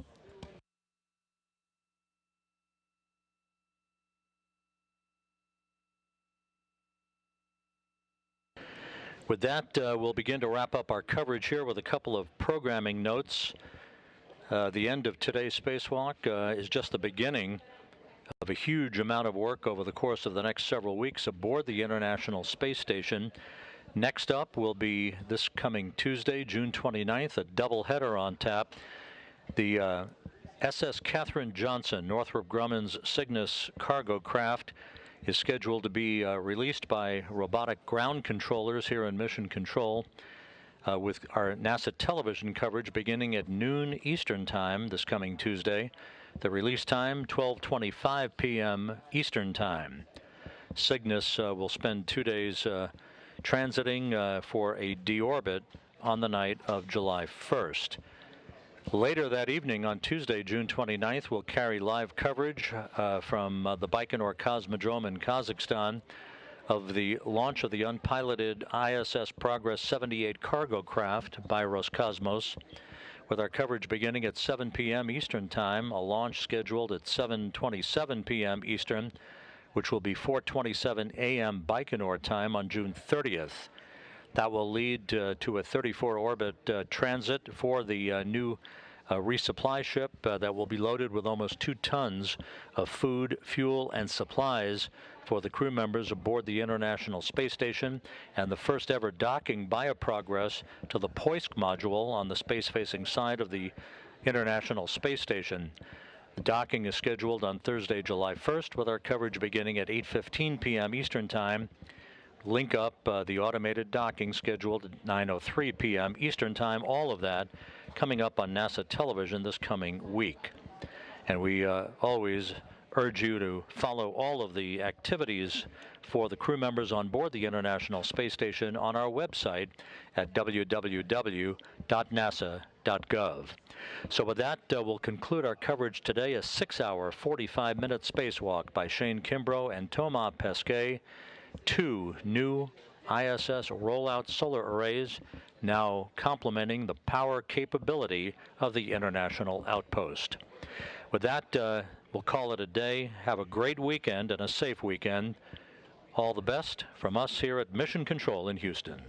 With that, we'll begin to wrap up our coverage here with a couple of programming notes. The end of today's spacewalk is just the beginning of a huge amount of work over the course of the next several weeks aboard the International Space Station. Next up will be this coming Tuesday, June 29th, a doubleheader on tap. The SS Katherine Johnson, Northrop Grumman's Cygnus cargo craft, is scheduled to be released by robotic ground controllers here in Mission Control with our NASA television coverage beginning at noon Eastern Time this coming Tuesday. The release time, 12:25 p.m. Eastern Time. Cygnus will spend 2 days transiting for a deorbit on the night of July 1st. Later that evening on Tuesday, June 29th, we'll carry live coverage from the Baikonur Cosmodrome in Kazakhstan of the launch of the unpiloted ISS Progress 78 cargo craft by Roscosmos, with our coverage beginning at 7 p.m. Eastern Time, a launch scheduled at 7:27 p.m. Eastern, which will be 4:27 a.m. Baikonur time on June 30th. That will lead to a 34-orbit transit for the new resupply ship that will be loaded with almost 2 tons of food, fuel, and supplies for the crew members aboard the International Space Station, and the first ever docking by a Progress to the Poisk module on the space-facing side of the International Space Station. The docking is scheduled on Thursday, July 1st, with our coverage beginning at 8:15 p.m. Eastern Time. Link up the automated docking scheduled at 9:03 p.m. Eastern Time. All of that coming up on NASA television this coming week. And we always urge you to follow all of the activities for the crew members on board the International Space Station on our website at www.nasa.gov. So with that, we'll conclude our coverage today, a 6-hour, 45-minute spacewalk by Shane Kimbrough and Thomas Pesquet. 2 new ISS rollout solar arrays now complementing the power capability of the International Outpost. With that, we'll call it a day. Have a great weekend and a safe weekend. All the best from us here at Mission Control in Houston.